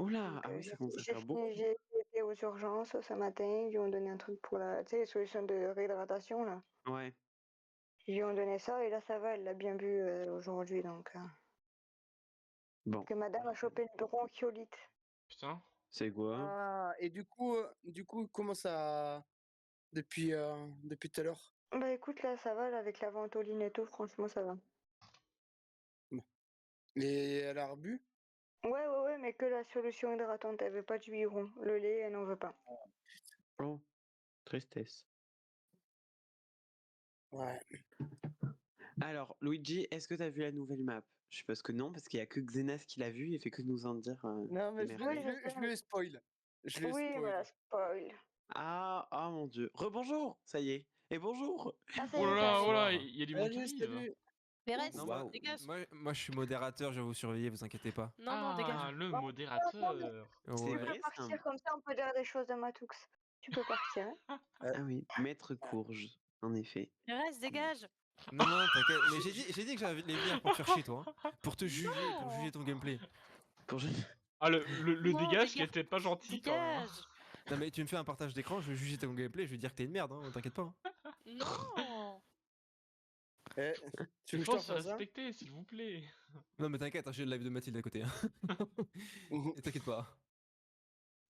Oula, Donc, ah oui, j'ai ça commence à j'ai faire fini, beaucoup. j'ai été aux urgences ce matin. Ils lui ont donné un truc pour la, tu sais, les solutions de réhydratation là. Ouais. Ils lui ont donné ça et là ça va, elle l'a bien bu aujourd'hui donc. Bon, Parce que madame a chopé une bronchiolite. Putain. c'est quoi? Ah, et du coup, comment ça depuis tout à l'heure? Bah écoute, là ça va, là, avec la ventoline et tout, franchement ça va. Et elle a rebu? Ouais, mais que la solution hydratante, elle veut pas du biberon. Le lait, elle n'en veut pas. Oh, tristesse. Ouais. Alors, Luigi, est-ce que t'as vu la nouvelle map? Je suppose que non, parce qu'il y a que Xenas qui l'a vu et fait que nous en dire Non, mais des je merveilles. je le spoil. Je le Oui, spoil. voilà, spoil. Ah, ah mon dieu. Rebonjour, ça y est. Et bonjour. Ah, ça y Oh est, là ça là, arrive. oh là, Bonsoir. il y a du monde qui Salut, arrive. salut. Pérez, Non, Waouh. dégage. moi, je suis modérateur, je vais vous surveiller, vous inquiétez pas. Non, dégage. Ah, le Bon, modérateur. C'est Tu Ouais. peux vrai ça? partir comme ça, on peut dire des choses de Matoux. Tu peux partir. Hein. Ah oui, Maître Courge, en effet. Pérez, dégage. Non, t'inquiète. Mais j'ai dit que j'allais venir pour te faire chier, toi. Pour te juger, pour juger ton gameplay. Pour... Ah, le Non, dégage qui dégage. était pas gentil quand même. Dégage. Non, mais tu me fais un partage d'écran, je vais juger ton gameplay, je vais dire que t'es une merde, hein, t'inquiète pas. Non. Eh, tu Il veux que je faut t'en se fasse un? respecter, s'il vous plaît. Non, mais t'inquiète, hein, j'ai le live de Mathilde à côté. Hein. Et t'inquiète pas.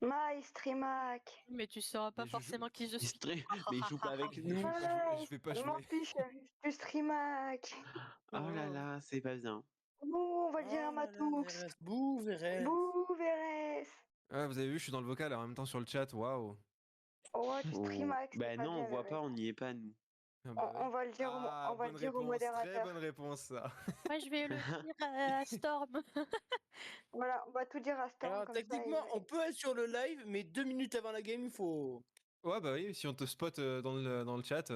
Maïstrimac. Mais tu sauras pas Mais je forcément qui je suis. Mais il joue pas avec Je nous. je vais pas Je m'en jouer. fiche, tu streamac. Oh là là, c'est pas bien. Bouh, on va le dire à Matoux. Bouh, Vérès. Bouh, Vérès. Ah, vous avez vu, je suis dans le vocal en même temps sur le chat, waouh. Oh, tu Oh. streamac, c'est Bah pas non, on bien, voit Vérès. pas, on n'y est pas nous. Ah, bah ouais. On va le dire, Ah, on va le bonne dire au réponse, très modérateur. bonne réponse ça. Moi, je vais le dire à Storm. Voilà, on va tout dire à Storm Alors, comme ça. techniquement, on peut être sur le live, mais 2 minutes avant la game, il faut. Ouais, bah oui, si on te spot dans le chat,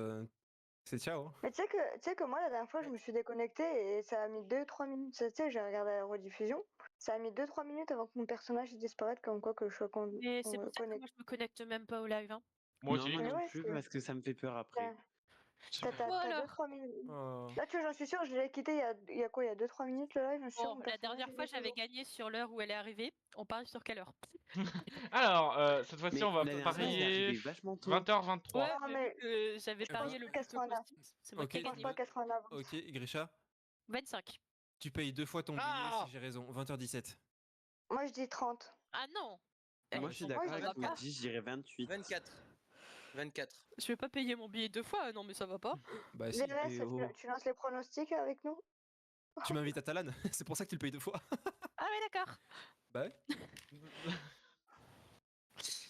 c'est ciao. Hein. Mais tu sais que moi, la dernière fois, je me suis déconnectée et ça a mis 2-3 minutes. Tu sais, j'ai regardé la rediffusion. Ça a mis 2-3 minutes avant que mon personnage disparaisse, comme quoi que je sois Et c'est pour ça que connecté. moi, je me connecte même pas au live. Hein. Moi Non, aussi. moi Mais non ouais, plus, c'est- parce que ça me fait peur après. T'as Voilà. 2-3 minutes. Oh. Là, tu vois, j'en suis sûre, je l'ai quitté il y a quoi, il y a 2-3 minutes le live, je suis sûre, Bon, mon la personnage, dernière il fois, est j'avais toujours. gagné sur l'heure où elle est arrivée. On parle sur quelle heure? Alors, cette fois-ci, Mais on va la dernière fois, il est parier arrivé vachement tôt. 20h23. Ouais, Non, mais mais vu que j'avais je pense parié le pas plus qu'elle tôt soit en avance. possible, c'est moi Ok, qui ai Je pense gagné. pas qu'elle soit en avance. Ok, Grisha, 25. tu payes 2 fois ton billet Ah si j'ai raison, 20h17. Moi, je dis 30. Ah non. Moi, je suis d'accord Moi, avec je dis Luigi, je dirais 28. 24. 24. Je vais pas payer mon billet 2 fois, non mais ça va pas. Bah si, Vérès, Eh oh. tu lances les pronostics avec nous? tu m'invites à Talan, c'est pour ça que tu le payes 2 fois. Ah ouais d'accord. Bah ouais.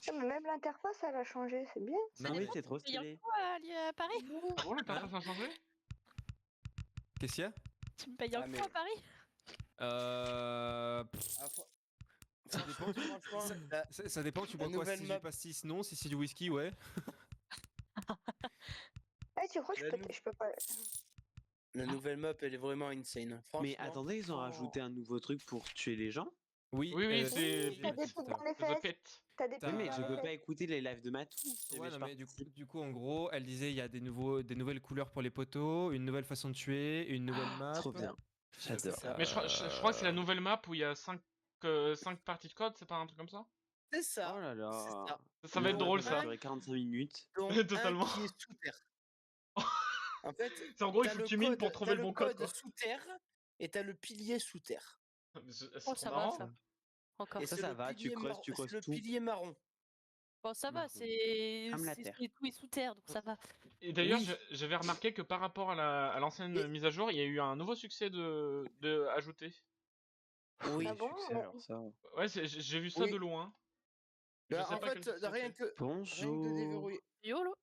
Ah, mais même l'interface, elle a changé, c'est bien. Non, oui, c'est trop Il y a stylé. quoi à Paris? Ah bon, l'interface a changé? Qu'est-ce qu'il y a Tu me payes un Ah, coup mais- à Paris? Ah, Ça dépend, franchement, la, ça dépend, tu la bois quoi? nouvelle Si map- du pastis, non. Si c'est du whisky, ouais. Eh, tu crois que La je peux pas. la nouvelle map, elle est vraiment insane. Franchement. Mais attendez, ils ont Oh. rajouté un nouveau truc pour tuer les gens? Oui, Oui, c'est c'est T'as des Pete. trucs dans les The fesses. Pet. T'as des T'as- trucs Oui, mais dans je les peux fesses. pas écouter les lives de Matou. si Ouais, je non, mais participe. du coup, en gros, elle disait il y a des nouvelles couleurs pour les poteaux, une nouvelle façon de tuer, une nouvelle map. Trop bien. J'adore. ça. Mais je crois que c'est la nouvelle map où il y a 5 parties de code, c'est pas un truc comme ça? C'est ça. Oh là C'est là. ça. Ça va être Non, drôle ça va ça. durer 45 minutes. Donc, Totalement. un qui est sous terre. En fait, C'est en gros, il t'as faut que tu mines pour trouver t'as le bon code, quoi. sous terre et t'as le pilier sous terre. C'est Oh trop ça va marrant. ça. Encore. Et Ça, c'est ça le va, tu pilier creuses, marron- tu creuses c'est le tout. pilier marron. Bon ça va, Marron. c'est Comme la terre. tout est sous terre donc ça va. Et d'ailleurs, Oui. j'avais remarqué que par rapport à l'ancienne Et- mise à jour, il y a eu un nouveau succès de ajouté. Oui. Ah bon? Succès, alors ça. Ouais, j'ai vu ça Oui. de loin. Je Bah, sais en pas quel fait, succès rien c'est. que de Bonjour. déverrouiller, YOLO.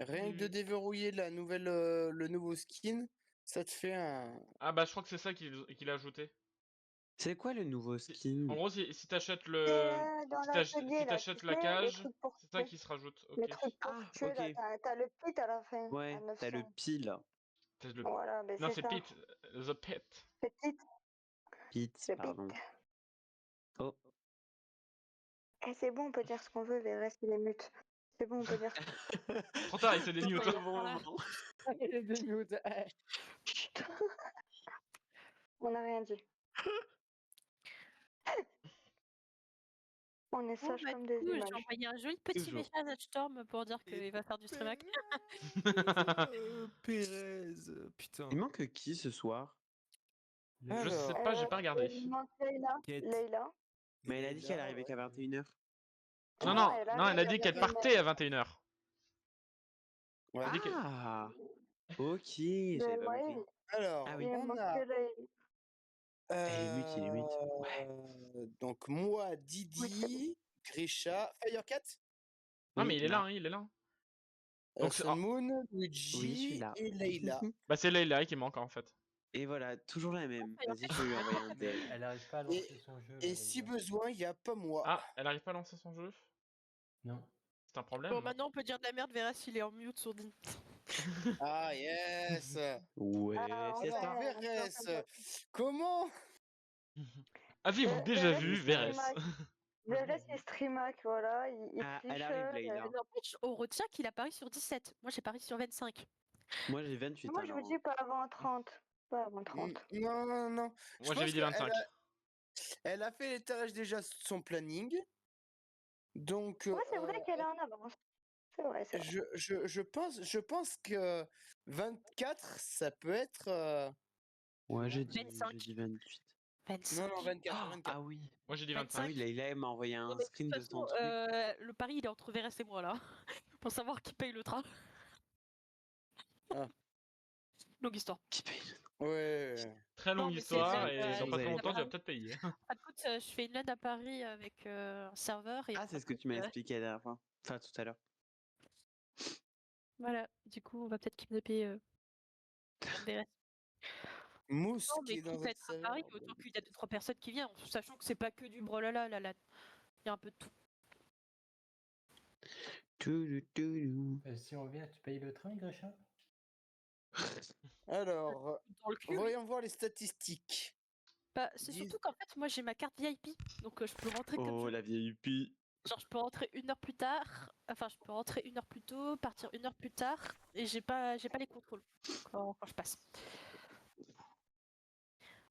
rien que de déverrouiller la nouvelle, le nouveau skin, ça te fait un. Ah bah je crois que c'est ça qu'il a ajouté. C'est quoi le nouveau En skin? gros, si t'achètes C'est le... dans Si l'atelier, là, tu t'achètes la sais, les cage, trucs pour c'est ça tuer. qui se rajoute. Les Ok. trucs pour Ah, tuer, là, ok. t'as le pit à la fin, à Ouais, t'as le 900. pile. C'est le... Voilà, ben Non, c'est c'est ça. Pete. The Pet. Petite, Pete, le pit. pardon. Oh, Eh, c'est bon, on peut dire ce qu'on veut, les restes, il est mute. C'est bon, on peut dire ce qu'on veut. Trop tard, il s'est démute. Chut. On n'a rien dit. On est Bon, sages bah, comme du des coup, j'ai images. envoyé un joli petit Toujours. message à Storm pour dire qu'il va faire du streamac. Pérez, putain. Il manque qui ce soir? Je sais Alors, pas, j'ai pas regardé. Il manque Leïla. Kate. Leïla. Mais elle a dit qu'elle Leïla, arrivait ouais. qu'à 21h. Non, Non, non, elle non, elle a arrive dit à qu'elle 21h. partait à 21h. Ouais. Elle a dit qu'elle- Ah! Ok, Ben j'avais pas ouais, compris. Alors, Ah oui. il on manque a que Leïla. Elle est mute, il est mute. Ouais. donc moi, Oui, c'est Didi, Grisha, Firecat, Non, Oui, mais il est là, non. hein, il est là. Donc, Sun Moon, Oui, Luigi celui-là. et Leïla. bah, c'est Layla qui manque en fait. Et voilà, toujours la même. Firecat. Vas-y, je peux lui envoyer un Mais DM. elle arrive pas à lancer son jeu. Et la si Leïla. besoin, il n'y a pas moi. Ah, elle arrive pas à lancer son jeu. Non. C'est un problème. Bon, maintenant on peut dire de la merde, Vera s'il est en mute sur Dean. Ah yes. Ouais, Ah, c'est ouais. ça. Alors, on est en Vérès, train de- comment Avez-vous Ve- déjà Verès, vu il Vérès streamac. Verès, il streamac, voilà, il Ah, triche. elle arrive, Leïla. Mais n'empêche, on retient qu'il a pari sur 17. Moi j'ai pari sur 25. Moi, j'ai 28 Moi, je vous alors. dis pas avant 30. Pas avant 30. Non, non, non. Je Moi, pense j'avais dit qu'elle 25. Elle a fait l'étalage déjà de son planning. Donc, Ouais, c'est vrai qu'elle est en avance. C'est vrai, c'est vrai. je pense que 24, ça peut être. Ouais, j'ai 25. dit 28. 25. Non, non, 24. Oh, 24. ah oui. Moi, j'ai dit Ah 25. oui, Leïla, elle m'a envoyé un Mais de screen toute de son façon, truc. le pari il est entre Verès et moi là. Pour savoir qui paye le train. Ah. Longue histoire. Qui paye? Ouais. Très Non, longue mais histoire c'est- et ouais, dans pas vous très allez- longtemps, tu vas peut-être payer. Ah, écoute, je fais une LAN à Paris avec un serveur et Ah, c'est ce que tu m'as euh, expliqué la dernière fois. Enfin, tout à l'heure. voilà. Du coup, on va peut-être kidnapper Verès. Mousse Non, qui mais est dans quitte à un être à Paris, serveur. autant qu'il y a 2-3 personnes qui viennent, sachant que c'est pas que du brolala la LAN. Il y a un peu de tout. Si on revient, tu payes le train, Grisha? Alors, Dans le cul. voyons voir les statistiques. Bah, c'est Dis- surtout qu'en fait, moi j'ai ma carte VIP, donc je peux rentrer comme Oh, je veux. la vieille pie. Genre, je peux rentrer 1 heure plus tard, enfin, je peux rentrer 1 heure plus tôt, partir 1 heure plus tard, et j'ai pas les contrôles quand je passe.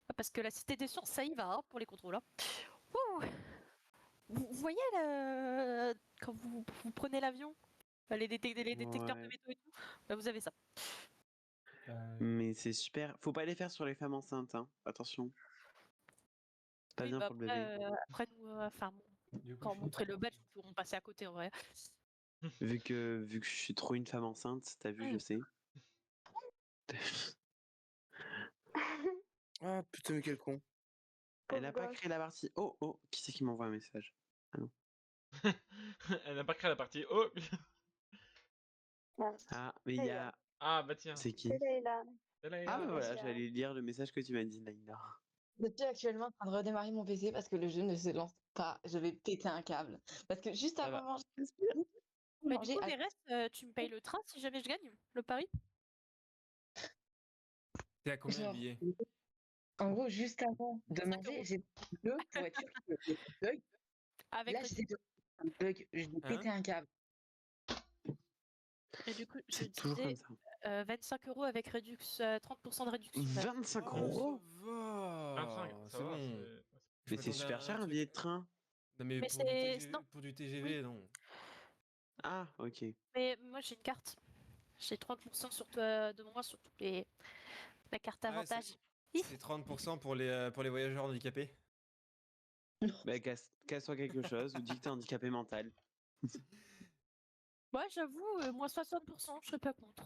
Ah, parce que la Cité des Sciences, ça y va hein, pour les contrôles. Hein. Ouh. Vous voyez quand vous prenez l'avion, les détecteurs de Ouais. métaux et tout, bah, vous avez ça. Mais c'est super. Faut pas les faire sur les femmes enceintes, hein. Attention. C'est pas Oui, bien bah, pour le bébé. après nous, enfin, Du coup, quand on je fais montrait pas le badge, partie. nous pourrons passer à côté en vrai. Vu que je suis trop une femme enceinte, t'as vu, je sais. Ah putain, mais quel con. Elle a Pauvre pas gosse. créé la partie. Oh, oh, qui c'est qui m'envoie un message? Elle n'a pas créé la partie. Oh Ah, mais il y a. Ah, bah tiens. C'est qui? C'est Leïla. C'est Layla. Ah, bah voilà, Leïla. j'allais lire le message que tu m'as dit, Laïla. Je suis actuellement en train de redémarrer mon PC parce que le jeu ne se lance pas. Je vais péter un câble. Parce que juste Ça avant va. manger, Mais du manger coup, à- Vérès, tu me payes le train si jamais je gagne le pari? T'es à combien de genre, billets? en gros, juste avant de 5 manger, euros. j'ai le pour être sûr que le bug. Avec Là, le j'étais un bug. Je vais péter un câble. Et du coup, je C'est toujours comme disais ça. 25 € avec 30% de réduction. là. 25 Oh, €? ça va. 25, ça C'est va. bon. c'est- Je Mais c'est m'attendais à super un cher un truc- billet de train. Non, mais Mais pour, du c'est- TGV, non. pour du TGV, non. Ah, ok. Mais moi, j'ai une carte. J'ai 30% de moins sur toutes la carte Ah ouais, avantage. C'est 30% pour les voyageurs handicapés. Bah, casse-toi quelque chose ou dis que t'es handicapé mental. Moi, j'avoue, moins 60%, je serais pas contre.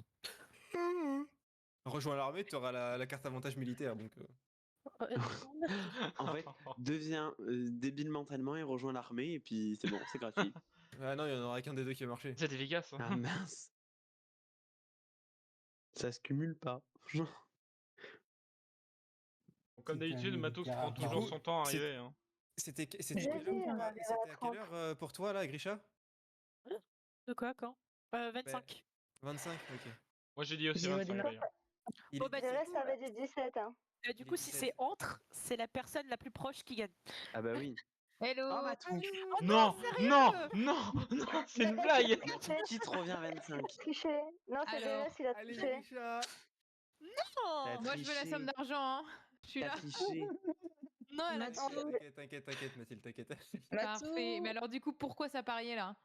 Rejoins l'armée, tu auras la carte avantage militaire. Donc, Non, merci. En fait, deviens débile mentalement et rejoins l'armée et puis c'est bon, c'est gratuit. Ah non, il y en aura qu'un des deux qui a marché. C'est efficace. hein. Ah mince. Ça se cumule pas. Comme C'est un d'habitude, Matos militaire prend à toujours part. son temps à C'est- arriver. Hein. C'était J'ai quelle dit, on heure, arrive à c'était à 30. quelle heure pour toi là, Grisha? De quoi, quand 25. 25, ok. Moi, j'ai dit aussi J'ai 25 redémarré. d'ailleurs. Il Bon, est bah, dix-sept. Verès avait dit 17. Hein. Du Il est coup, si 17. c'est entre, c'est la personne la plus proche qui gagne. Ah bah oui. Hello. Oh bah tout. Oh Non, sérieux non, non, non, c'est une blague. Qui te revient 25? Triché. Non, c'est Alors, Verès, il a Allez, triché. Grisha. Oh, T'as Moi, je veux la triché. somme d'argent. Hein. Je suis T'as là. triché. Non, elle a Mathieu. T'inquiète, Mathilde, t'inquiète. Parfait. Mais alors, du coup, pourquoi ça pariait là?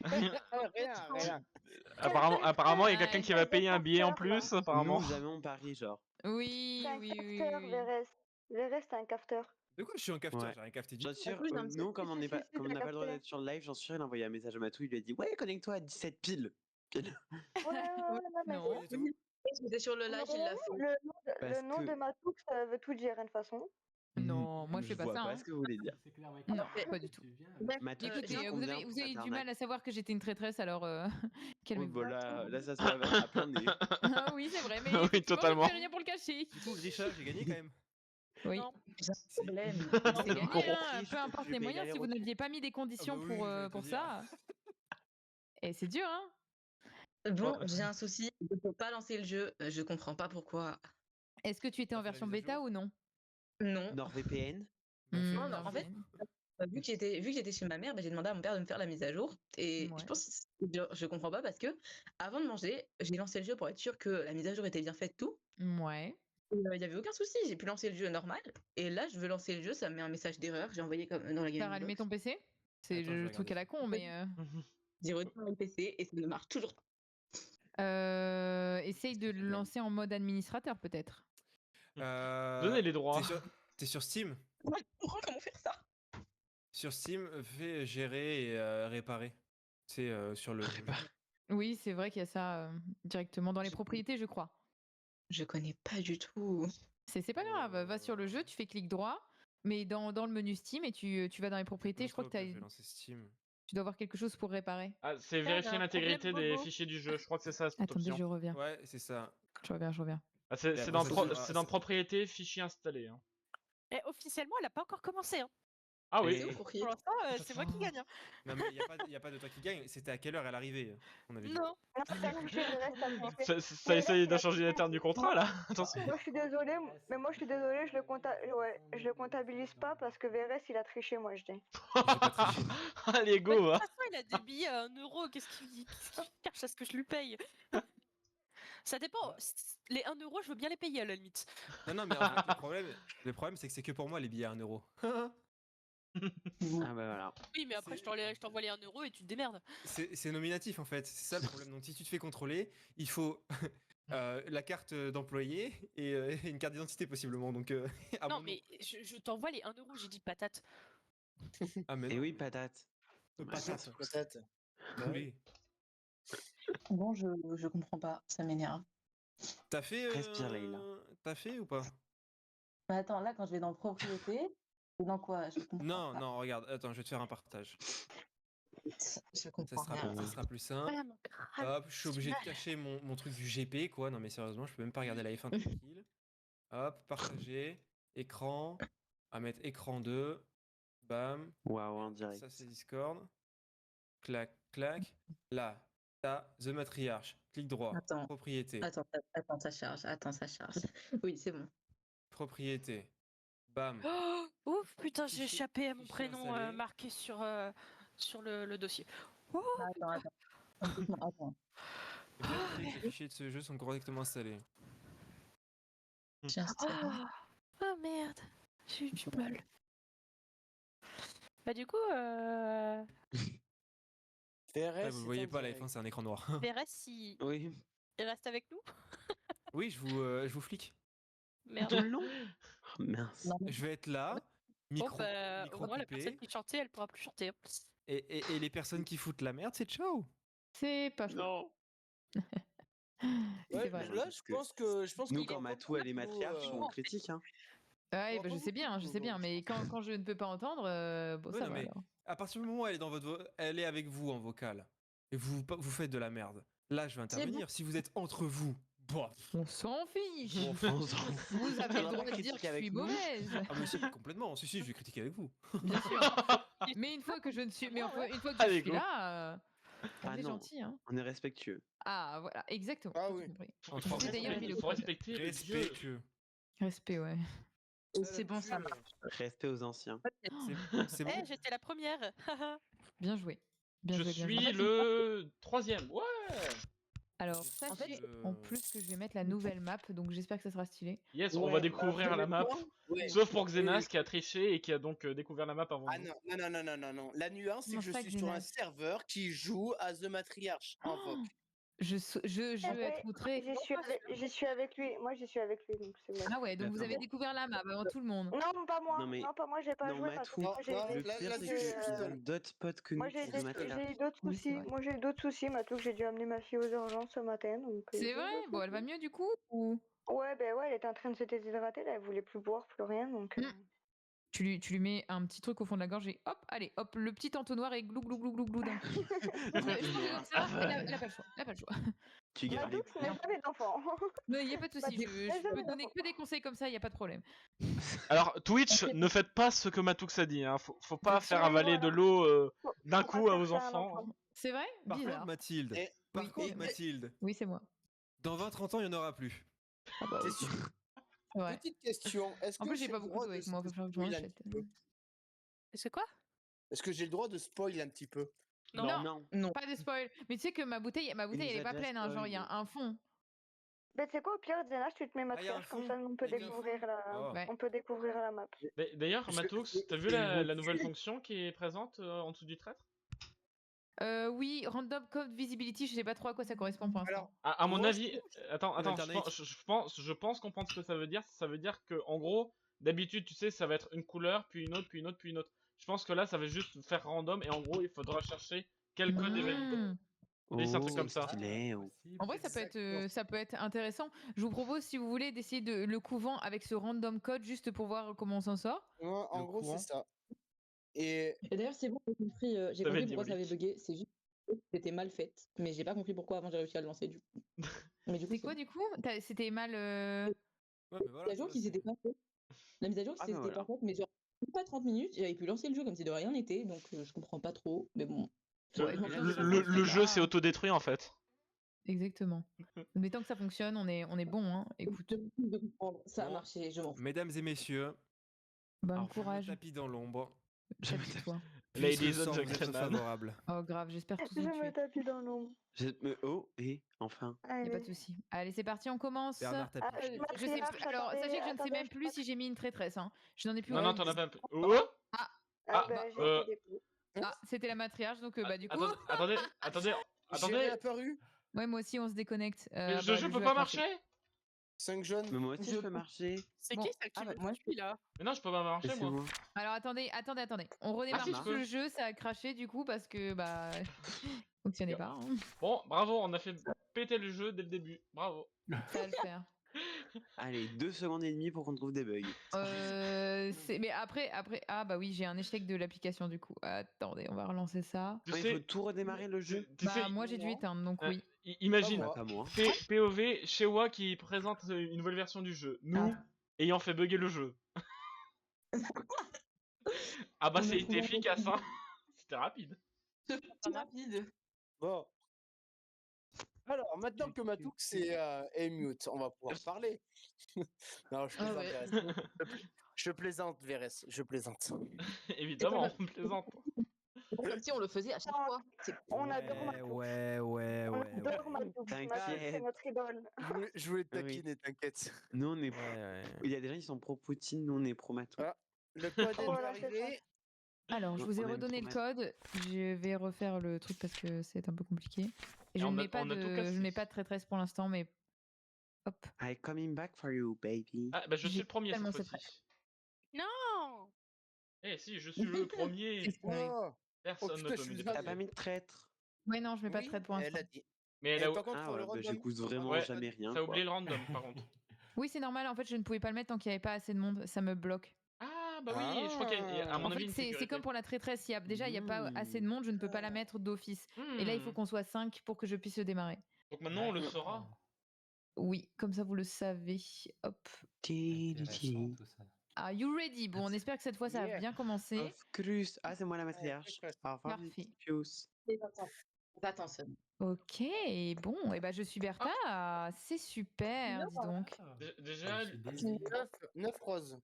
Rien. Apparemment, il y a quelqu'un Ouais. qui va payer un billet en Capteur, là. plus, apparemment. Nous, jamais on parie, genre. Oui, C'est un oui, oui, capteur, oui. Vérès. Vérès, c'est un capteur. De quoi je suis un cafetière? Ouais. J'ai rien cafeté du J'en tout. suis sûr, plus, non, nous, comme on n'est pas, si, comme on t'as n'a pas le droit capté. d'être sur le live, j'en suis sûr, il a envoyé un message à Matou, il lui a dit ouais, connecte-toi à 17 piles. Ouais, non, mais Non. Du tout. J'étais sur le live, il l'a fait. le nom de Matou, ça veut tout dire, hein, de toute façon. Non, moi je fais pas vois ça. pas hein. ce que vous voulez dire. C'est clair, ouais, Non, quand pas du tout. tu viens, Mathilde, Euh, tu Écoutez, fais vous combien avez, pour vous avez cette eu du mal arnaque à savoir que j'étais une traîtresse, alors Oui, calmez-vous. bah là, ça se voit à plein nez. Ah oui, c'est vrai, mais Oui, effectivement, totalement. je ne fais rien pour le cacher. Du coup, Grisha, j'ai gagné quand même. Oui. Non. J'ai un problème. C'est Non, gagné, compris, hein, je peu importe vais les payer moyens, si vous l'aller-retour. n'aviez pas mis des conditions oui, j'allais te pour dire. ça. Et c'est dur, hein. Bon, j'ai un souci. Je peux pas lancer le jeu. Je comprends pas pourquoi. Est-ce que tu étais T'as en fait la version mise à bêta jour ou non? Non. NordVPN. Bah, fais-le. non, en fait, VPN. vu que j'étais chez ma mère, bah, j'ai demandé à mon père de me faire la mise à jour. Et Ouais. je pense je comprends pas parce que avant de manger, j'ai lancé le jeu pour être sûr que la mise à jour était bien faite, tout. Ouais. Il n'y avait aucun souci, j'ai pu lancer le jeu normal. Et là, je veux lancer le jeu, ça me met un message d'erreur. J'ai envoyé comme dans la T'as gaming rallumé box. ton PC? C'est Attends, je le vais truc à regarder la con, mais J'ai retourné mon PC et ça ne marche toujours pas. essaye de le lancer en mode administrateur peut-être. Donnez les droits. T'es sur Steam? Comment faire ça? Sur Steam, fais gérer et réparer. C'est sur le. Oui, c'est vrai qu'il y a ça directement dans les propriétés, je crois. Je connais pas du tout. C'est pas grave, va sur le jeu, tu fais clic droit, mais dans le menu Steam et tu vas dans les propriétés. Je crois que Je vais lancer Steam. tu dois avoir quelque chose pour réparer. Ah, c'est il y a vérifier un l'intégrité problème des bobo. fichiers du jeu. Je crois que c'est ça, cette Attendez, option. je reviens. Ouais, c'est ça. Je reviens. Ah, Et c'est après, dans, ça, c'est dans propriétés, fichiers installés. hein. Et officiellement, elle a pas encore commencé. Hein. Ah oui. Et- Pour l'instant, c'est moi qui gagne. Hein. Non, mais il n'y a pas de toi qui gagne. C'était à quelle heure elle arrivait, on avait dit. Non. Non, ça triché, Vérès, t'as triché. Ça essaye de changer les termes du contrat là. Attention. Moi, je suis désolée, mais moi, je suis désolée, je le comptabilise pas parce que Vérès, il a triché, moi, je dis. J'ai pas triché. Allez, De go. toute hein. façon, il a des billets à 1 euro. Qu'est-ce qu'il cherche à ce que je lui paye? Ça dépend. Les 1 euro, je veux bien les payer à la limite. Non, mais en fait, le problème c'est que c'est que pour moi les billets à 1 euro. Ah bah voilà. Oui, mais après, je t'envoie les 1 euro et tu te démerdes. C'est nominatif en fait, c'est ça le problème. Donc si tu te fais contrôler, il faut la carte d'employé et une carte d'identité possiblement. Donc à Non, mon nom. mais je t'envoie les 1 euro. J'ai dit patate. Ah mais Et non, oui, patate. patate. Peut-être. Oui. Bon, je comprends pas, ça m'énerve. T'as fait Respire, Leïla. T'as fait ou pas? Mais attends, là, quand je vais dans propriété, c'est dans quoi? Je comprends Non, pas. non, regarde, attends, je vais te faire un partage. Je Ça comprends sera, rien. ça sera plus simple. Ah, mon crâne. Hop, je suis obligé de cacher mon truc du GP, quoi. Non, mais sérieusement, je peux même pas regarder la F1 tranquille. Hop, partager, écran, à mettre écran 2, bam, Waouh, en direct. ça c'est Discord. Clac, clac. Là, t'as The Matriarch, clic droit, Attends. propriété, Attends, ça charge. Attends, ça charge. Oui, c'est bon. propriété, bam. Oh, ouf, putain, j'ai Fichier- échappé à mon fichier prénom installé. marqué sur le dossier. Oh, Attends. Attends. Vérifiez que les fichiers de ce jeu sont correctement installés. J'ai installé. oh merde, j'ai eu du mal. Bah du coup, Après, vous le voyez pas, la F1 c'est un écran noir. Vérès, il Oui. reste avec nous? Oui, je vous flique. Merde. Tout le long. Oh, mince. Non, Je vais être là, Bon, micro, bah, micro au moins, la coupé, personne qui chantait, elle pourra plus chanter. et les personnes qui foutent la merde, c'est ciao. C'est pas faux. Non. C'est vrai. Là, je pense que Nous, quand Matou, elle est matriarche, on critique. Hein. Ouais, On va bah, pas je sais bien, mais quand je ne peux pas entendre, bon, Ouais, ça non, va mais alors. à partir du moment où elle est avec vous en vocal, et vous faites de la merde, là je vais intervenir. Si vous êtes entre vous, bah, On s'en fiche. On s'en fout. Vous avez Tu le vas droit pas de dire critiquer que je avec suis nous mauvaise. ah mais si, complètement. Si, je vais critiquer avec vous. Bien sûr. Mais une fois que je ne suis, mais une fois que Allez, je suis go. là, on Ah est non. gentil, hein. On est respectueux. Ah voilà, exactement. Ah t'as tout oui. compris. Entre J'ai d'ailleurs mis Il le faut code. respecter le dieu. respectueux. Respect, ouais. C'est bon, ça marche. Respect aux anciens. C'est bon. Eh, j'étais la première. Bien joué. Bien Je joué, bien suis joué. le 3e. Ouais. Alors, En fait, sachez en plus que je vais mettre la nouvelle map, donc j'espère que ça sera stylé. Yes, on Ouais, va découvrir la map. Ouais. Sauf pour Oui, Xenas oui. qui a triché et qui a donc découvert la map avant Ah nous. non. La nuance, c'est Comment que je ça, suis sur un Xenas serveur qui joue à The Matriarch en VOC. Je vais être outrée. J'y suis avec lui. Moi, j'y suis avec lui, donc c'est bon. Ah ouais, donc vous avez Attends. découvert la map avant tout le monde. Non, pas moi. Non, mais- Non, pas moi. J'ai pas Non, joué. Matou, Moi, j'ai Non, le là- pire, là, c'est c'est juste qu'ils seul. ont d'autres potes que Moi, nous j'ai pour se mater là. eu d'autres Oui, c'est soucis. vrai. Moi, j'ai eu d'autres soucis. Matou, que j'ai dû amener ma fille aux urgences ce matin. Donc, C'est vrai? Bon, elle va mieux du coup ou... Ouais, ben ouais, elle était en train de se déshydrater. Là, elle voulait plus boire, plus rien. Donc. Tu lui mets un petit truc au fond de la gorge et hop, allez, hop, le petit entonnoir et glou glou glou glou glou d'un coup. Je pense que ça va, elle a pas le choix. Elle a pas le choix. Tu gardes les Matou, ce n'est jamais d'enfant. Non, il n'y a pas de souci, Matou, je peux donner que des conseils comme ça, il n'y a pas de problème. Alors, Twitch, ne faites pas ce que Matoux a dit. Hein. Faut pas faire Oui, avaler de voilà. l'eau d'un Faut pas coup à faire vos ça à un enfants. enfant. C'est vrai? Par contre, Bizarre. Mathilde, Et- par Oui, contre, c'est- Mathilde, Oui, c'est moi. dans 20-30 ans, il n'y en aura plus. Ah bah T'es oui. sûr C'est vrai. Petite question. Est-ce En que plus, j'ai j'ai pas le beaucoup droit d'eau de avec moi, faut falloir que je spoil m'en un achète. petit peu C'est quoi? Est-ce que j'ai le droit de spoil un petit peu? Non. Non. Pas de spoil. Mais tu sais que ma bouteille elle nous est a pas déjà pleine, hein, genre il y a spoilé. un fond. Ben, c'est quoi, au pire, Xenas, tu te mets Ah, y a un matriarche, comme fond? ça, on peut Y a un découvrir fond Oh. Ouais. on peut découvrir la map. D'ailleurs, Parce que Matoux, t'as vu c'est une la nouvelle voiture. fonction qui est présente en dessous du traître? Oui, random code visibility, je sais pas trop à quoi ça correspond pour l'instant. Alors, À mon moi, avis, attends, je alternate. pense comprendre ce que ça veut dire. Ça veut dire que, en gros, d'habitude, tu sais, ça va être une couleur, puis une autre, puis une autre, puis une autre. Je pense que là, ça va juste faire random et en gros, il faudra chercher quel code est valide. Mmh. Et c'est un truc comme ça. Stylé. Ah, Oh. possible, En vrai, c'est ça. ça peut être intéressant. Je vous propose, si vous voulez, d'essayer le couvent avec ce random code juste pour voir comment on s'en sort. moi, en Le gros, courant. c'est ça. Et Et d'ailleurs, c'est bon, j'ai compris, Ça va être pourquoi ça avait diabolique. bugué. C'est juste que c'était mal fait. Mais j'ai pas compris pourquoi avant j'ai réussi à le lancer du coup. Mais du coup, C'est quoi du coup? C'était mal. Ouais, mais voilà, La mise à jour tu qui vois, s'était pas faite. La mise à jour Ah, qui bah s'était pas voilà. faite, mais genre pas 30 minutes, j'avais pu lancer le jeu comme si de rien n'était, donc je comprends pas trop. Mais bon. Ouais, Ouais, non, je- mais ça Le fonctionne jeu pas. s'est autodétruit en fait. Exactement. Mais tant que ça fonctionne, on est bon, hein. Écoute, de comprendre. Ça a Bon. marché, je m'en fous. Mesdames et messieurs, bon Alors, courage. tapis dans l'ombre. Tapis-toi. Puisse le Ladies and sort vous être gentlemen. favorable. Oh grave, j'espère tous Je vous me tuer. tapis dans l'ombre. Oh, et enfin. Y a pas Allez. de souci. Allez, c'est parti, on commence. Bernard Ah, Tapie. je suis Je sais, matriarche, alors, attendez, sachez que je ne sais attendez, même je suis plus si j'ai mis une traîtresse. Hein. Je n'en ai plus Non, non, aucune. t'en as pas un peu. Oh Ah, Ah, bah, j'ai euh, été dépôt. Ah, c'était la matriarche, donc bah du coup. Attendez. J'ai réapparu. Ouais, moi aussi, on se déconnecte. Mais Bah, le jeu peut a pas craché. marcher? 5 jaunes. Mais moi aussi, je peux marcher. C'est Bon, qui ça qui ah bah, me moi, suit là? Mais non, je peux pas marcher moi. Laissez-moi. Alors attendez. On redémarre si, tout je peux. le jeu, ça a craché du coup parce que bah fonctionnait pas. Hein. Bon, bravo, on a fait péter le jeu dès le début. Bravo. Ça va le faire. Allez, 2 secondes et demie pour qu'on trouve des bugs. Mais après, ah bah oui, j'ai un échec de l'application du coup. Attendez, on va relancer ça. Tu Ouais, il sais, faut tout redémarrer le jeu. tu sais, Bah moi j'ai dû éteindre, donc euh, oui. imagine, Pas Pas moi. POV, Shewa qui présente une nouvelle version du jeu. Nous, ayant fait bugger le jeu. Ah bah On a c'était trouvé un efficace, hein. C'était rapide. C'est rapide. Bon. Alors, maintenant que Matoux est mute, on va pouvoir parler. Non, je Ah plaisante, ouais. Vérès. Je plaisante, Vérès. Je plaisante. Évidemment, on plaisante. Comme si on le faisait à chaque fois. C'est On adore Ouais, Matou. ouais. On adore Matou. T'inquiète. Matou, c'est notre idole. Je voulais te Oui. taquiner, t'inquiète. Nous, on est. Ouais. Il y a des gens qui sont pro Poutine, nous, on est pro Matou. Ah. Le code est Voilà, c'est arrivé. Alors, je Non, vous ai on aime redonné le trop code. Je vais refaire le truc parce que c'est un peu compliqué. Et Et je on ne a- mets pas on a tout de, cassé. je ne mets pas de traîtresse pour l'instant, mais hop. I'm coming back for you, baby. Ah bah je suis J'ai le premier tellement cette cette fois-ci. Non! Eh si, je suis le premier. C'est vrai. Oh, Personne Oh, ne putain, peut je me suis T'as dépasser. pas mis de traître. Ouais, non, je mets pas de oui, traître pour elle l'instant. a dit. Mais elle Et a... par contre, Ah pour le ouais, bah random, j'écoute vraiment Ouais, jamais rien. ça a quoi. oublié le random par contre. Oui, c'est normal. En fait, je ne pouvais pas le mettre tant qu'il n'y avait pas assez de monde. Ça me bloque. Ah bah oui, je crois qu'il y a à mon En avis fait, une c'est sécurité. comme pour la traîtresse. Déjà, il n'y a pas assez de monde. Je ne peux pas la mettre d'office. Et là, il faut Hmm. qu'on soit 5 pour que je puisse le démarrer. Donc maintenant on le saura. Oui, comme ça, vous le savez. Hop. Intéressant tout ça. Are you ready? Bon, on espère que cette fois, ça a Yeah. bien commencé. Of course. Ah, c'est moi la matriarche. presque. Au revoir, Parfait. les petits pious. Attention. Ok, bon, et ben je suis Bertha. C'est super, dis donc. Déjà, Je suis désolé. 9 roses.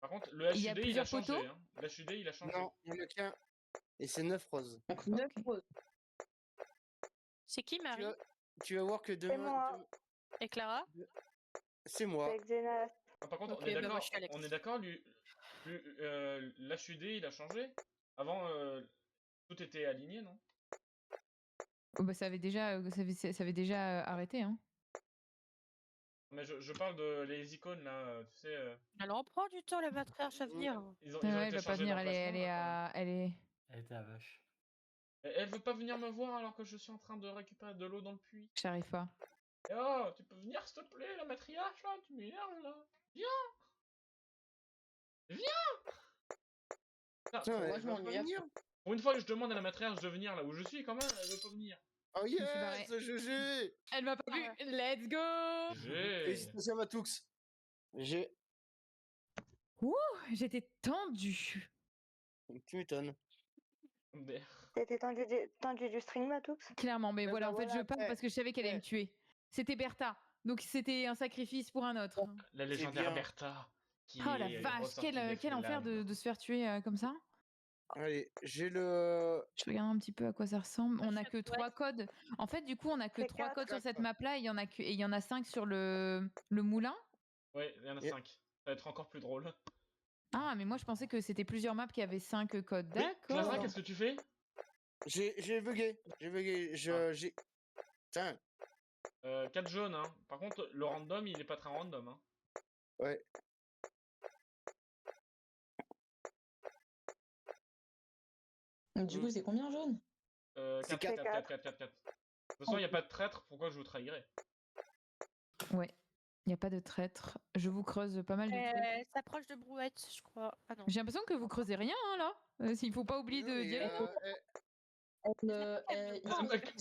par contre, le Il y a HUD il a plusieurs changé. poteaux Hein. L'HUD il a changé. Non, il y en a qu'un. Et c'est 9 roses. Donc 9 roses. C'est qui Marie? tu vas voir que C'est demain, moi. Et Clara? c'est moi. C'est Xenas. Ah, par contre, Ok, on est bah, moi, d'accord, je suis Alex. on est d'accord, l'HUD il a changé. Avant, tout était aligné, non? Oh, bah, ça avait déjà, ça avait déjà arrêté. Hein. Mais je parle de les icônes là, tu sais. Alors on prend du temps la matriarche à venir. Ils ont Ouais, elle été va pas changés venir. Elle est, d'emplacement. elle est là, à, elle est. Elle était à vache. elle veut pas venir me voir alors que je suis en train de récupérer de l'eau dans le puits. J'arrive pas. Et oh, tu peux venir s'il te plaît, la matriarche là, tu m'énerves là. Viens. Putain, Putain, Moi, elle je va pas m'ennuie. venir. pour une fois que je demande à la matriarche de venir là où je suis, quand même, elle veut pas venir. Oh suis barrée. yes, GG. Elle m'a pas vu. Let's go. J'ai. Et Matoux. J'ai. J'étais tendue. Tu m'étonnes. Merde. T'étais tendu du string, Matoux? Clairement, mais Eh voilà, ben en fait, je voilà, pars eh, parce que je savais qu'elle allait eh. me tuer. C'était Bertha. Donc c'était un sacrifice pour un autre. La légendaire bien. Bertha. Qui Oh la est vache, ressortie des quel enfer flammes. de se faire tuer comme ça. Allez, j'ai le. Je regarde un petit peu à quoi ça ressemble. On je a suis que à 3 codes. En fait, du coup, on a que C'est 3 quatre. codes sur cette Quatre. map-là et il y en a 5 sur le moulin. Ouais, il y en a Yeah. 5. Ça va être encore plus drôle. Ah, mais moi, je pensais que c'était plusieurs maps qui avaient 5 codes. Oui, Clara, D'accord. qu'est-ce que tu fais? J'ai bugué. J'ai bugué. J'ai. Putain. 4 jaunes, hein. Par contre, le random, il est pas très random, hein. Ouais. Du coup, c'est combien jaune? 4, C'est 4, 4, 4, 4, 4, 4. De toute façon, il n'y a pas de traître, pourquoi je vous trahirais? Ouais. Il n'y a pas de traître. Je vous creuse pas mal du tout. Elle s'approche de Brouette, je crois. Ah non. J'ai l'impression que vous creusez rien, hein, là. S'il faut pas oublier Non, d'y mais, aller.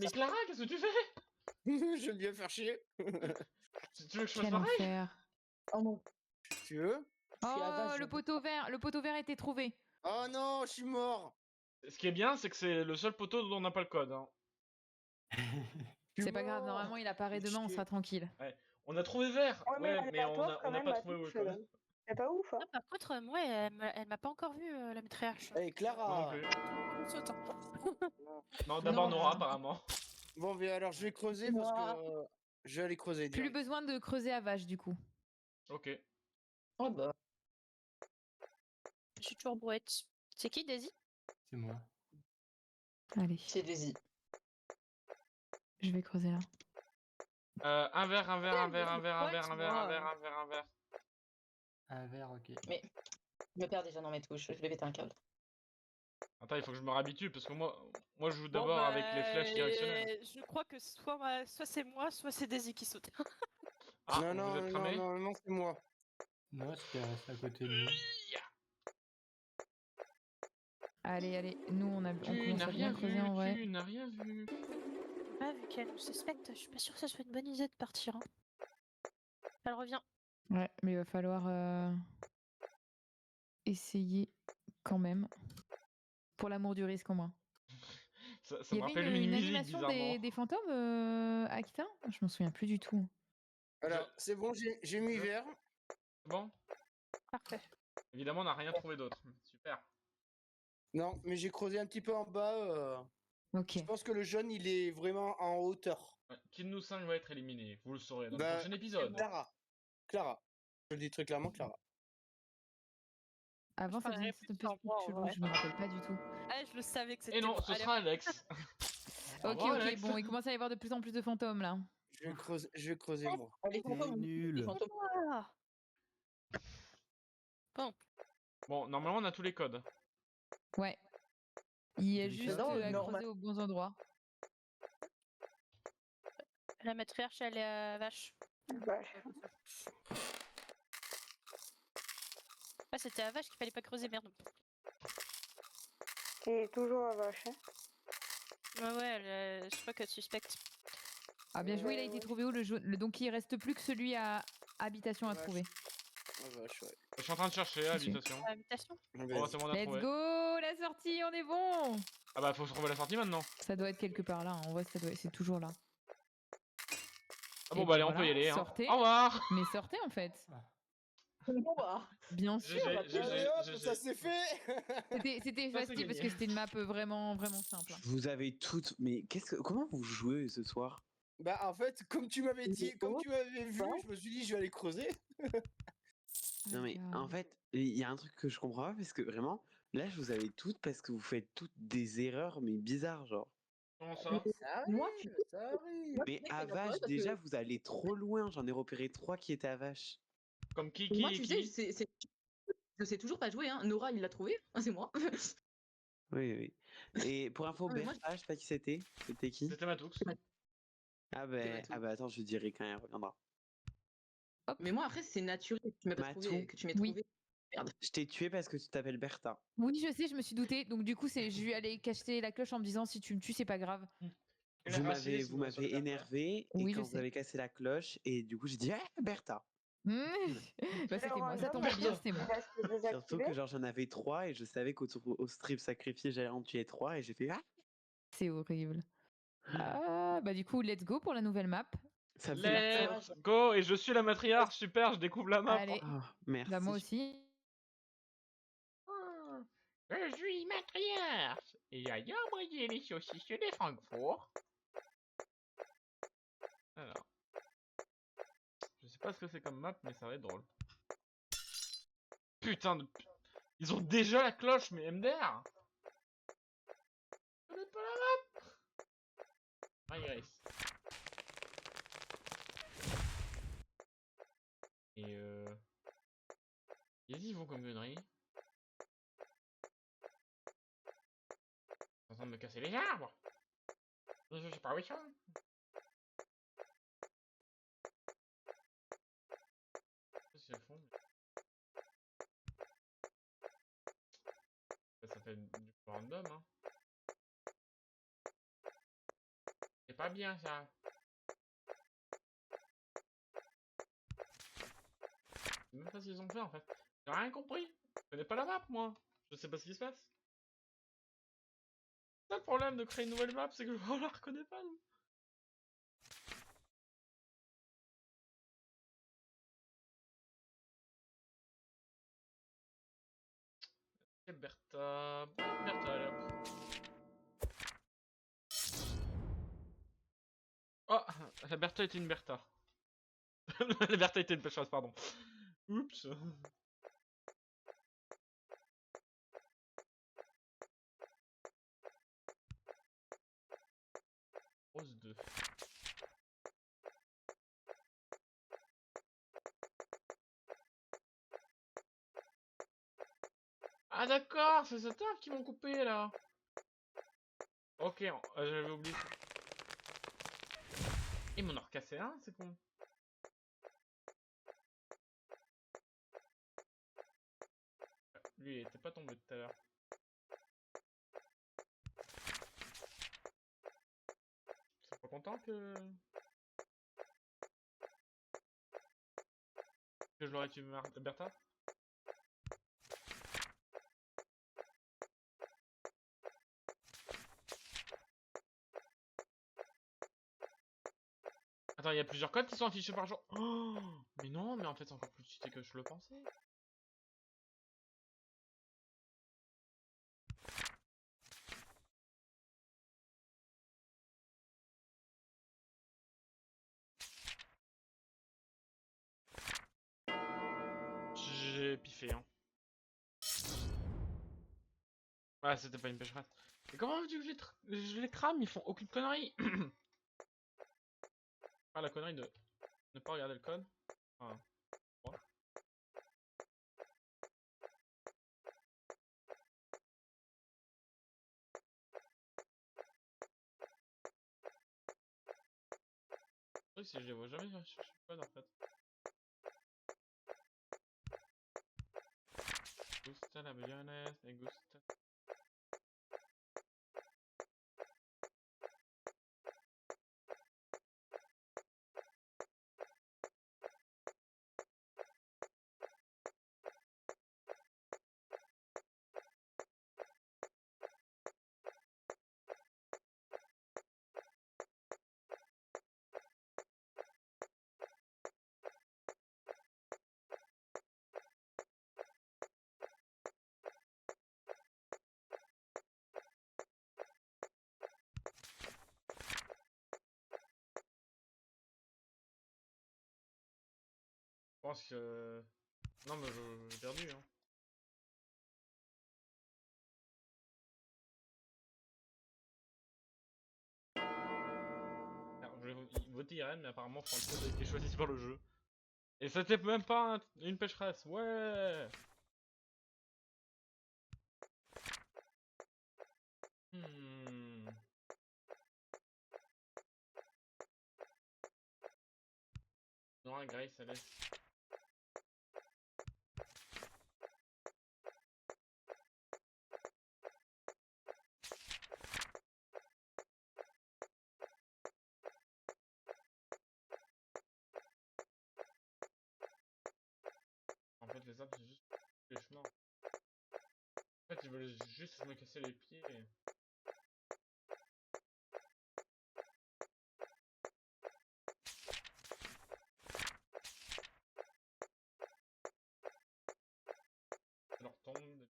Mais Clara, qu'est-ce que tu fais? J'aime bien faire chier. Tu veux que je fasse Quel pareil? enfer. Oh non. Tu veux? Je suis à Oh, vache, le poteau vert. Le poteau vert a été trouvé. Oh non, je suis mort. Ce qui est bien, c'est que c'est le seul poteau dont on n'a pas le code, hein. Je suis C'est pas grave, mort. normalement, il apparaît demain, on Chier. sera tranquille. On a trouvé vert. Ouais, mais Ouais, mais on aléatoire, quand n'a même, pas Matoux, trouvé où est le code. c'est pas ouf, hein? Ah, par contre, moi, elle m'a pas encore vu, la matriarche. Hey Moi non Clara. plus. On saute, hein. Non, d'abord Non. Nora, apparemment. Bon, mais alors je vais creuser parce que je vais aller creuser. Plus direct. besoin de creuser à vache, du coup. Ok. Oh bah. Je suis toujours Brouette. C'est qui, Daisy? C'est moi. Allez, C'est Daisy. je vais creuser là. Un verre, un verre, un verre, un c'est verre, un quoi, verre, un tu verre, un vois, verre, un verre, un verre. Un verre, ok. Mais je me perds déjà dans mes touches. Je vais péter un câble. Attends, il faut que je me réhabitue parce que moi je joue Bon, d'abord avec les flèches directionnelles. Je crois que soit c'est moi, soit c'est Daisy qui saute. Ah, non, vous non, êtes non, cramé? non, non, c'est moi. Non, c'était resté à côté de nous. Allez, nous, on Tu commence n'as à rien bien creuser vu, en vrai. tu n'as rien vu. Ah, vu qu'elle nous suspecte, je suis pas sûre que ça soit une bonne idée de partir. Hein. Elle revient. Ouais, mais il va falloir essayer quand même. Pour l'amour du risque, au moins. Ça Il me y avait rappelle une une musique, animation bizarrement. des fantômes, Akita? Je m'en souviens plus du tout. Voilà, c'est bon, j'ai mis vert. C'est bon? Parfait. Évidemment, on n'a rien trouvé d'autre. Super. Non, mais j'ai creusé un petit peu en bas. Ok. Je pense que le jaune, il est vraiment en hauteur. Ouais, qui de nous 5 va être éliminé? Vous le saurez dans le Bah, prochain épisode. Clara. Je le dis très clairement, Clara. Avant, Je ça faisait parlerai une plus petite sur moi, en chelou, vrai. je me rappelle pas du tout. Ah, je le savais que c'était Et non, moi. ce Allez, sera Alex. Au Ok, revoir, Alex. bon, il commence à y avoir de plus en plus de fantômes là. Je vais creuser, moi. Les fantômes. nul. Les fantômes. Ah. Bon, Bon, normalement, on a tous les codes. Ouais. Il y a Joli juste chat. à Normal. creuser aux bons endroits. la matriarche, elle est à vache. Vache. Ah, c'était à vache qu'il fallait pas creuser, merde. Il est toujours à vache, hein? Ouais, je crois qu'elle suspecte. Ah bien joué, il a été Ouais. trouvé où le jaune? Donc il reste plus que celui à habitation à Vache. trouver. Ah, vache, ouais. Je suis en train de chercher, suis. habitation. Invitation. Oh, c'est bon, on a Let's trouvé. go, la sortie, on est bon. Ah bah, faut se trouver la sortie maintenant. Ça doit être quelque part là, en vrai c'est toujours là. Ah bon, Et bah, allez, on voilà, peut y aller. Hein. sortez. Au revoir. Mais sortez en fait. Bon bah. Bien sûr. GG, Allez, GG, hop, GG. ça c'est fait. C'était Ça, c'est facile parce gagné. que c'était une map vraiment simple. Hein. Vous avez toutes. Mais comment vous jouez ce soir? Bah, en fait, comme tu m'avais dit, comme Oh, tu m'avais vu, ouais. je me suis dit, je vais aller creuser. Non mais en Regarde. fait, il y a un truc que je comprends pas parce que vraiment, là je vous avais toutes parce que vous faites toutes des erreurs mais bizarres genre. Comment Ah, ça? mais ça Moi, tu arrive, sais, ça arrive. moi, tu Mais sais que à c'est naturel vache, parce déjà que vous allez trop loin, j'en ai repéré 3 qui étaient à vache. Comme qui, moi, qui et tu sais, qui? je sais toujours pas jouer. Hein. Nora, il l'a trouvé. Ah, c'est moi. Oui, oui. Et pour info, Non, mais moi, Bertha, je sais pas qui c'était. C'était qui? C'était Matoux. c'est Ah bah attends, je dirai quand elle reviendra. Hop. Mais moi, après, c'est naturel que tu m'aies pas trouvé, Matou, que tu m'aies Oui. trouvé. Merde. je t'ai tué parce que tu t'appelles Bertha. Oui, je sais, je me suis doutée. Donc du coup, je lui allais cacher la cloche en me disant si tu me tues, c'est pas grave. Et le Vous racisme sur m'avez les Bertha. énervé et Oui, je quand vous sais. avez cassé la cloche et du coup j'ai dit ah Bertha. Bah, c'était moi, ça random, tombait bien, c'était il moi. reste Surtout désactivé. que genre j'en avais 3 et je savais au strip sacrifié j'allais en tuer 3 et j'ai fait ah C'est horrible. Ah, bah du coup, let's go pour la nouvelle map. ça me fait Let's peur. go! Et je suis la matriarche, super, je découvre la map. Allez, Ah, bah moi merci. aussi. Ah, je suis matriarche. Et ailleurs envoyé les saucisses de Francfort. Alors, je sais pas ce que c'est comme map, mais ça va être drôle. Putain de... Ils ont déjà la cloche, mais MDR! Je connais pas la map! Ah, Iris. Et Qu'est-ce qu'ils font comme conneries? Ils sont en train de me casser les arbres! Je sais pas où ils sont. Qu'est-ce qu'ils font? Ça fait du random, hein. C'est pas bien, ça. Je sais même pas ce qu'ils ont fait, en fait. J'ai rien compris. Je connais pas la map, moi. Je sais pas ce qui se passe. C'est ça le problème de créer une nouvelle map, c'est que on la reconnaît pas, nous. Et Bertha... Bertha, allez hop. Oh, la Bertha était une Bertha. La Bertha était une pêcheuse, pardon. Oups. Rose 2. Ah d'accord, c'est ce taf qui m'ont coupé là. Ok, j'avais oublié. Ils m'en ont recassé un, c'est con. Lui, il était pas tombé tout à l'heure. C'est pas content que je l'aurais tué Bertha? Attends, il y a plusieurs codes qui sont affichés par jour. Oh, mais non, mais en fait, c'est encore plus cheaté que je le pensais. J'ai piffé, hein. Ah, c'était pas une pêcheresse. Mais comment veux-tu que je les crame? Ils font aucune connerie. Ah, la connerie de ne pas regarder le code. Enfin, ouais. Oui, si je les vois jamais chercher le code en fait. Gusta la mayonnaise et gusta. pense que... Non, mais j'ai perdu, hein. Alors, je vais voter Irène, mais apparemment Franco a été choisi par le jeu. Et c'était même pas une pécheresse, ouais. Hmm. Nora, Grace, Alex. En fait, les arbres, c'est juste les chemins. En fait, ils veulent juste me casser les pieds. Ça leur tombe.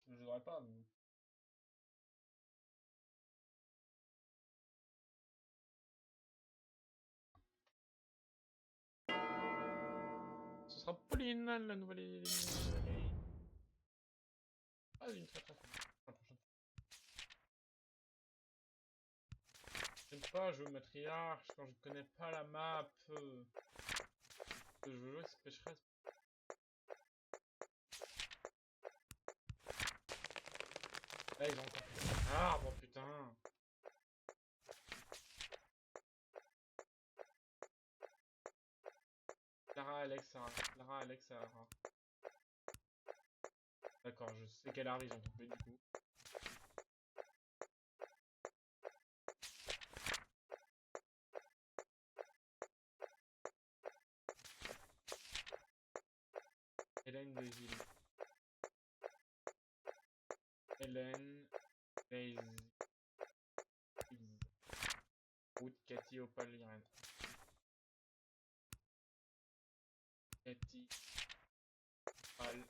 Je devrais pas. Mais... Ce sera Pauline, la nouvelle éliminée. Ah, une très très la prochaine. J'aime pas jouer matriarche quand je connais pas la map. Que je veux jouer c'est pécheresse. Là ils ont encore fait un arbre, putain. Clara, Alex, Sarah. Clara, Alex, Sarah. D'accord, je sais quelle arbre ils ont coupé du coup. Hélène Daisy. Hélène Daisy. Ruth, Cathy, Opal, Irène. Cathy. Opal.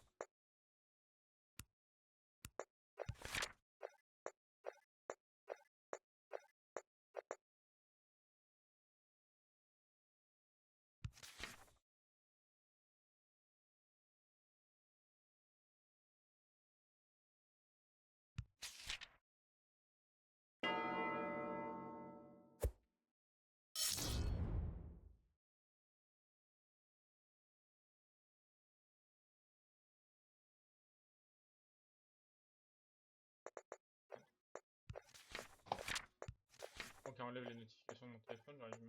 Ok, enlève les notifications de mon téléphone, j'arrive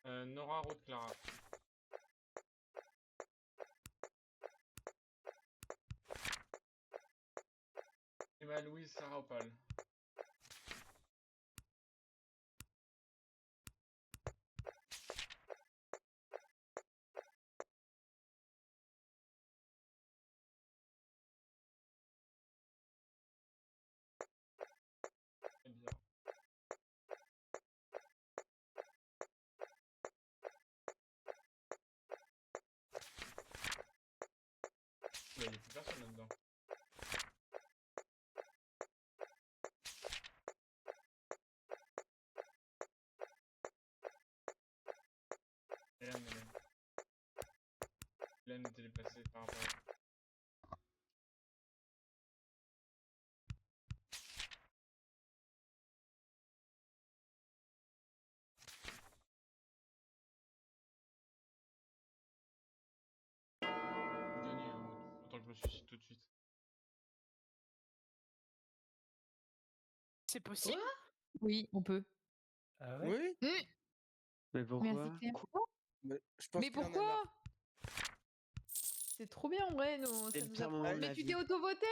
même. Nora, Ruth, Clara. Emma, Louise, Sarah, Opal. C'est bizarre. Il n'y a plus personne là-dedans. Hélène. Hélène était déplacée par rapport à... Gagné, hein. Autant que je me suicide tout de suite. C'est possible? Oui, on peut. Ah ouais? Oui, Mais pourquoi? Merci Clem. mais je pense Mais qu'il en a pourquoi? marre. C'est trop bien en vrai, nous. C'est Ça le nous pire a... moment de Mais ma tu vie. t'es auto-voté?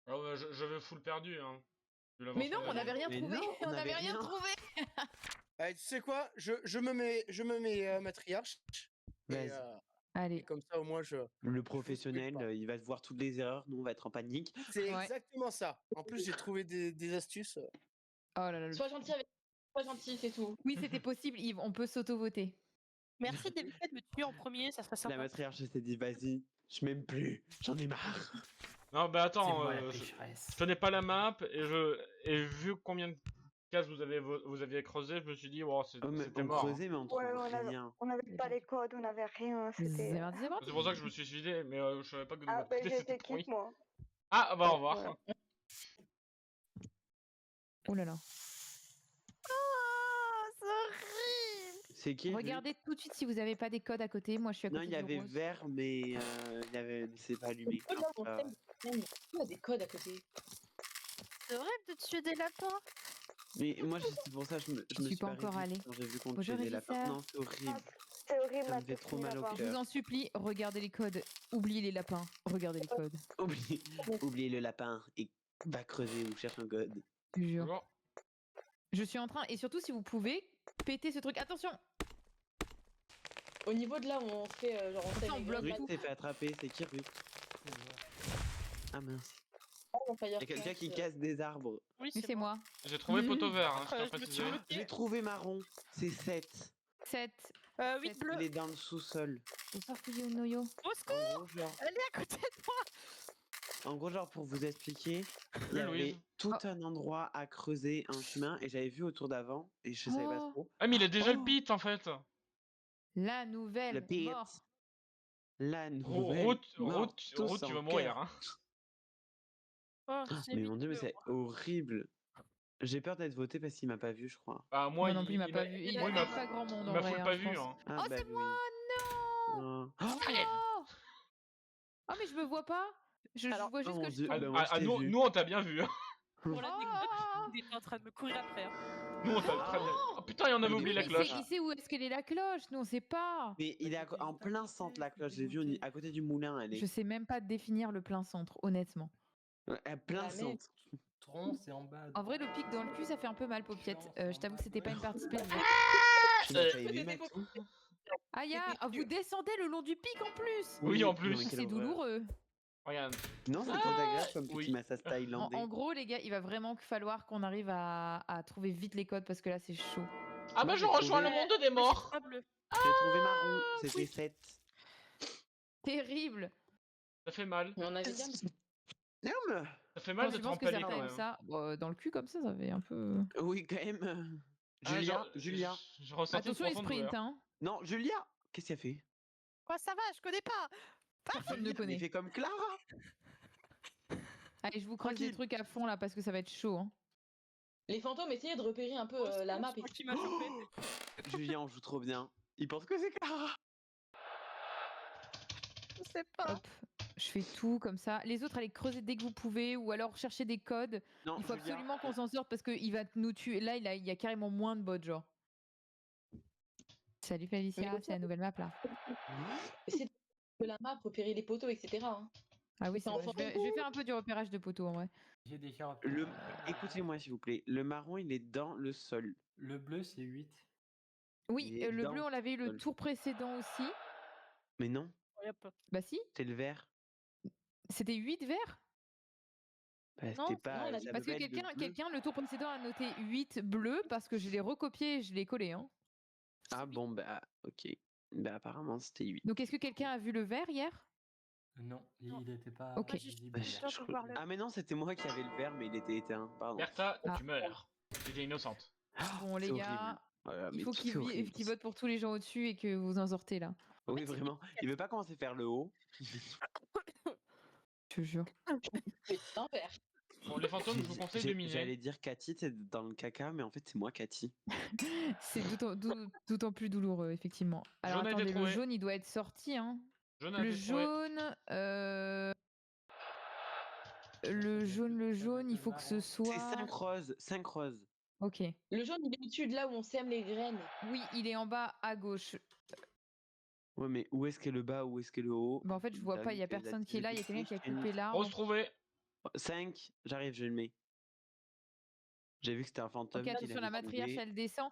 Alors, je vais full perdu, hein. Vu Mais l'avancement non, de on la n'avait game. rien Mais trouvé. non, On on n'avait avait rien rien. trouvé. Allez, tu sais quoi? Je me mets matriarche. Et, Vas-y. et Allez. comme ça, au moins, Le spoil professionnel, pas. il va voir toutes les erreurs, nous on va être en panique. C'est Ouais. exactement ça. En plus, j'ai trouvé des astuces. Oh là là. Sois gentil avec. Sois gentil, c'est tout. Oui, c'était possible, Yves, on peut s'auto-voter. Merci d'éviter de me tuer en premier, ça serait La sympa. matriarche s'est dit vas-y, je m'aime plus, j'en ai marre. Non, bah C'est attends, moi la je pécheresse. connais pas la map et vu combien de cases vous aviez creusé, je me suis dit, oh, Oh, mais c'était on mort. Hein. creusait, mais on trouve Ouais, rien. on avait pas les codes, on avait rien. C'était. C'est pour ça que je me suis suicidé, mais je savais pas que de Ah, votre bah côté j'ai c'était été trop quitte, moi. Ah, bah au revoir. Voilà. Oh là là. Ah, c'est horrible. C'est qui lui Regardez tout de suite si vous avez pas des codes à côté. Moi, je suis à Non, côté il y du avait rose. vert, mais c'est pas allumé. Oh là, on Enfin, sème, on a des codes à côté. C'est horrible de tuer des lapins. mais moi, c'est pour ça que je me suis suis pas encore réveillée allée. quand j'ai vu qu'on Bonjour, tuait des lapins. Régisseur. Non, c'est horrible. C'est horrible, Ça me ma fait trop mal au là-bas. Je vous en supplie, regardez les codes. Oubliez les lapins. Regardez les codes. Oubliez le lapin et va creuser ou cherche un code. Je vous jure. Bonjour. Je suis en train, et surtout si vous pouvez, péter ce truc. Attention. Au niveau de là où on fait genre on sème on les bloque graines, Ruth s'est fait attraper, c'est qui Ruth Ah mince. on fire Il y a quelqu'un qui casse des arbres. Oui, Oui, c'est moi. J'ai trouvé poteau vert, hein, je Je tiens à me préciser. suis bloquée. J'ai trouvé marron, c'est 7. 7. 8 Sept. bleus. Il est dans le sous-sol. Au parfouillé au noyo. Au secours, En gros, genre, elle est à côté de moi. en gros, genre, pour vous expliquer, il y Oui, avait Louise. tout un endroit à creuser, un chemin, et j'avais vu autour d'avant, et je savais pas Oh. trop. Ah, mais il a déjà le Oh. pit en fait. La nouvelle Le pit. mort. La nouvelle Route, mort, tu tous vas en mourir. cœur. Hein. Oh, Mais mon dieu, mais c'est horrible. J'ai peur d'être voté parce qu'il m'a pas vu, je crois. Bah, Moi non plus, il m'a pas vu. Il moi, y il a m'a pas grand monde il en m'a vrai. full hein, pas je vu. pense. Hein. Ah, Oh, bah c'est oui. moi. Non. Oh, Oh. Oh, mais je me vois pas. Je Alors- vois juste Oh que mon je Dieu, tombe. bah moi, je t'ai vu. nous, on t'a bien vu. Hein. Pour l'anecdote, Oh. il était en train de me courir après. Hein. Nous, on t'a très bien. Oh putain, il en avait Mais oublié du la coup, cloche. Il sait où est-ce qu'elle est la cloche. Nous, on sait pas. Mais il est en plein centre, la cloche. J'ai vu à côté du moulin, elle Je est. sais même pas définir le plein centre, honnêtement. Plein La même. centre. Tronc, c'est en bas. En vrai, le pic dans le cul, ça fait un peu mal, Paupiette. Je t'avoue que c'était pas une partie plaisir. Tu n'as pas aimé, Matou Aïe, C'était vous descendez le long du pic en plus. Oui, en non, plus. mais quelle C'est horreur. douloureux. Regarde. Non, c'est trop agréable comme Oui. petit massage thaïlandais. En gros, les gars, il va vraiment falloir qu'on arrive à trouver vite les codes parce que là, c'est chaud. Ah, Moi, bah, j'ai je rejoins trouvé- le monde des morts. Pas bleu. J'ai trouvé marron, c'était 7. Terrible. Ça fait mal. Mais on avait bien. Non, mais... Ça fait mal Quand de tu penses que tremper c'est quand même ça, dans le cul comme ça fait un peu. Oui, quand même. Ah, Julia. Je ressens Attention les sprints, hein. Non, Julia. Qu'est-ce qu'elle a fait Quoi, ça va, je connais pas. Personne ne Il connaît. fait comme Clara. Allez, je vous creuse des Tranquille. trucs à fond là parce que ça va être chaud. Hein. Les fantômes, essayez de repérer un peu la map. Je crois qu'il m'a chopé. Julien, on joue trop bien. Il pense que c'est Clara. Je sais pas. Hop, je fais tout comme ça. Les autres, allez creuser dès que vous pouvez ou alors chercher des codes. Non, Il faut Julia. absolument qu'on s'en sorte parce qu'il va nous tuer. Là, il y a carrément moins de bots, genre. Salut Félicia, Mais c'est la nouvelle map là. Essayez de la map, repérer les poteaux, etc. Hein. Ah oui, C'est c'est en vrai. Je vais fantôme. faire un peu du repérage de poteaux en vrai. J'ai déjà Le... Écoutez-moi, s'il vous plaît. Le marron, il est dans le sol. Le bleu, c'est 8. Oui, Il est le dans bleu, on l'avait eu le sol. tour précédent aussi. Mais non, Bah si, c'est le vert. c'était 8 verts. Bah, Non, c'était pas. non, on a- ça Parce que devait être le bleu. quelqu'un, le tour précédent, a noté 8 bleus parce que je l'ai recopié et je l'ai collé. Hein. Ah bon, bah, ok. Bah, apparemment, c'était 8. Donc est-ce que quelqu'un a vu le vert hier? Non, il n'était pas Ok. visible. Bah, je peux parler. Ah, mais non, c'était moi qui avais le vert, mais il était éteint. Pardon. Bertha, Ah. tu meurs. Tu es innocente. Bon les c'est gars, horrible. Voilà, il mais faut tout qu'il est horrible. vote pour tous les gens au-dessus et que vous en sortez là. Oui, vraiment. Il veut pas commencer à faire le haut. Je te jure. C'est l'envers. Bon, les fantômes, je vous conseille de miner. J'allais dire Cathy, c'est dans le caca, mais en fait, c'est moi, Cathy. C'est d'autant plus douloureux, effectivement. Alors Jaune a été attendez, le trouvé. jaune, il doit être sorti. Hein. Jaune a Le été trouvé. jaune, le jaune, il faut que ce C'est soit. 5 roses, 5 roses. Ok. Le jaune, il est au-dessus de là où on sème les graines. Oui, il est en bas à gauche. Ouais, mais où est-ce qu'est le bas, où est-ce qu'est le haut? Bah, en fait, je vois pas, il y a personne qui est là, il y a quelqu'un qui a coupé l'arbre. Rose trouvée. 5, j'arrive, je le mets. J'ai vu que c'était un fantôme. Ok, qui attention, la l'avait matriarche, trouvé. elle descend.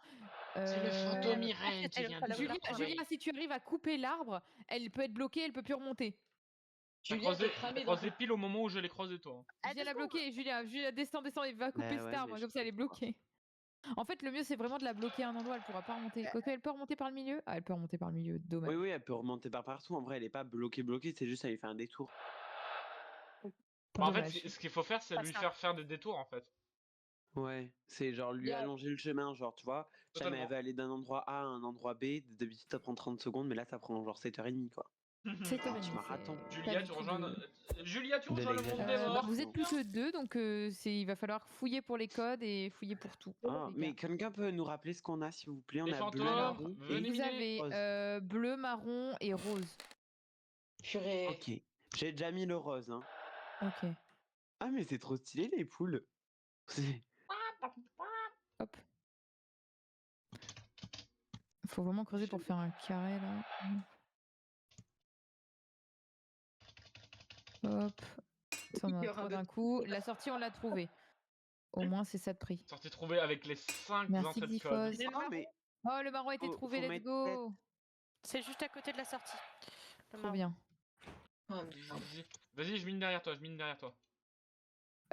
C'est le fantôme Irène qui elle- vient elle- de Julia, la trouver. Julia, si tu arrives à couper l'arbre, elle peut être bloquée, elle peut plus remonter. T'as Julien, croisé, t'es cramé t'as dans croisé pile au moment où je l'ai croisé, toi. Julia l'a bloquée, Julia, descend, il va couper ouais, cet mais arbre, je comme ça elle est comprends. bloquée. En fait, le mieux, c'est vraiment de la bloquer à un endroit. Elle pourra pas remonter. Quoique, elle peut remonter par le milieu. Ah, elle peut remonter par le milieu. Dommage. Oui, oui, elle peut remonter par partout. En vrai, elle est pas bloquée, c'est juste elle lui fait un détour. Bah, en fait, Dommage. ce qu'il faut faire, c'est Pas lui ça. faire faire des détours, en fait. Ouais, c'est genre lui Yeah. allonger le chemin, genre, tu vois. Jamais Totalement. elle va aller d'un endroit A à un endroit B. D'habitude, ça prend 30 secondes, mais là, ça prend genre 7h30, quoi. C'est Un petit marathon. Julia, tu rejoins le monde des l'exagération. morts. Vous êtes plus que 2, donc il va falloir fouiller pour les codes et fouiller pour tout. Ah, les mais gars. quelqu'un peut nous rappeler ce qu'on a, s'il vous plaît? On Les a bleu, fantômes, marron venez et Vous avez rose. bleu, marron et rose. Purée. Ok, j'ai déjà mis le rose, hein. Ok. Ah, mais c'est trop stylé, les poules. C'est- Hop. Faut vraiment creuser pour faire un carré là. Hop. Ça en a trop d'un coup. La sortie, on l'a trouvée. Au moins, c'est ça de prix. Sortie trouvée avec les 5 Merci entrées de Xyphos. code. Oh, mais Oh, le marron a été Faut- trouvé, faut let's mettre go. C'est juste à côté de la sortie. Le Trop marron. bien. Oh, merde. Vas-y, je mine derrière toi,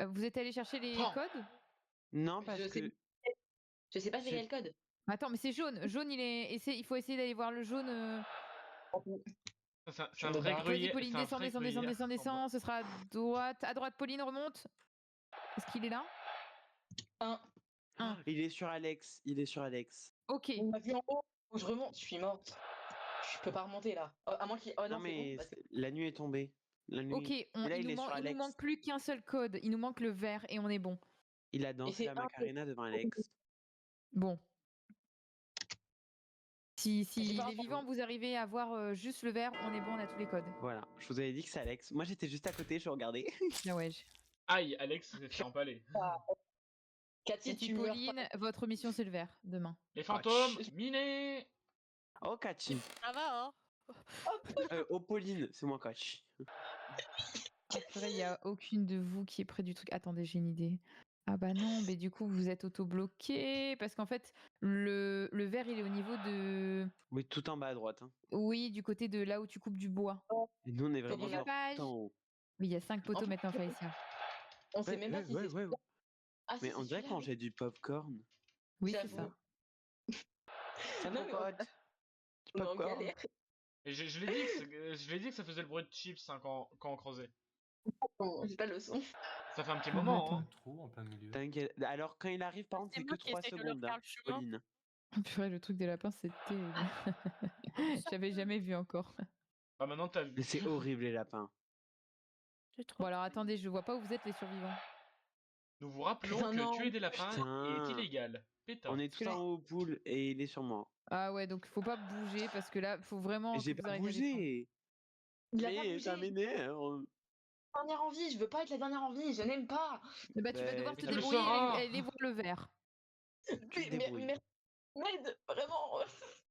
Vous êtes allé chercher les Oh. codes? non, parce Je sais- que Je sais pas c'est J'ai- quel code. Attends, mais c'est jaune. Jaune, il faut essayer d'aller voir le jaune. C'est un me vrai barre. gruyère. Vas-y, Pauline, c'est un descends, vrai descends, gruyère descends, descends, sans descends. Ce sera à droite. À droite, Pauline, remonte. Est-ce qu'il est là? Un. il est sur Alex. Il est sur Alex. Ok. On m'a vu en haut. Faut que je remonte. Je suis morte. Je peux pas remonter là. Oh, à moins qu'il. Oh Non, non, c'est mais bon. Parce que... la nuit est tombée. La nuit. Ok, Et là, il il est sur nous Alex. manque plus qu'un seul code. Il nous manque le vert et on est bon. Il a dansé c'est la un Macarena devant Alex. Bon. Si J'ai pas les vivants, vous arrivez à voir juste le vert, on est bon, on a tous les codes. Voilà, je vous avais dit que c'est Alex. Moi, j'étais juste à côté, je regardais. Ah ouais. Aïe, Alex s'est fait empaler. Cathy, Cathy, tu meurs Pauline, votre mission c'est le vert demain. Les fantômes, minés. Oh, Kachi. Ça va, hein? Oh, Pauline, c'est moi, Kachi. Il n'y a aucune de vous qui est près du truc. Attendez, j'ai une idée. Ah bah non, mais du coup vous êtes auto-bloqué parce qu'en fait le vert il est au niveau de... Oui, tout en bas à droite. Hein. Oui, du côté de là où tu coupes du bois. Et nous, on est vraiment on a- genre Page. tout en haut. Oui, il y a 5 poteaux En fait, maintenant, Faïsia. On sait même pas si c'est. ouais. Ah, si, Mais c'est on dirait celui-là, qu'on jette du popcorn. Oui, c'est J'avoue. ça. Ça Non, mais on- popote. Du on est en popcorn. galère. Et je l'ai dit que ça faisait le bruit de chips hein, quand on creusait. J'ai pas le son. Ça fait un petit Ah, moment. attends. Hein. Un trou en plein milieu. T'inquiète. Alors, quand il arrive, par contre, C'est c'est que moi qui 3 essaye de leur secondes. faire Hein, le chemin. Pauline. Oh, purée, le truc des lapins, c'est terrible. J'avais jamais vu encore. Bah maintenant t'as Mais vu. c'est horrible, les lapins. J'ai trop Bon alors attendez, je vois pas où vous êtes les survivants. Nous vous rappelons Putain, que non. tuer des lapins Putain. est illégal. Pétard. On est tous en haut au pool et il est sur moi. Ah ouais, donc faut pas bouger parce que là, faut vraiment. Mais j'ai que vous pas arriviez à descendre. bougé. Il a pas Mais ça bougé. m'énerve. Dernière envie. Je veux pas être la dernière envie. Je n'aime pas. Bah, tu vas Ben, devoir te ça le débrouiller et sera. aller voir le vert. Tu te Mais, débrouilles. m'aide, vraiment.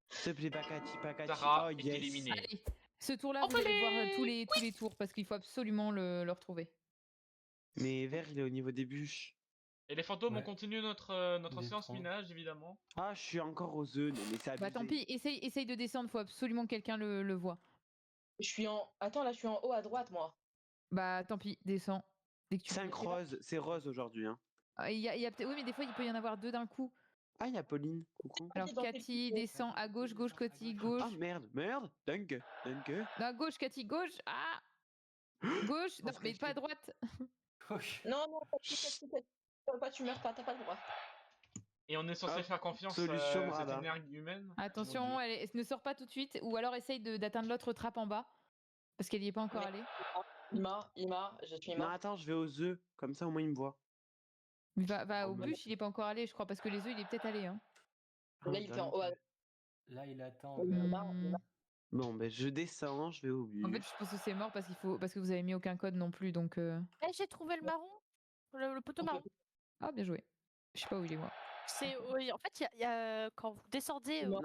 S'il te plaît, pas Kachi. Sarah Oh, est yes. éliminée. Allez, ce tour-là, vous allez voir tous les tours parce qu'il faut absolument le retrouver. Mais vert, il est au niveau des bûches. Et les fantômes, on Ouais. continue notre Des séance troncs. minage évidemment. Ah, je suis encore aux œufs. Non, mais c'est abusé. Bah tant pis, essaye de descendre, faut absolument que quelqu'un le voit. Je suis en. Attends, là, je suis en haut à droite, moi. Bah tant pis, descends. Dès que tu 5 peux. roses. C'est rose aujourd'hui. Hein. Ah, il y a peut-être... Oui, mais des fois, il peut y en avoir deux d'un coup. Ah, il y a Pauline. Coucou. Alors dans quel Cathy, côté descend à gauche, gauche, Cathy, gauche. Ah, merde. Danke. Non, à gauche, Cathy, gauche. Ah gauche, non, mais pas à droite. Non, pas, tu meurs pas, t'as pas le droit. Et on est censé Hop, faire confiance solution, à cette radar. énergie humaine. Attention, Mon Dieu. elle ne sort pas tout de suite, ou alors essaye d'atteindre l'autre trappe en bas, parce qu'elle n'y est pas encore Mais- allée. Ima, je suis Non, mort. attends, je vais aux œufs. Comme ça, au moins, il me voit. Va Oh, au bah, bûche, il est pas encore allé, je crois, parce que les œufs, il est peut-être allé. Hein. Là, il était en haut à Là, il attend. Oui, vers- Hmm. Bon, ben, je descends, je vais au bûche. En fait, je pense que c'est mort parce que vous avez mis aucun code non plus, donc. Eh, j'ai trouvé le marron. Le poteau marron. Ah, bien joué. Je sais pas où il est, moi. C'est, oui, en fait, il y a, quand vous descendez, Non.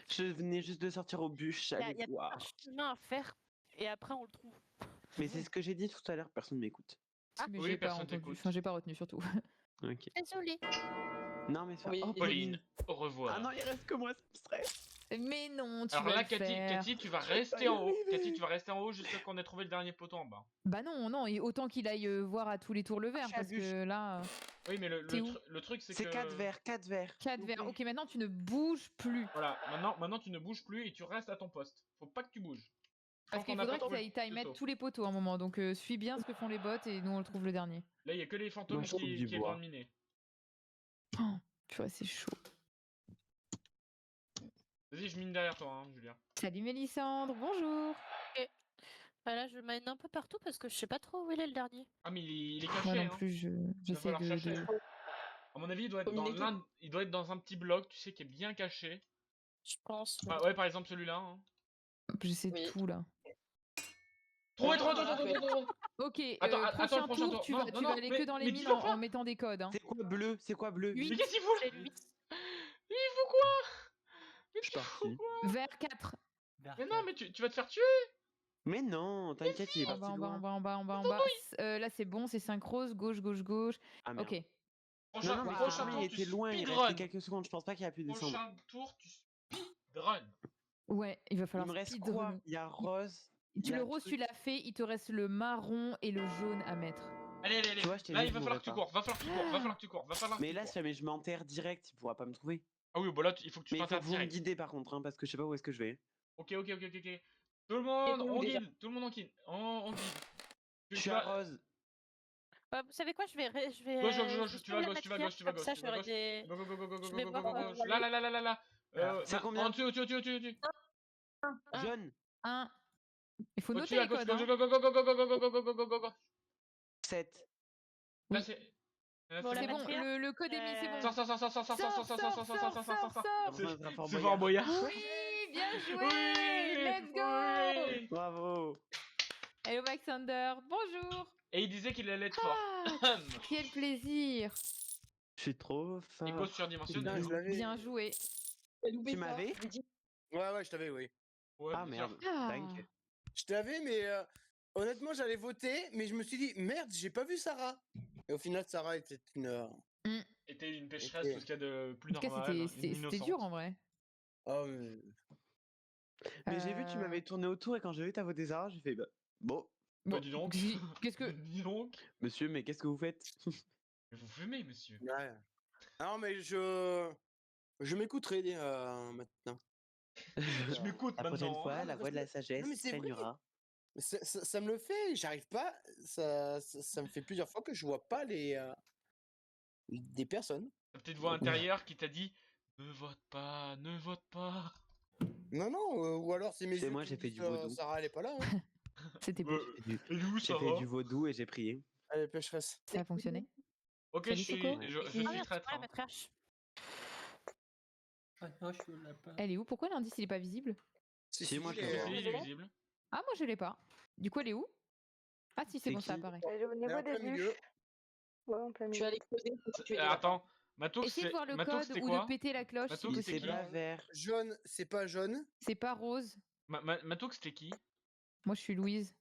Je venais juste de sortir aux bûches. il y a Allez voir. un chemin à faire et après on le trouve. Mais c'est ce que j'ai dit tout à l'heure. Personne m'écoute. Mais oui, j'ai pas personne entendu. t'écoute. Enfin, j'ai pas retenu surtout. Ok. Désolée. Non, mais ça. Oui, Oh, Pauline, au revoir. Ah non, il reste que moi, ça me stresse. Mais non, tu Alors vas là, le faire. Cathy, tu vas rester en haut. Cathy, tu vas rester en haut jusqu'à qu'on ait trouvé le dernier poteau en bas. Bah non, et autant qu'il aille voir à tous les tours le vert, parce Chabuche. que là, Oui, mais T'es où le truc, c'est C'est que... 4 verres, 4 verres. 4 s'il vous verres. plaît. Ok, maintenant tu ne bouges plus. Voilà, maintenant tu ne bouges plus et tu restes à ton poste. Faut pas que tu bouges. Parce qu'il faudrait que tu ailles mettre tous les poteaux à un moment. Donc suis bien ce que font les bots et nous on le trouve le dernier. Là, il y a que les fantômes Moi, je trouve du qui est bois. besoin de miner. Oh, purée, c'est chaud. Vas-y, je mine derrière toi, hein, Julien. Salut Mélissandre, bonjour. Bah là, je mine un peu partout parce que je sais pas trop où il est le dernier. Ah, mais il est caché, Moi non hein. plus, Il va j'essaie falloir chercher. de... À mon avis, il doit être Faut miner tout. il doit être dans un petit bloc, tu sais, qui est bien caché. Je pense. Ah, ouais, par exemple celui-là. Hein. J'essaie Oui. tout là. Trouvé. Ok, Attends, prochain le prochain tour, tour. tu Non, vas, non, tu non, vas aller mais- que dans les mais mines dis-le en pas. mettant des codes. Hein. C'est quoi bleu? C'est quoi bleu? Huit. Mais qu'est-ce qu'il fout C'est lui. Il fout quoi? Mais Je suis tu fous parti. quoi? Vert 4. Mais non, mais tu vas te faire tuer. Mais non, t'inquiète, il est En parti bas, loin. en bas. Là c'est bon, c'est 5 roses, gauche. Ah merde. Ok. Prochain, Non, mais prochain il tour, était tu loin, il speedrun. restait quelques secondes. Je pense pas qu'il a pu descendre. Prochain tour, tu speedrun. Ouais, il va Il falloir me reste speedrun. quoi? Il y a rose. il y a Le rose, truc. tu l'as fait, il te reste le marron et le jaune à mettre. Allez. Tu vois, je t'ai Là, dit, il je va falloir mourrais que tu pas. cours. Va falloir que tu cours. Mais là, si jamais je m'enterre direct, il pourra pas me trouver. Ah oui, bah là, il faut que tu Mais il faut t'enterres que vous me direct. guidez par contre, hein, parce que je sais pas où est-ce que je vais. Ok. Tout le monde, où on déjà guide. Tout le monde en guide. On guide. Je Tu suis vas- à rose. Vous savez quoi, je vais Gauche, je vais tu sauver vas la gauche, tu vas matière, gauche, tu vas comme ça, gauche, tu vas j'aurai gauche. des... Go. Je vais voir, Là. C'est combien? En dessus. 1. Il faut Au-dessus, noter à les gauche, codes. go. Hein. 7. Là, Oui. c'est... Bon, la C'est bon, matière, le code est mis, c'est bon. Sors. Sors. C'est Fort Boyard. Oui, bien joué. Oui, Let's go. oui. Bravo. Hello Maxander, bonjour. Et il disait qu'il allait être fort. Ah, quel plaisir. Je suis trop fort. Écho surdimensionné. Putain, je l'avais. Bien joué. Tu m'avais? Ouais, je t'avais, oui. Ouais, Ah bien merde. sûr. Ah. Dingue. Je t'avais, mais honnêtement, j'allais voter, mais je me suis dit, merde, j'ai pas vu Sarah. Et au final, Sarah était une. Et t'es une pécheresse, Ok. tout ce qu'il y a de plus En tout cas, normal. une c'était innocente. dur en vrai. Oh, Mais j'ai vu, tu m'avais tourné autour et quand j'ai vu ta voix des Zara, j'ai fait bah, bon, Bah dis donc. Qu'est-ce que... Dis donc. monsieur, mais qu'est-ce que vous faites? Mais vous fumez, monsieur. ouais. Non, mais je m'écouterai maintenant. Je m'écoute La maintenant. prochaine fois, Ah, la mais voix de la sagesse non, mais c'est vrai. régnera. Ça me le fait, j'arrive pas. Ça me fait plusieurs fois que je vois pas des personnes. Ta petite voix intérieure qui t'a dit ne vote pas. Non, ou alors c'est mes C'est yeux moi, qui j'ai me fait disent, du vaudou. Sarah, elle est pas là. Hein. C'était beau. Et où J'ai ça fait va du vaudou et j'ai prié. Elle est pécheresse. Ça a fonctionné. Ok, Salut, je suis Choco. traître. la Hein. matriarche. Ah non, je suis au lapin. Elle est où? Pourquoi l'indice il est pas visible? Si, moi, je il le est- vois. Il est visible. Ah moi je l'ai pas. Du coup elle est où? Ah si c'est C'est bon, ça qui? apparaît. Elle est au Elle est niveau en des plein milieu. bûches. Ouais, en plein Je milieu. suis allée creuser pour tuer les Attends, Matox, Essayez de voir le Matox, code c'était ou quoi de péter la cloche Matou, si c'est C'est possible. pas vert. Jaune, c'est pas jaune. C'est pas rose. Matox, c'était qui? Moi je suis Louise.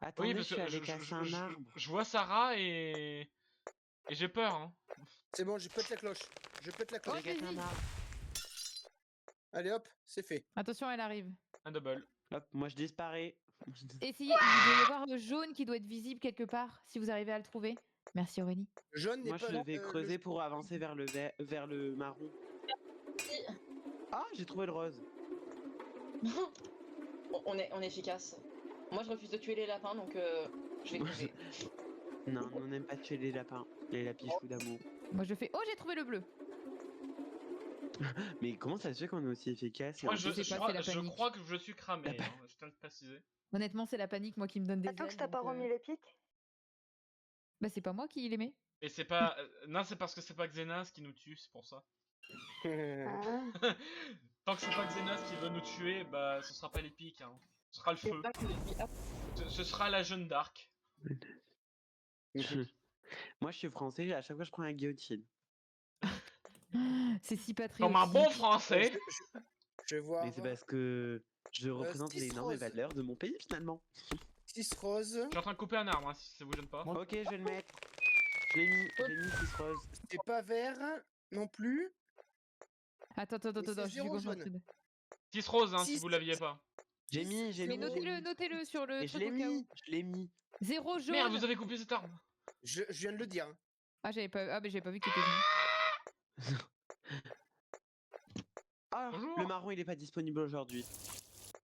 Attendez, Oui, je suis allé casser un arbre. je vois Sarah et j'ai peur. Hein. C'est bon, je pète la cloche. Je pète la Oh, cloche. J'ai cassé un vas-y. arbre. Allez hop, c'est fait. Attention elle arrive. Un double. Hop, moi je disparais. Essayez, il doit y avoir le jaune qui doit être visible quelque part si vous arrivez à le trouver. Merci Aurélie. Jaune n'est Moi pas. je vais creuser pour avancer vers vers le marron. Ah, j'ai trouvé le rose. On est efficace. Moi, je refuse de tuer les lapins, donc je vais creuser. Non, on n'aime pas tuer les lapins. Les lapichous d'amour. Moi je fais... Oh j'ai trouvé le bleu. Mais comment ça se fait qu'on est aussi efficace? et Moi, en je plus- sais pas, c'est la je panique. crois que je suis cramé. La pa- Hein, je tiens à le préciser. Honnêtement c'est la panique moi qui me donne des Attends que ailes, t'as pas donc, remis les pics. Bah c'est pas moi qui l'aimais. Et c'est pas. Non, c'est parce que c'est pas Xenas qui nous tue, c'est pour ça. Ah. Tant que c'est pas Xenas qui veut nous tuer, bah ce sera pas l'épique. Hein. Ce sera le feu. Ce sera la Jeanne d'Arc. Moi je suis français, à chaque fois je prends la guillotine. C'est si patriotique. Comme un bon français. Je vais voir. Mais c'est parce que je représente les six normes et roses. valeurs de mon pays finalement. 6 roses. Je suis en train de couper un arbre, hein, si ça vous gêne pas. Ok, je vais le mettre. Je l'ai mis 6 roses. C'est pas vert non plus. Attends, Mais c'est je suis zéro concentrée. jaune. 6 roses, hein, si Six. vous l'aviez pas. J'ai mis, Mais notez-le sur le Et je truc l'ai au cas où. mis, je l'ai mis. 0 jaune. Merde, vous avez coupé cet arbre. Je viens de le dire. Hein. Ah, j'avais pas... ah, mais j'avais pas vu qu'il était venu. Ah, Bonjour. le marron, il est pas disponible aujourd'hui.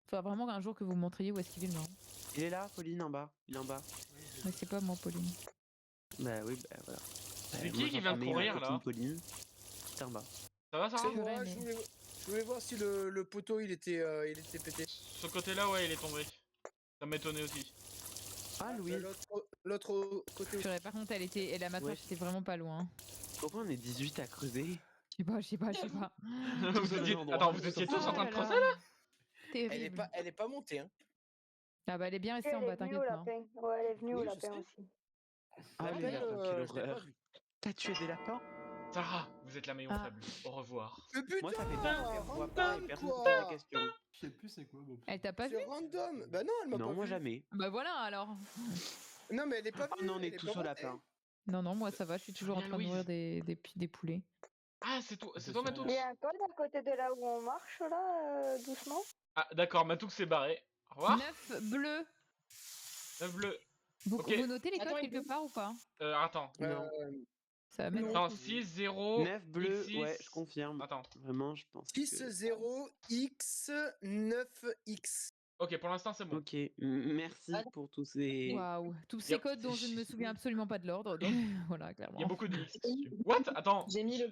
Faudra vraiment qu'un jour que vous me montriez où est-ce qu'il est le marron. Il est là, Pauline, en bas. Il est en bas. Mais c'est pas moi, Pauline. Bah oui, bah voilà. C'est qui vient de courir, là Pauline. C'est en bas. Ça va, C'est Sarah moi, mais- je voulais voir si le poteau il était pété. Ce côté-là, ouais, il est tombé. Ça m'étonnait aussi. Ah, Louise. L'autre côté. Purée, par contre, elle a ma Ouais. tâche, c'était vraiment pas loin. Pourquoi on est 18 à creuser? Je sais pas. Vous au étiez... même endroit. Attends, vous étiez tous en train de creuser, là Terrible. Elle est pas montée. Hein. Ah bah elle est bien restée en Elle bas, est venue t'inquiète au pas. lapin. Ouais, elle est venue au Oui, je lapin sais. aussi. Ah, les L'appel, lapins, quelle je l'ai pas horreur. vu. T'as tué des lapins? Sarah, vous êtes la maillon Ah. faible. Au revoir. Mais putain, Moi, ça fait 2 ans qu'elle me voit pas et random, personne ne quoi. pose la question. Je sais plus c'est quoi. Bon, Elle t'a pas vu? C'est random. Bah non, elle m'a Non, pas moi vu. jamais. Bah voilà alors. Non, mais elle est pas Oh venue. non, on elle est tous pas au montée. lapin. Non, moi ça va, je suis toujours en Bien, train de nourrir Louise. des poulets. Ah, c'est toi, C'est Matoux. sur Il y a un code à côté de là où on marche, là, doucement. Ah, d'accord, Matoux s'est barré. Au revoir. 9 bleus. 9 bleus. Vous, Ok. vous notez les codes Attends, il quelque part ou pas? Attends. Non. Ça va mettre. Attends, 6, 0. 9 bleus, X6. ouais, je confirme. Attends. Vraiment, je pense 6-0-X-9-X. Ok, pour l'instant, c'est bon. Ok, merci Ah, pour tous ces... Waouh, tous ces Yep. codes dont je ne me souviens absolument pas de l'ordre. Donc voilà, clairement. Il y a beaucoup de X dessus. What? Attends, J'ai mis le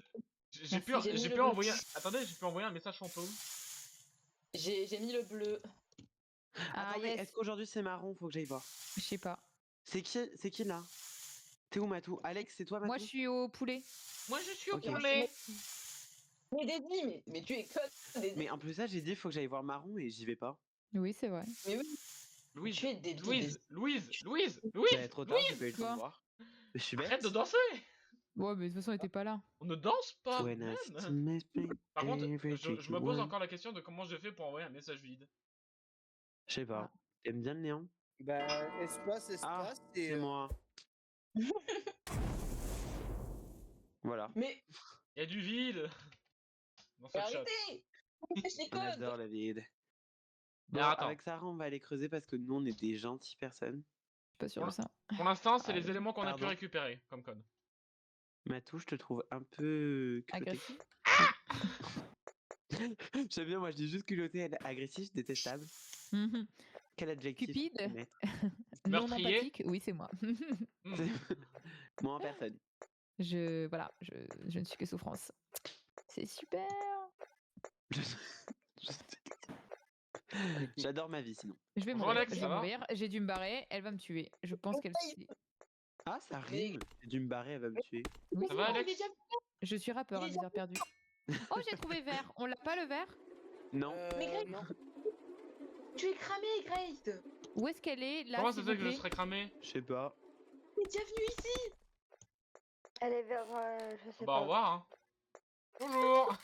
j'ai pu, Merci, j'ai mis j'ai le pu bleu. envoyer. Attendez, j'ai pu envoyer un message fantôme. j'ai mis le bleu. Ah Attendez, yes, est-ce qu'aujourd'hui c'est marron? Faut que j'aille voir. je sais pas. C'est qui là? T'es où, Matou? Alex, c'est toi, Matou? Moi je suis au poulet. Moi, je suis au Ok. poulet. Mais Dédie, mais tu es conne, Dédie. Mais en plus, ça, j'ai dit, faut que j'aille voir marron et j'y vais pas. Oui, c'est vrai. Mais oui, Louise, tu es débile. Louise. Bah, trop tard, j'ai pas eu le temps Quoi de voir. Je suis bête. Arrête de danser. Ouais, mais de toute façon, elle était pas là. On ne danse pas. When I man. see my spring, Par contre, everything je me pose you encore la question de comment je fais pour envoyer un message vide. Je sais pas. T'aimes bien le néant? Bah, espace, Ah, et. c'est moi. Voilà. Mais Il y a du vide dans ce chat. arrêtez. Empêche les On codes. adore la vide. Mais Bon, attends. avec Sarah, on va aller creuser parce que nous, on est des gentilles personnes. Je suis pas sûre de ça. Pour l'instant, c'est Ah, les éléments qu'on a pu pardon. récupérer comme code. Matou, je te trouve un peu culotté. Agressif. J'aime bien, moi je dis juste culotté, agressif, détestable. Mhm. Quel adjectif Cupide. faut mettre? Non Meurtrier. empathique, oui, c'est moi. Hmm. Moi en personne. Voilà, je ne suis que souffrance. C'est super. J'adore ma vie sinon. Je vais Bonjour, mourir. Alex, Je ça vais va mourir. J'ai dû me barrer. Elle va me tuer. Je pense qu'elle. Ah, ça rime. J'ai dû me barrer, elle va me tuer. Oui, Ça va, Il Alex? est déjà je suis rappeur Il à est mes heures perdues. Oh, j'ai trouvé vert. On l'a pas le vert? Non. Mais Greg- Non. Tu es cramé, Grace. Où est-ce qu'elle est là? Comment s'il ça se fait vous que je plaît serais cramé? Je sais pas. Tu es déjà venu ici. Elle est vers, je sais Bah, au pas. revoir. Hein. Bonjour.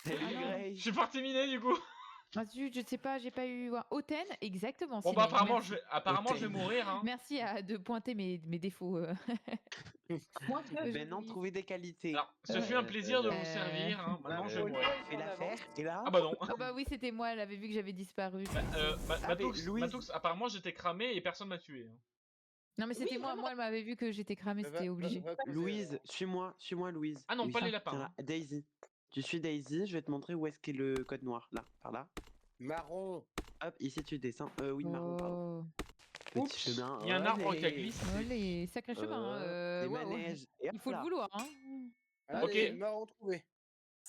Salut Ah non. Je Grace. suis parti miner du coup. Ah, zut, je sais pas, j'ai pas eu. Auten, exactement. Bon, Siné, bah, apparemment, merci. je vais mourir. Hein. Merci de pointer mes défauts. Moi, je Maintenant, trouver des qualités. Alors, ce fut un plaisir de vous Euh, servir. Hein. Maintenant, je vais Euh, mourir. Fais l'affaire. Et là. Ah bah non. Ah bah oui, c'était moi, elle avait vu que j'avais disparu. Matoux, Louise. apparemment, j'étais cramé et personne m'a tué. Hein. Non mais c'était Oui, moi, vraiment. moi elle m'avait vu que j'étais cramée, c'était obligé. Louise, suis-moi, Louise. Ah non, pas Louise, les lapins, tiens là, Daisy. Tu suis Daisy, je vais te montrer où est-ce qu'est le code noir. Là, par là. Marron. Hop, ici tu descends. Oui, marron, pardon. Oh, Petit chemin. Il y a un arbre olé. qui a glissé. oh, les sacrés chemins. Des Ouais, ouais. manèges. Et Il hop faut le là. vouloir, hein. Allez, Ok. marron trouvé.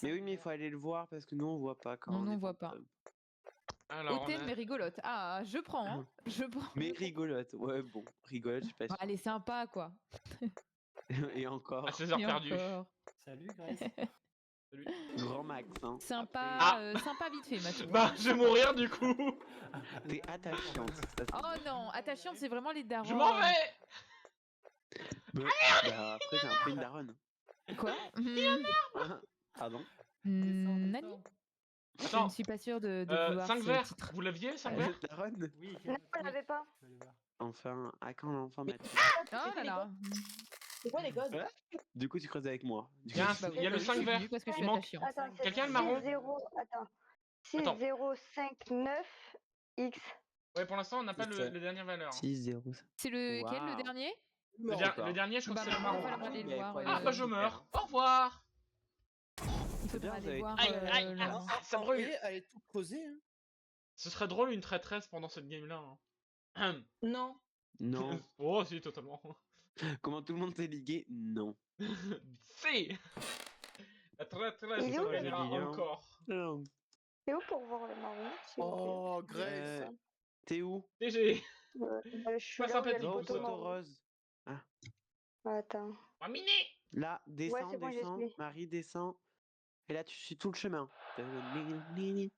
Mais oui, mais il faut aller le voir parce que nous on voit pas quand Non, on nous, est on voit pas. fantôme. Alors, on Hautaine a- mais rigolote. Ah, je prends, hein. Je prends. Mais rigolote, ouais, bon, rigolote, je sais pas Bah, elle est sympa, quoi. sûr. Et encore, à 16 heures Et perdues. encore. Salut Grace. grand max. Hein. Sympa, Ah. sympa vite fait, Mathieu. Bah, je vais mourir du coup. Après, t'es attachante. Ça, c'est- Oh non, attachante, c'est vraiment les darons. Je m'en vais. Bah, après, t'es un peu une daronne. Quoi Pardon. Nani Je ne Attends, suis pas sûre de 5 vouloir ce verres. titre. Vous l'aviez, 5 verres? Daronne. Oui, Non, je l'avais pas. je vais aller voir. Enfin, à quand l'enfant Mathieu? Oh là là. C'est quoi les codes? Ouais. Du coup, tu creuses avec moi. Du Il y a, coup, il y a le oui, 5 j'ai vert. vu parce que je Il suis manque. attachante. Attends, c'est Quelqu'un a le marron 6-0. Attends. Attends. 6059 X. Ouais, pour l'instant, on n'a pas C'est ça. les dernières valeurs. 6-0. C'est lequel le Waouh. dernier? Le dernier, je crois que c'est le il marron. va falloir aller le Mais voir. faut aller Ah, bah je super. meurs. Au revoir. Il C'est bien, faudra vous aller avez voir Aïe, aïe, le aïe. marron. Ça En brûle. vrai, elle est toute creusée. Hein. Ce serait drôle une traîtresse pendant cette game-là. Hein. Non. Non. Oh, si, totalement. Comment tout le monde s'est ligué? Non. Si. La traîtresse Il est où, se le réunira marron encore. Non. C'est où pour voir le marron, s'il vous plaît? Oh, Grace. T'es où? GG. Je suis Pas là où il y a sympathique, le Va au tout ça. poteau poteau marron. rose. Attends. Oh, miné. Là, descends, c'est bon, j'y descends. suis. Marie, descends. Et là, tu suis tout le chemin. C'est une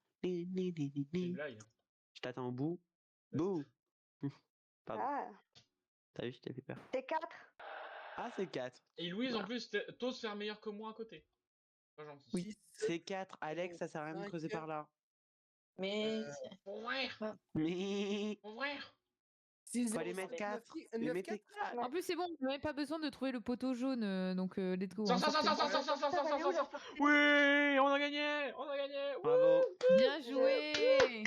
blague. Je t'attends au bout. Bouh. Pardon. Ah, T'as vu, je t'ai fait peur. c'est 4. Ah, c'est 4. Et Louise, en Voilà. plus, t'oses faire meilleur que moi à côté. Pas gentil. Oui. C'est 4. Alex, ça sert à rien de Cinq. creuser par là. Mais. Ouvrir. Mais Ouvrir. faut les mettre 4. Les 9, mettez 4. En plus, c'est bon, on n'a même pas besoin de trouver le poteau jaune, donc let's go. Sors, hein, sors, sors, sortez. sors, sors, sors, sors, sors, sors, sors, sors. Oui, on a gagné. On a gagné. Bravo. Bien joué.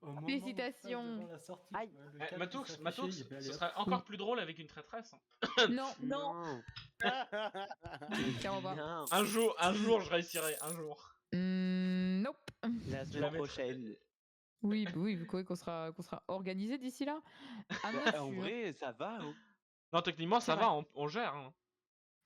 Au moment où Félicitations. on passe devant la sortie, Aïe. le cadre qui Matoux, s'affichait, il y avait ce allez, serait hop. encore plus drôle avec une traîtresse. Hein. Non, Non. clairement pas. Non. Un jour, je réussirai. Un jour. Nope. La la semaine mettrai- prochaine. Oui, bah oui, vous croyez qu'on sera organisé d'ici là? À Bah, mesure. en vrai, ça va. Hein. Non, techniquement, ça C'est va, vrai. on gère. Hein.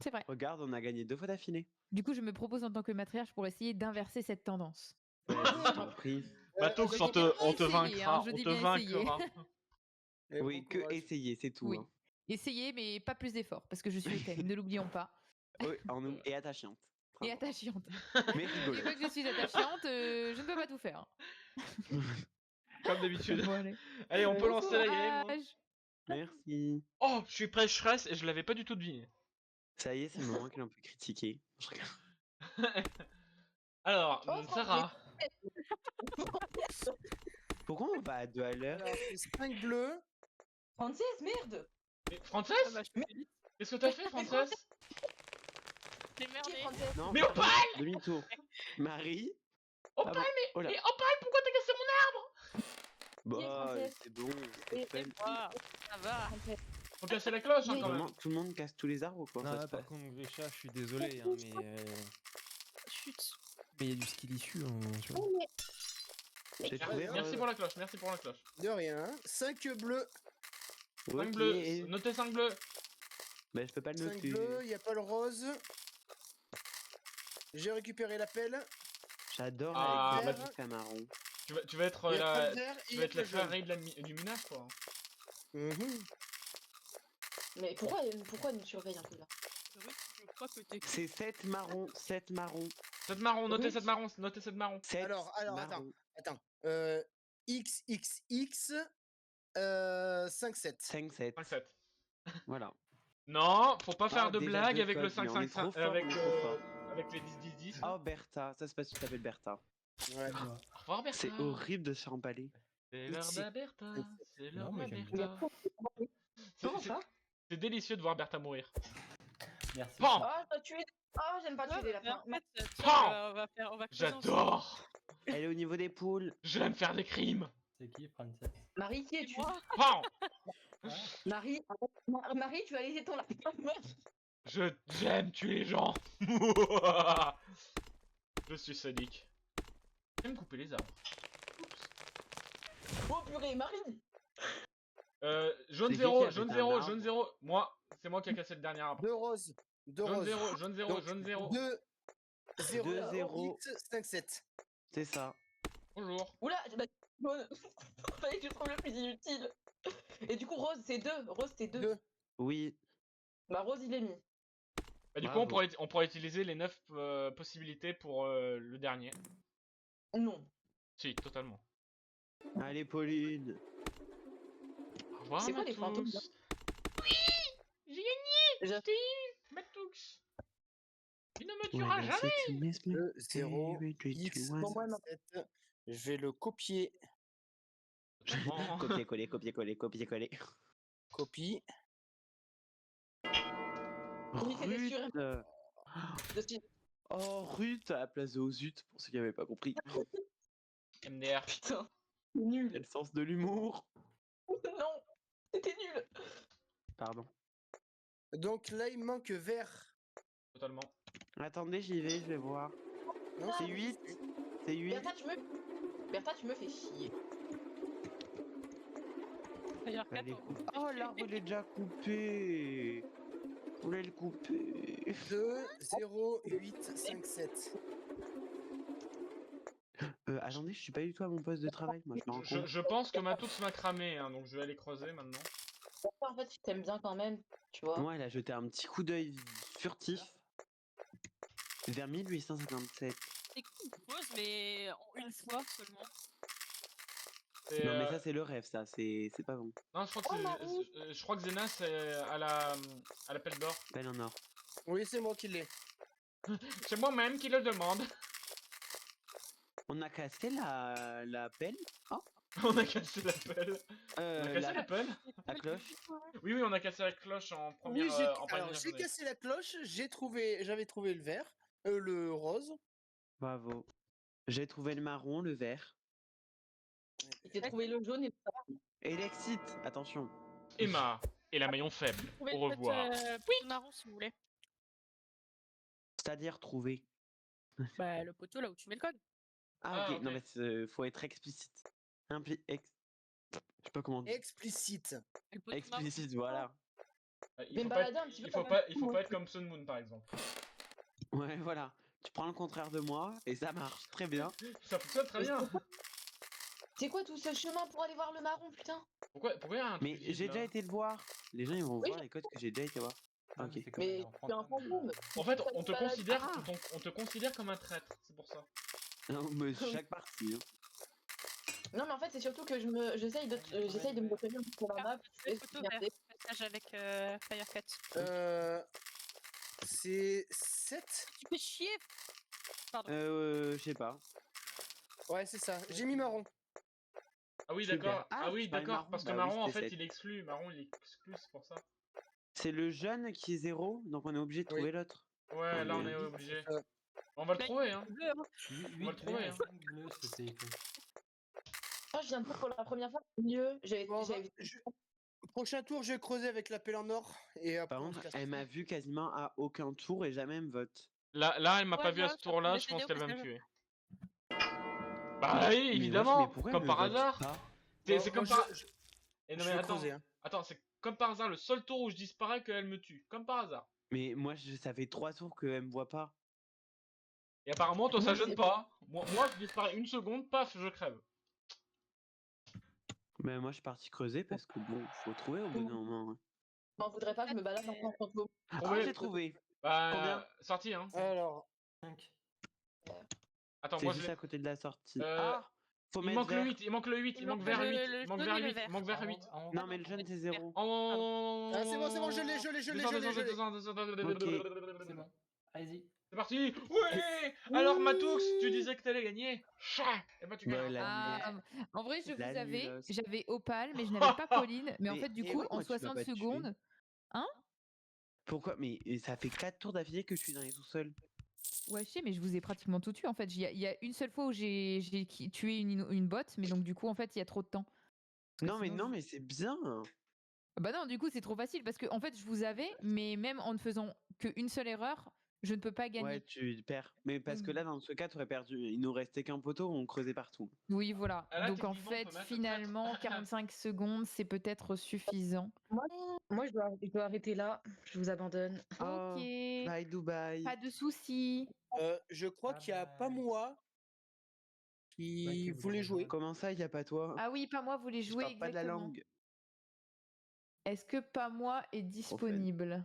C'est vrai. Regarde, on a gagné 2 fois d'affilée. Du coup, je me propose en tant que matriarche pour essayer d'inverser cette tendance. Je t'en prie. Matoux, je on dis bien te essayer, vaincra. hein, je On dis te bien essayer. vaincra. Et Oui, bon que courage. essayer, c'est tout. Oui. Hein. Essayez, mais pas plus d'efforts, parce que je suis hautaine, ne l'oublions pas. Oui, et attachante. Et attachante. Mais Et rigolo. fois que je suis attachante, je ne peux pas tout faire. Comme d'habitude. Bon, allez. Allez, on peut Bon lancer la game. Hein. courage. Merci. Oh, je suis prêcheresse et je l'avais pas du tout deviné. Ça y est, c'est le moment que l'on peut critiquer. Je regarde. Alors, Oh, Sarah. Pourquoi on va à 2 à l'heure? Alors, c'est 5 bleus. Francis, merde! Mais Frances bah, Qu'est-ce que t'as fait, Frances T'es Qui est merdé. Francis? Non, Mais pardon, Opal demi-tour. Marie? Opal, Ah bon. Oh là. mais Opal, pourquoi t'as cassé mon Bah, Frances c'est bon. c'est fun. Ah, ça va. arbre Faut casser la cloche, hein, Oui. quand même. Vraiment, tout le monde casse tous les arbres ou quoi? Non, ça se par passe contre, Grisha, je suis désolé, hein, Chut. mais il y a du skill issu, hein, tu vois. J'ai trouvé. Merci pour la cloche, merci pour la cloche. De rien. 5 bleus. 5 bleus, notez 5 bleus. Bah, je peux pas le 5 noter. bleus, il n'y a pas le rose. J'ai récupéré la pelle. J'adore Ah, avec bah, jusqu'à marron. Tu vas être Il y a pas la, le vert et tu il y vas a être pas la le jaune. frère du minage, quoi. Mhm. Mais pourquoi nous surveille un peu là? Je crois que t'es. C'est 7 marrons, 7 marrons. 7 marrons, notez Oui. 7 marrons, notez 7 marrons. 7 Alors, attends. marrons. Attends. XXX 5-7. 5-7. 5-7. Voilà. Non, faut pas Ah, faire de déjà blagues deux avec le codes, mais on est 5-5-5, trop fort, avec, on est trop fort. avec les 10-10-10. Oh, Bertha. Ça se passe, tu t'appelles Bertha. Ouais. Au revoir, Bertha. C'est horrible de se faire empaler. C'est l'heure Ici. de Bertha. C'est l'heure Non, mais de j'aime Bertha. Comment ça? C'est délicieux de voir Bertha mourir. Merci. Pan Oh, je dois tuer. Oh, j'aime pas tuer les Mais lapins. en fait, tiens, Pan on va creuser ensemble. J'adore. Elle est au niveau des poules. J'aime faire des crimes. C'est qui, Frances? Marie, qui es-tu? Moi, Pan Marie, Marie, tu as laissé ton lapin mort. J'aime tuer les gens. Je suis sadique. J'aime couper les arbres. Oh purée, Marie! Jaune C'est qui 0, a jaune pété un 0, arbre jaune 0. Moi, c'est moi qui ai cassé le dernier arbre. 2 roses. 2 Jaune roses. 0, jaune 0, jaune 0. 2 0 2-0. X 5-7. C'est ça. Bonjour. Oula, jaune. Fallait que je trouve le plus inutile. Et du coup, Rose, c'est 2. Rose, c'est 2. 2. Oui. Bah, Rose, il est mis. Bah, du coup, Bravo. on pourrait utiliser les 9 possibilités pour le dernier. Non. Si, totalement. Allez, Pauline. Au revoir, C'est quoi les fantômes, là? Matous. Oui, j'ai gagné. Je- Je t'ai eu, Matous. Tu ne me tueras Ouais, jamais. c'est une espèce- 2 0 X Bon, moi, 7. Je vais le copier. Totalement. Copier-coller, copier-coller, copier-coller. Copie. Oui, c'était sûr. Ruth. Je suis- Oh, Ruth à la place de Ozut, pour ceux qui n'avaient pas compris. MDR. Putain, nul. Quel sens de l'humour. Non, c'était nul. Pardon. Donc là, il manque vert. Totalement. Attendez, j'y vais, je vais voir. Non, C'est 8. C'est 8. Bertha, tu me fais chier. D'ailleurs, Elle est 4 coupée. Oh, l'arbre, il est déjà coupé. Vous voulez le couper. 2, 0, 8, 5, 7. Attendez, je suis pas du tout à mon poste de travail, moi, je me rends compte. Je pense que Matoux m'a cramé, hein, donc je vais aller creuser maintenant. Bertha, en fait, si t'aimes bien quand même, tu vois. Moi, elle a jeté un petit coup d'œil furtif vers 1857. C'est qui pose, mais en une fois seulement. Et, Non, mais ça, c'est le rêve, ça, c'est pas bon. Non, je crois que je crois que Zena c'est à la pelle d'or. Belle en or. Oui, c'est moi qui l'ai. C'est moi-même qui le demande. On a cassé la pelle. On a cassé la pelle. On a cassé la pelle. la cloche. Oui, oui, on a cassé la cloche en première. Oui, en alors première j'ai journée. cassé la cloche, j'avais trouvé le vert, le rose. Bravo. J'ai trouvé le marron, le vert. J'ai trouvé le jaune et le Et l'exit, attention. Emma et la maillon faible. Vous pouvez Au le mettre, revoir. poteau marron si vous voulez. C'est-à-dire trouver. Bah, le poteau là où tu mets le code. Ah, ok, ok. non, mais faut être explicite. Je sais pas comment dire. Explicite. Le poteau marron. Explicite, voilà. Il Mais faut me pas balader un petit peu quand il faut même. pas être comme Sun Moon par exemple. Ouais, voilà. Tu prends le contraire de moi et ça marche très bien. Ça fonctionne très bien. C'est quoi tout ce chemin pour aller voir le marron, putain? Pourquoi il y a un truc Mais vide, j'ai là déjà été le voir. Les gens, ils vont Oui, voir les codes que j'ai déjà été voir. Non, Ok. mais c'est comme Mais aller en tu es un fantôme. fantôme. En fait, on te Tu te balades- considère, Ah. on te considère comme un traître, c'est pour ça. Non, mais chaque partie. Hein. Non, mais en fait, c'est surtout que j'essaye de me retenir pour la map. C'est le poteau vert. Regardez. Passage avec Firecat. C'est 7. Tu fais chier. Pardon. Je sais pas. Ouais, c'est ça. J'ai mis marron. Ah oui, Super. d'accord. Ah, Ah oui, je parlais d'accord. marron. Parce que Bah oui, marron, en c'était fait, 7. il exclut. Marron, il exclut, c'est pour ça. C'est le jeune qui est 0, donc on est obligé de Oui. trouver l'autre. Ouais, Ah, là, on mais- est obligé. Euh, On va le Là, trouver, il hein. est bleu, hein. 8 le trouver, verts et hein. 5 bleus, c'était écrit. Oh, je viens de voir pour la première fois. Mieux. Bon, prochain tour, je vais creuser avec la pelle en or. Et après, Par on contre, se casse. elle m'a vu quasiment à aucun tour et jamais elle me vote. Là, elle m'a Ouais, pas vu à là, ce je suis en train tour-là, de je pense l'essayer qu'elle au va me passage. tuer. Bah oui, Mais évidemment, wesh, mais pourquoi elle comme me par vote hasard. pas C'est comme par... Et non, je mais vais attends, creuser, hein. attends, c'est comme par hasard, le seul tour où je disparais qu'elle me tue. Comme par hasard. Mais moi, ça fait 3 tours qu'elle me voit pas. Et apparemment, toi, ça Moi, gêne c'est- pas. Moi, je disparais une seconde, paf, je crève. Mais moi, je suis parti creuser parce que bon, faut trouver au bout d'un moment. Hein. Je m'en voudrais pas, je me balade en fantôme. Ah, Trouver. j'ai trouvé. Bah, Combien sorti, hein. Alors, 5. Attends, C'est moi, je juste l'ai. à côté de la sortie. Euh, Ah, faut Il mettre manque le vert. 8, il manque le 8, il manque vers 8, le il manque jaune vers et le 8, vert. il manque vers 8. Non, mais le jeune, c'est 0. Oh, ah, c'est bon, je l'ai. C'est bon. Allez-y. C'est parti. Ouais. Alors Matoux, tu disais que t'allais gagner. Chat. Et bah tu Bah, gagnes. la Ah, en vrai, je vous La avais, nulos. j'avais Opal, mais je n'avais pas Pauline. Mais en Mais- fait, du et coup, ouais, en moi, tu m'as 60 pas tué. secondes. Pourquoi? Mais ça fait 4 tours d'affilée que je suis dans les sous-sols. Ouais, je sais, mais je vous ai pratiquement tout tué. En fait, il y a une seule fois où j'ai tué une botte, mais donc du coup, en fait, il y a trop de temps. Parce Non, que sinon, mais c'est bien. Bah non, du coup, c'est trop facile parce que en fait, je vous avais, mais même en ne faisant qu'une seule erreur, je ne peux pas gagner. Ouais, tu perds. Mais parce que Donc, là, dans ce cas, tu aurais perdu. Il nous restait qu'un poteau, on creusait partout. oui, voilà. Ah là, Donc en techniquement, on fait, peut mettre le finalement, traître. 45 secondes, c'est peut-être suffisant. Moi, je dois arrêter là. Je vous abandonne. Oh, Ok, bye Dubaï. pas de soucis. je crois qu'il y a pas moi qui Ouais, qui voulait jouer. Comment ça, il n'y a pas toi? Ah oui, pas moi voulez Je jouer parle pas de la exactement. langue. Est-ce que pas moi est disponible?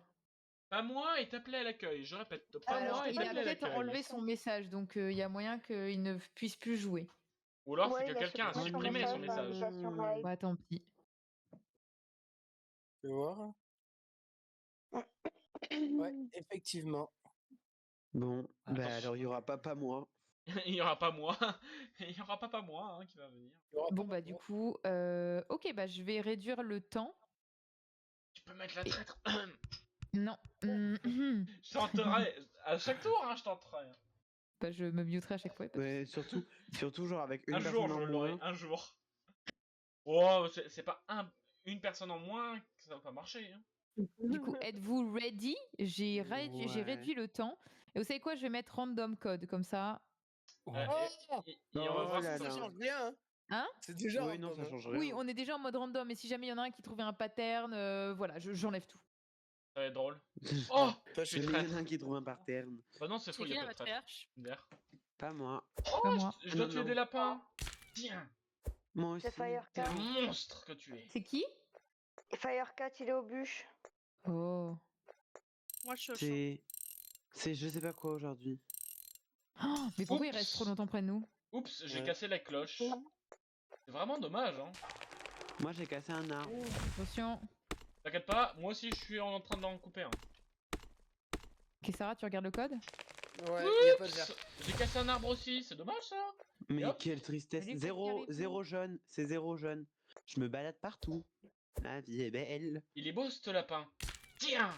Pas moi et t'appelé à l'accueil. Je répète, pas Alors, moi et il a t'appelé à peut-être l'accueil. enlevé son message, donc il y a moyen qu'il ne puisse plus jouer. Ou alors c'est Ouais, que il a quelqu'un a supprimé son supprimé son message dans message. l'invitation live. Ouais, tant pis. Tu vas voir. Ouais, effectivement. Bon, Ah, bah attends. alors il y aura pas moi. Il y aura pas moi. Il y aura pas moi hein, qui va venir. Il y aura Bon, pas bah du moi. coup, ok, bah je vais réduire le temps. Tu peux mettre la traître. Non. Je tenterai. À chaque tour, hein, je tenterai. Bah, je me muterai à chaque fois. y a pas de Ouais, surtout genre avec une Un jour, personne je en l'aurai. moins. Un jour. Oh, c'est pas une personne en moins que ça va pas marcher. Hein. Du coup, êtes-vous ready? J'ai Ouais. réduit le temps. Et vous savez quoi? Je vais mettre random code, comme ça. Et, Oh et on va Oh voir là si là. Ça ça change rien, hein. Hein? C'est déjà Oui, non, random, ça hein. change Oui, rien. on est déjà en mode random, mais si jamais il y en a un qui trouvait un pattern, voilà, j'enlève tout. va être drôle. Oh, Pas je suis Mais il y en a traître. un qui trouve un pattern. Bah non, c'est faux, C'est il y qui a la pas de traître. matriarche? D'ailleurs. Pas moi. Oh, Pas moi. je dois Non, tuer non. des lapins. Tiens, Moi aussi. C'est Firecat. quel monstre que tu es. C'est qui? Firecat, il est aux bûches. Oh. Moi, je suis au chaud. C'est je sais pas quoi aujourd'hui. Oh, mais pourquoi il Oups. reste trop longtemps près de nous? Oups, j'ai Ouais. cassé la cloche. C'est vraiment dommage, hein. Moi j'ai cassé un arbre. Attention. T'inquiète pas, moi aussi je suis en train d'en couper un. Ok, Sarah, tu regardes le code? Ouais, il y a pas de verre. Oups, j'ai cassé un arbre aussi, c'est dommage ça. Mais hop. quelle tristesse. Salut, Zéro Kakaribu. jaune. C'est 0 jaune. Je me balade partout. La vie est belle. Il est beau ce lapin. Tiens.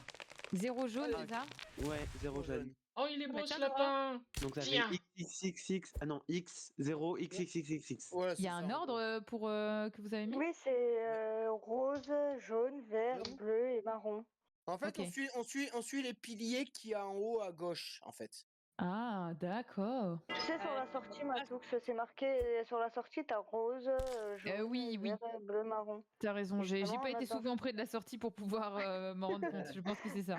0 jaune, Ah, c'est ça? Ouais, 0 jaune. Oh, il est bah beau ce tiens, lapin. Donc ça fait Tiens. XXXX. Ah non, X0, XXXX. Ouais, Il y c'est a un ça, ordre pour que vous avez mis? Oui, c'est rose, jaune, vert, Jaune. bleu et marron. En fait, Ok. on suit les piliers qu'il y a en haut à gauche, en fait. Ah, d'accord. Tu sais, sur la sortie, Matoux, c'est marqué sur la sortie, t'as rose, jaune, oui, oui. vert, bleu, marron. T'as raison, Et j'ai justement, pas on a été ça. souvent près de la sortie pour pouvoir m'en rendre compte. Je pense que c'est ça.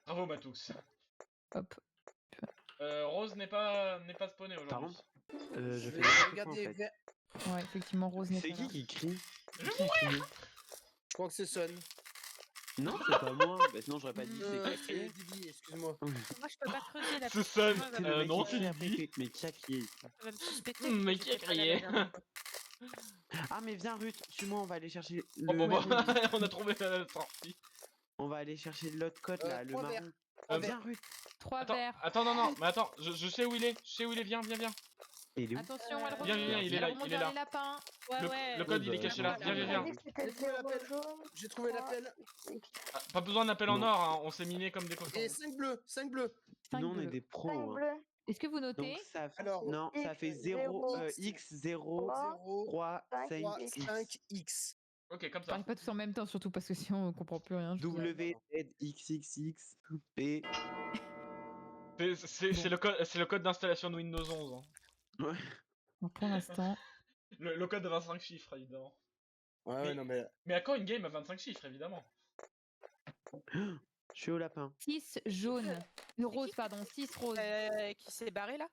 Bravo Matux. Hop. Rose n'est pas spawné Par aujourd'hui. contre, Je je vais fais n'importe quoi, en regarder fait. vers- Ouais, effectivement, Rose n'est C'est pas là. qui crie? Je Qui a crié Je crois que c'est Son. Non, c'est pas moi. Bah, sinon, j'aurais pas dit c'est qui. C'est Didi, excuse-moi. Moi, je peux pas creuser la Ce son. Moi, C'est le mec non, qui c'est crie après, Didi. mais qui a crié? ça va me suspecter. Mais que qui a j'étais pas là crié la dernière fois. Ah, mais viens, Ruth, suis-moi, on va aller chercher le. Oh bon, on a trouvé la sortie. On va aller chercher l'autre code là, le 3 marron. verres. Viens, Ruth. 3 Attends, verres. attends, non, mais attends, je sais où il est. Je sais où il est, viens. Il est où? Attention, elle remonte. Viens, il est Elle là, remonte il est vers là. les lapins. Ouais, Le- ouais. le code, il est bah, caché là. voilà. Viens. On a dit que c'était J'ai trouvé zéro l'appel. jaune. J'ai trouvé l'appel. Ah, pas besoin d'appel en Non. or, hein, on s'est miné comme des cochons. Et 5 bleus, 5 bleus. Cinq Nous, on est bleus. des 5 pros. Hein. bleus. Est-ce que vous notez? Donc, ça fait. Alors, Non, ça fait X, 0, zéro, X0, 0, 3, 5, 5, 3, X. 5X. Ok, comme ça. Parlez pas tous en même temps, surtout parce que sinon on comprend plus rien. je vous W, dis. Z, XXX, P. C'est le code d'installation de Windows 11. Hein. Ouais. Donc, pour l'instant, Le code de 25 chiffres, évidemment. Ouais, non, mais. Mais à quand une game à 25 chiffres, évidemment? Je suis au lapin. 6 jaunes. Rose, pardon, 6 roses. Qui s'est barré là?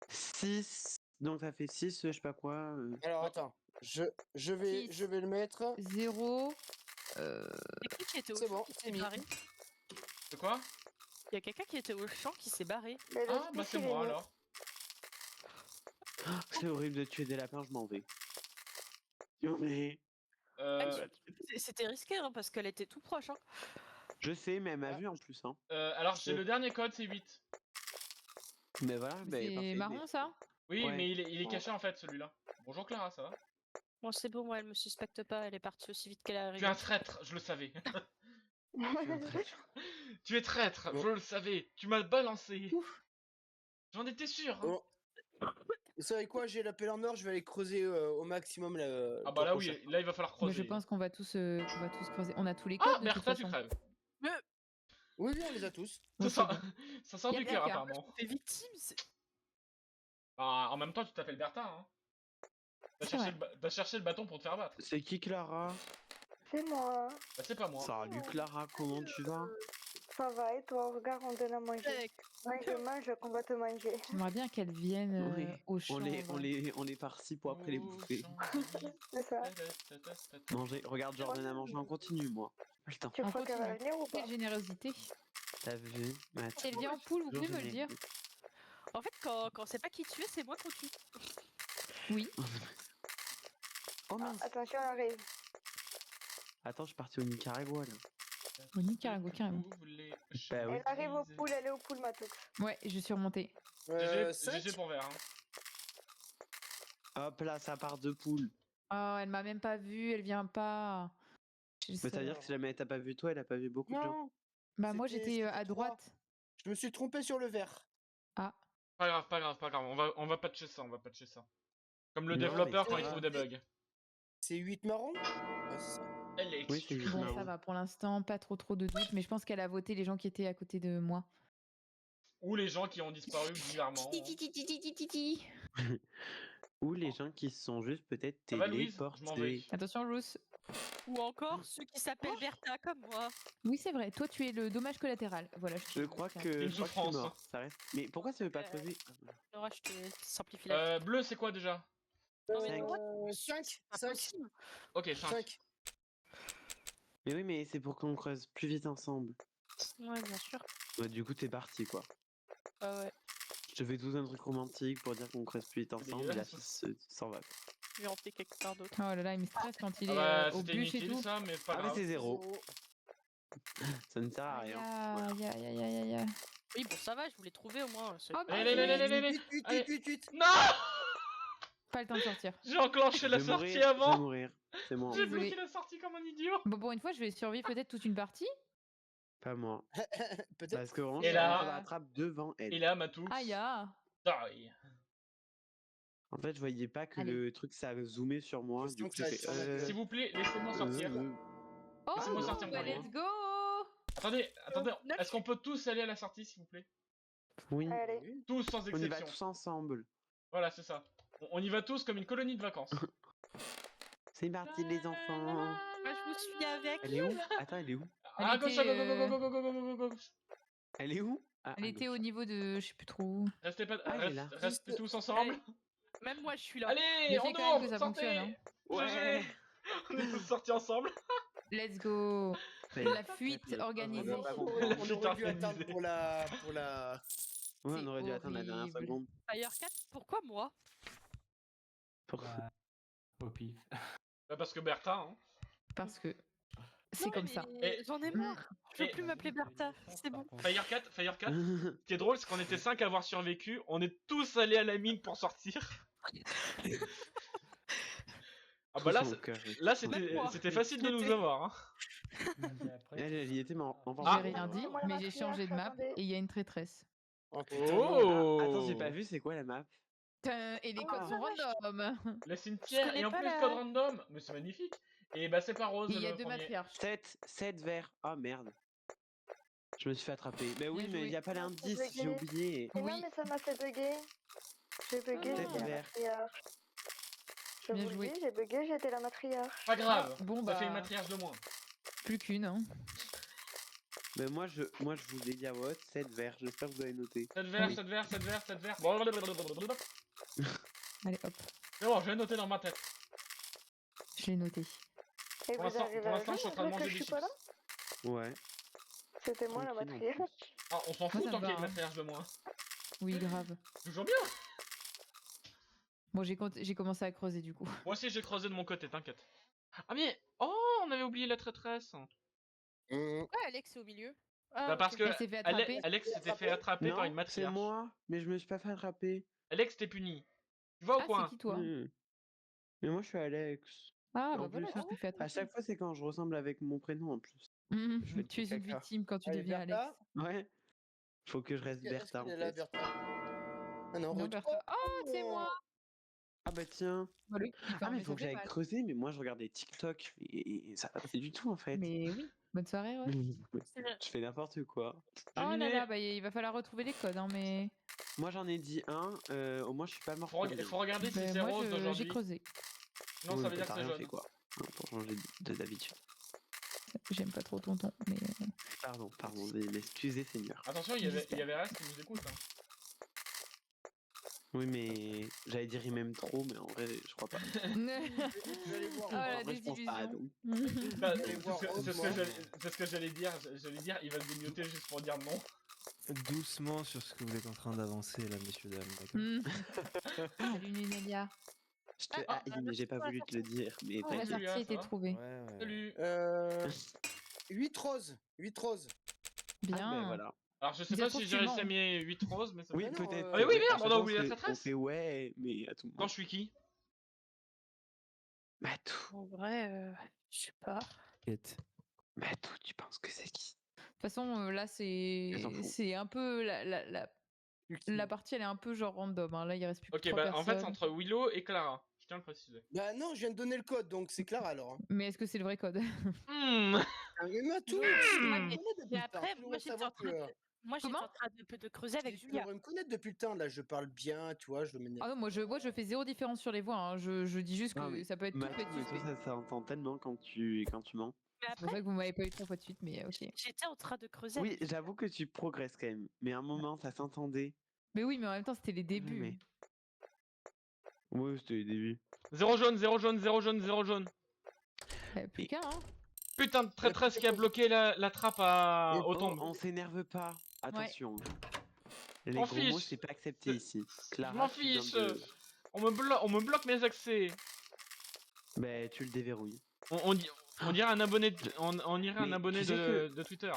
6. Donc, ça fait 6, je sais pas quoi. Alors, attends. Je vais Six. le mettre. 0. C'est qui était au C'est champ bon, qui c'est s'est mis. barré? C'est quoi? Il y a quelqu'un qui était au champ qui s'est barré. Mais le Ah, bah stick, c'est il est moi mis. alors. C'est horrible de tuer des lapins, je m'en vais. Non, mais. C'était risqué hein, parce qu'elle était tout proche. Hein. Je sais, mais elle m'a Ah. vu en plus. Hein. Alors, j'ai le dernier code, c'est 8. Mais voilà, bah, C'est parfait, marron mais- ça? Oui, Ouais. mais il est caché en fait, celui-là. Bonjour Clara, ça va? Bon, c'est bon, moi, elle me suspecte pas. Elle est partie aussi vite qu'elle est Tu es arrivée. un traître, je le savais. Je suis un traître. Tu es traître, Bon. je le savais. Tu m'as balancé. J'en étais sûr. Hein. Bon. Vous savez quoi? J'ai l'appel en or, je vais aller creuser au maximum là. Ah bah là, oui, là, il va falloir Bah, creuser. je pense qu'on va tous creuser. On a tous les codes Ah, de toute Bertha, tu façon. crèves. Oui, on les a tous. Ouais, Ça c'est sort, bon. ça sort Y a du cœur, Bertha. apparemment. T'es victime, c'est... Ah, en même temps, tu t'appelles Bertha, hein. C'est vrai. T'as cherché le bâton pour te faire battre. C'est qui Clara? C'est moi. Bah, c'est pas moi. Salut Clara, comment tu vas? Ça va et toi? Regarde, on donne à manger. Mange, qu'on va te manger. J'aimerais bien qu'elle vienne Oui, au champ. on les farcit pour après les bouffer. C'est ça. Manger, regarde, je leur donne à manger en continu, moi. Pas le temps. Tu En crois qu'elle va continu. venir ou pas? Quelle générosité. T'as vu? Si elle vient en poule, vous pouvez me le dire? En fait, quand c'est pas qui tu es, c'est moi qu'on tue. Oui. Oh mince. Attention, elle arrive. Attends, je suis parti au Nicaragua là. Au Nicaragua, carrément. Bah oui. Elle arrive au pool, elle est au pool, Matoux. Ouais, je suis remontée. Cinq. GG pour vert. Hein. Hop là, ça part de poule. Oh, elle m'a même pas vue, elle vient pas. Mais ça veut dire que si jamais elle t'a pas vu toi, elle a pas vu beaucoup de gens. Non, Bah moi C'était- j'étais c'était à 3. droite. Je me suis trompé sur le vert. Ah, Pas grave, pas grave, pas grave. On va patcher ça, on va patcher ça. Comme le Non, développeur mais quand c'est il trouve pas- des bugs. C'est 8 marrons? Ouais, c'est ça. Alex, Oui, c'est tu- juste bon marrant. ça va pour l'instant, pas trop de doutes, mais je pense qu'elle a voté les gens qui étaient à côté de moi. Ou les gens qui ont disparu bizarrement. hein. Ou les gens qui se sont juste peut-être Ça va, Louise? Je m'en vais. téléportés. Attention Rousse. Ou encore ceux qui s'appellent Bertha comme moi. Oui c'est vrai, toi tu es le dommage collatéral. Voilà, Je crois que Une je crois que je suis souffrance, mort. Ça reste. Mais pourquoi ça veut pas Euh, creuser? Laura, je te simplifie la vie. Bleu, c'est quoi déjà? Non, mais cinq. Laura, 5, c'est pas 5, possible. Ok, 5. 5. Mais oui, mais c'est pour qu'on creuse plus vite ensemble. Ouais, bien sûr. Bah, du coup, t'es parti quoi. Ah ouais. Je te fais tout un truc romantique pour dire qu'on creuse plus vite ensemble, et la dégueulasse. fille s'en va. Je vais hanter quelque part d'autre. Oh là là, il me stresse quand il Ah est bah, au c'était bûche et inutile tout. ça, mais pas Ah, mais grave. c'est 0. Ça ne sert à Aïe rien. aïe aïe aïe aïe aïe. Oui, bon, ça va, je voulais trouver au moins. Oh, Allez, bah, allez, allez, allez, allez. 8, Allez. 8, 8. Non! pas le temps de sortir. J'ai enclenché la Je vais sortie mourir, Je vais avant! mourir. C'est moi. J'ai Désolé. bloqué la sortie comme un idiot! Bon, pour une fois, je vais survivre peut-être toute une partie. Pas moi. Peut-être. Parce que vraiment, Et je là- me rattrape devant elle. Et là, Matou. Aïe ah. Die. En fait, je voyais pas que Allez. le truc ça a zoomé sur moi. Question Du que coup, ça j'ai va fait. sur la gueule. S'il vous plaît, laissez-moi sortir. Oh, Laissez-moi non, sortir en bah, premier. let's go. Attendez, attendez. neuf. Est-ce qu'on peut tous aller à la sortie, s'il vous plaît? Oui, Allez. Tous, sans on y va exception. tous ensemble. Voilà, c'est ça. On y va tous comme une colonie de vacances. C'est parti, les enfants. Moi, je vous suis avec. Elle est où? Attends, elle est où? À gauche, à était, gauche, go, go, go, go, go, go, go, gauche. Elle est où? Ah, Elle à était gauche. au niveau de, je sais plus trop où. Restez pas, Ah, elle est là. restez tous ensemble. Même moi, je suis là. Allez, Mais on fais quand même ouvre, que ça sortez. fonctionne, hein. Ouais. On est tous sortis ensemble. Let's go. Ça y est. La fuite organisée. On a pas compris. On Putain, aurait dû c'est attendre amusé. pour la. Ouais, C'est on aurait dû attendre la dernière horrible. seconde. Fire 4, pourquoi moi? Pour... Bah, au pif. Bah, parce que Bertha, hein. Parce que Non, c'est comme ça. Et- J'en ai marre. Je veux et- plus m'appeler Bertha. C'est bon. Fire 4, Fire 4. Ce qui est drôle, c'est qu'on était 5 à avoir survécu. On est tous allés à la mine pour sortir. Ah bah là, Tous au cœur, oui. là Même moi. c'était facile de nous avoir. Hein. Elle y était en Ah. J'ai rien dit, Moi, la mais j'ai matriarche, changé de map attendez. et il y a une traîtresse. Oh putain. Oh Attends, j'ai pas vu, c'est quoi la map? Et les codes Ah. sont random. Le cimetière connais et en pas plus la- code random. Mais c'est magnifique. Et bah c'est pas rose. Et il y a le deux premier. matriarches. 7 verts. Ah merde. Je me suis fait attraper. Bah oui, Bien mais il joué. y a pas Ah, l'indice, c'est j'ai bugué. oublié. Mais Oui. non, mais ça m'a fait bugger. J'ai bugué, Ah. j'étais la Vert. matriarche. Je Bien vous le joué. dis, j'ai bugué, j'étais la matriarche. Pas grave. Bon, Ça fait bah. une matriarche de moins. Plus qu'une, hein. Mais moi je vous ai dit à vote 7 verts. J'espère que vous avez noté. 7 verts, Oui. 7 verts, 7 verts, 7 verts. Bon, Allez, hop, c'est bon, je l'ai noté dans ma tête. je l'ai noté. Et Pour vous l'instant, arrivez pour à l'instant, je suis en train de jouer, manger que des je suis pas là? chips. Ouais. C'était moi la Tranquille, en matriarche. Ah, on s'en fout ça tant me qu'il y a va, une hein. matriarche de moins. Oui, grave. Toujours bien. Bon, j'ai commencé à creuser du coup. Moi aussi, j'ai creusé de mon côté, t'inquiète. Ah mais, oh, on avait oublié la traîtresse. Ah, Pourquoi Alex est au milieu? Ah, Bah parce ok. que Elle s'est fait attraper. Alex s'était fait attraper par une Non, c'est matriarche. moi, mais je me suis pas fait attraper. Alex, t'es puni. Tu vas au Ah, coin. c'est qui toi Hmm. Mais moi je suis Alex. Ah, En bah voilà, plus, tu t'es fait À attraper. chaque fois, c'est quand je ressemble avec mon prénom en plus. Mhm, je fais tu es du une caca. victime quand tu Allez, deviens Bertha. Alex. Ouais. Faut que je reste Est-ce Bertha en qu'elle est là, fait. Bertha? Ah non, Non, Ruth. Bertha. Oh, c'est moi. Ah bah tiens. Bah, lui, Ah mais ça faut que fait j'aille mal. creuser, mais moi je regarde des TikTok et ça va pas du tout en fait. Mais oui, bonne soirée, ouais. Je fais n'importe quoi. Oh là Terminé. là, bah il va falloir retrouver les codes, hein, mais. Moi j'en ai dit un, au moins je suis pas mort. pour rien. Faut regarder si Bah, c'est moi, rose j'ai d'aujourd'hui. creusé. Non, Oui, ça veut bah, dire que t'as c'est rien fait, jaune. quoi. Non, pour changer d'habitude. J'aime pas trop tonton, mais. Pardon, excusez Seigneur. Attention, il y avait Rest qui nous écoute. Hein. Oui mais j'allais dire il m'aime trop, mais en vrai je crois pas. Je vais aller voir. Oh, la En vrai, je pense pas, désillusion. donc. Bah, Allez voir c'est ce que j'allais dire. J'allais dire, il va se démioter juste pour dire non. Doucement sur ce que vous êtes en train d'avancer là, messieurs, dames. D'accord. Hmm. Salut Nénélia. Je te haïs, mais j'ai pas voulu te le dire. Mais La Salut, t'inquiète. hein, sortie a ça été va trouvée. Ouais, ouais. Salut. 8 roses. 8 roses. Bien. Ah, ben voilà. Alors, je sais Ça pas se trouve, si j'ai tu réussi à mens. mettre 8 roses, mais ça Oui, me- non, peut-être. euh, Ah, mais oui, À merde, chaque on a fois, oublié la on traîtresse. fait ouais, mais à tout Quand moment. je suis qui? Matou, En vrai, je sais pas. T'inquiète. Matou, tu penses que c'est qui? toute façon, là, s'en fout. c'est un peu la partie, elle est un peu genre random. Hein. Là, il reste plus que Ok, 3 bah en fait, c'est personnes. entre Willow et Clara. Je tiens à le préciser. Bah non, je viens de donner le code, donc c'est clair alors. Hein. Mais est-ce que c'est le vrai code? Hmm. Ah, mais Matou, Non, tu ouais, devrais me mais- connaître depuis Mais le temps. après, Tu moi devrais j'étais en savoir train que. moi j'étais Comment? en train de creuser avec Tu Julia. devrais me connaître depuis le temps, là, je parle bien, tu vois, je m'énerve. Ah non, moi je fais zéro différence sur les voix. Hein. Je dis juste Non, que mais ça peut être tout peut Matou, être mais toi, suspect. ça s'entend tellement quand tu mens. Mais C'est pour après, ça que vous m'avez pas eu 3 fois de suite, mais ok. j'étais en train de creuser Oui, avec Julia. j'avoue que tu progresses quand même. Mais à un moment, ça s'entendait. Mais oui, mais en même temps, c'était les débuts. mais- Oui, c'était les débuts. 0 jaune, 0 jaune, 0 jaune, 0 jaune. Plus qu'un, hein. Putain de traîtresse qui a bloqué la trappe à... aux Oh, tombes. on s'énerve pas. Attention. Les M'en gros mots, fiche. c'est pas accepté ici. Je Clara, m'en tu viens fiche. de- On me bloque mes accès. Ben, tu le déverrouilles. On dirait un abonné, on dirait un Mais abonné tu sais que- de Twitter.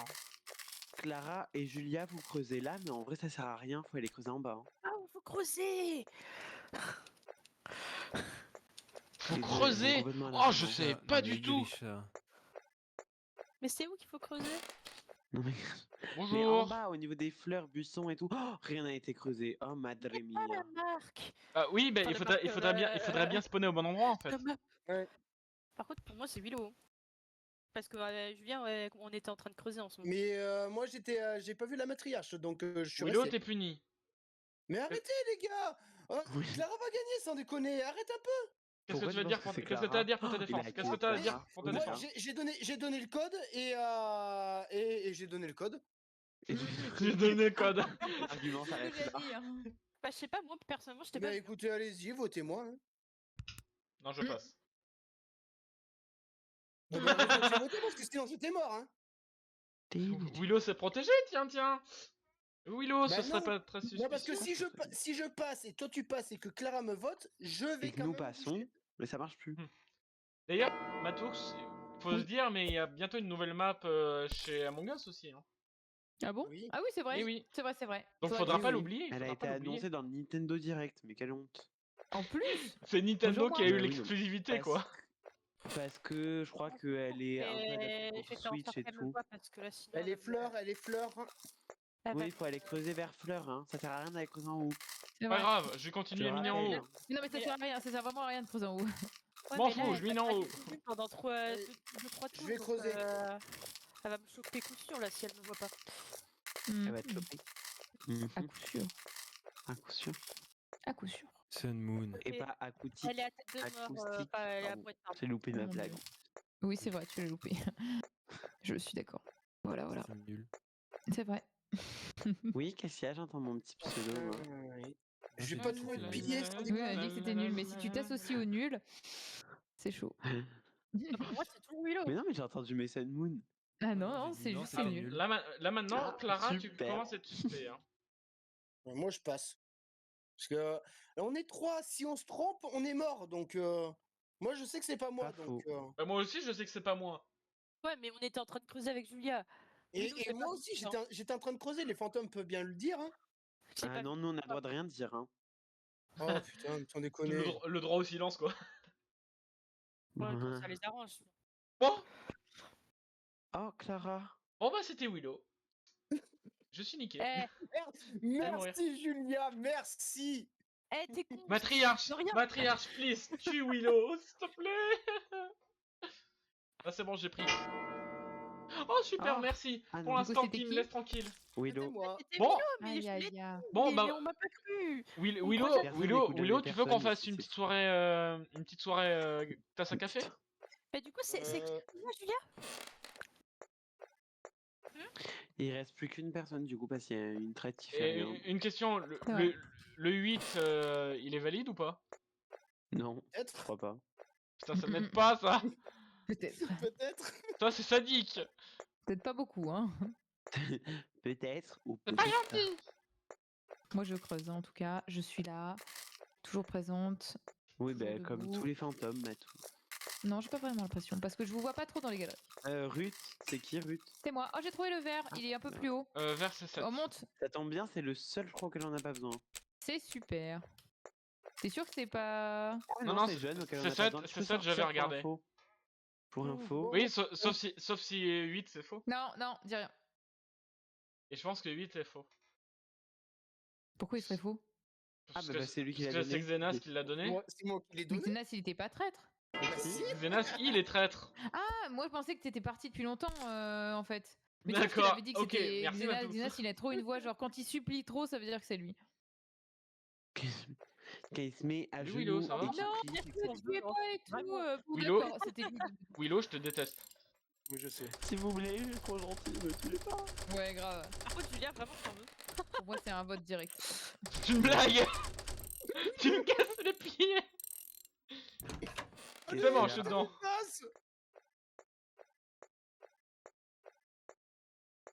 Clara et Julia, vous creusez là, mais en vrai, ça sert à rien. Faut aller creuser en bas. Hein. Ah, on faut creuser. Faut Et vous- creuser. vous complètement à la Oh, ramasse. je sais Non, pas mais du les tout. griches, là. Mais c'est où qu'il faut creuser? Non, mais... mais en Bonjour. bas, au niveau des fleurs, buissons et tout, oh, rien n'a été creusé. Oh, madre Ah, mia. la marque. Ah oui, bah, Enfin, il faudrait bien spawner au bon endroit en fait. La map. Ouais. Par contre, pour moi, c'est Willow. Parce que Julien, ouais, on était en train de creuser en ce moment. Mais moi, j'ai pas vu la matriarche, donc je suis Willow, resté. t'es puni. Mais arrêtez, les gars. Oh, Oui. Clara va gagner, sans déconner. Arrête un peu. Qu'est-ce que Pourquoi tu tu veux dire penses que pour... c'est Qu'est-ce que t'as à dire pour ta Clara défense? Il a Qu'est-ce que accusé t'as à Clara. dire pour ta Moi, Moi, défense? j'ai donné le code et j'ai donné le code. Et J'ai donné le code. L'argument C'est ce s'arrête que j'ai là. dit, hein. Bah, je sais pas, moi, personnellement, j'étais Bah pas. écoutez, allez-y, votez-moi. Hein. Non, je passe. Bah, j'ai voté parce que sinon j'étais mort. Hein. Willow s'est protégé, tiens. Willow, Bah ce serait non. pas très Non, parce que suspicieux. si je passe et toi tu passes et que Clara me vote, je vais Et que quand nous même passons, bouger. mais ça marche plus. D'ailleurs, Matoux, faut Oui. se dire, mais il y a bientôt une nouvelle map chez Among Us aussi. Hein. Ah bon? Oui. Ah oui, c'est vrai. Eh oui. C'est vrai, c'est vrai. Donc Faudrait faudra que- pas oui. l'oublier. Elle a faudra été pas l'oublier. annoncée dans le Nintendo Direct, mais quelle honte. En plus? C'est Nintendo Bonjour, qui a moi. eu Bah oui, l'exclusivité, parce- quoi. Parce que je crois qu'elle est un peu adaptée Je vais pour faire en Switch sorte et qu'elle me tout. voit parce que là, sinon. Elle est fleur. Elle va- Oui, il faut aller creuser vers fleurs, hein. Ça sert à rien d'aller creuser en haut. C'est Pas vrai. grave, je vais continuer à miner en rappelle. haut. Mais non, mais ça sert à rien. Ça sert vraiment à rien de creuser en haut. Ouais, M'en mais là, fous, elle je mine va en pas haut. continuer pendant 3 tours. vais donc, creuser. Elle va me choper coup sûr là si elle me voit pas. Elle va te Mhm. choper. À coup sûr. À coup sûr. À coup sûr. Sun Moon. Et pas acoustique. Elle est à tête de mort. Acoustique, Enfin, elle est à pardon. pointe, pardon. J'ai loupé Oh ma mon blague. Dieu. Oui, c'est vrai, tu l'as loupé. Je suis d'accord. Voilà, voilà. C'est nul. C'est vrai. Oui, Cassia, j'entends mon petit pseudo. moi. Oui. Ah, Je vais c'est pas nul, trouver c'est de nul. billets sans Oui, on a déconner. dit que c'était nul, mais si tu t'associes au nul, c'est chaud. Pour moi, c'est tout Willow. Mais non, mais j'ai entendu Mason Moon. Ah non, Non, non, j'ai dit c'est non, juste c'était c'est nul. nul. Là maintenant, Ah, Clara, tu super. commences à être suspect. Hein. Moi, je passe. Parce que on est 3. Si on se trompe, on est mort. Donc, moi, je sais que c'est pas moi. Pas Donc, Bah, moi aussi, je sais que c'est pas moi. Ouais, mais on était en train de creuser avec Julia. Willow, et c'est moi pas aussi, moi, hein. j'étais en train de creuser. Les fantômes peuvent bien le dire. Hein. J'ai Ah pas non, vu. nous on a le droit de rien dire. Hein. Oh putain, sans déconner. Le droit au silence, quoi. Ouais, quand ça les arrange. Bon, Oh, Clara. bon bah, c'était Willow. Je suis niqué. Merci, Julia. Merci. T'es con. Matriarche, de rien. matriarche, please, tue Willow, s'il te plaît. Ah, c'est bon, j'ai pris. Oh, super, Ah. merci. Ah non. Pour Du l'instant, c'était qui me qui laisse tranquille. Willow. moi. C'était Bon. Willow, mais Aïe, je l'ai aïe, aïe. Bon, dit, bah, mais on m'a pas cru. Willow, Personne n'écoute Willow, jamais tu veux qu'on personne, fasse une c'est- petite soirée tasse à café? Mais du coup, c'est qui moi, Julia? Il reste plus qu'une personne du coup parce qu'il y a une traite qui fait Et rien. une question, C'est vrai. le 8, il est valide ou pas? Non, je Peut-être. crois pas. Putain, ça m'aide pas, ça. Peut-être. Peut-être. Ça, c'est sadique. Peut-être pas beaucoup, hein. Peut-être ou C'est peut-être pas gentil. Moi, je creuse, hein, en tout cas. Je suis là, toujours présente. Oui, toujours bah, comme debout. tous les fantômes, Matou. Non, j'ai pas vraiment l'impression, parce que je vous vois pas trop dans les galeries. Ruth, c'est qui Ruth? C'est moi. Oh, j'ai trouvé le verre. Il est un peu plus haut. Vers c'est 7. Oh, monte. Ça tombe bien, c'est le seul, je crois, auquel on n'a pas besoin. C'est super. T'es sûr que c'est pas... Ah, Non, non, c'est jeune, auquel on c'est n'a pas sept, besoin. Tu c'est peux sept, j'avais sortir regardé. Pour info. Oh, Oui, sauf si 8, c'est faux. Non, non, dis rien. Et je pense que 8 est faux. Pourquoi il serait faux? Parce bah, que c'est lui qui parce l'a que c'est donné. Xenas qui l'a donné. C'est moi qui l'ai Mais donné. Xenas, il était pas traître. Bah si. Xenas, il est traître. Ah, moi je pensais que t'étais parti depuis longtemps en fait. Mais tu vois, je te D'accord, l'avais dit que ok, c'était merci Xenas. Matou. Xenas, il a trop une voix, genre quand il supplie trop, ça veut dire que c'est lui. Quand il se met à Salut Willow, genoux ça va et qu'il Non, prie, c'est que c'est ne lui. tuez pas et tout. Bon, Willow d'accord, c'était lui. Willow, je te déteste. Oui, je sais. S'il vous plaît, je suis trop gentil, ne me tuez pas. Ouais, grave. Par contre, Julia, vraiment, je t'en veux. Pour moi, c'est un vote direct. C'est une blague. Tu me casses les pieds. C'est bon, je suis dedans. Passe.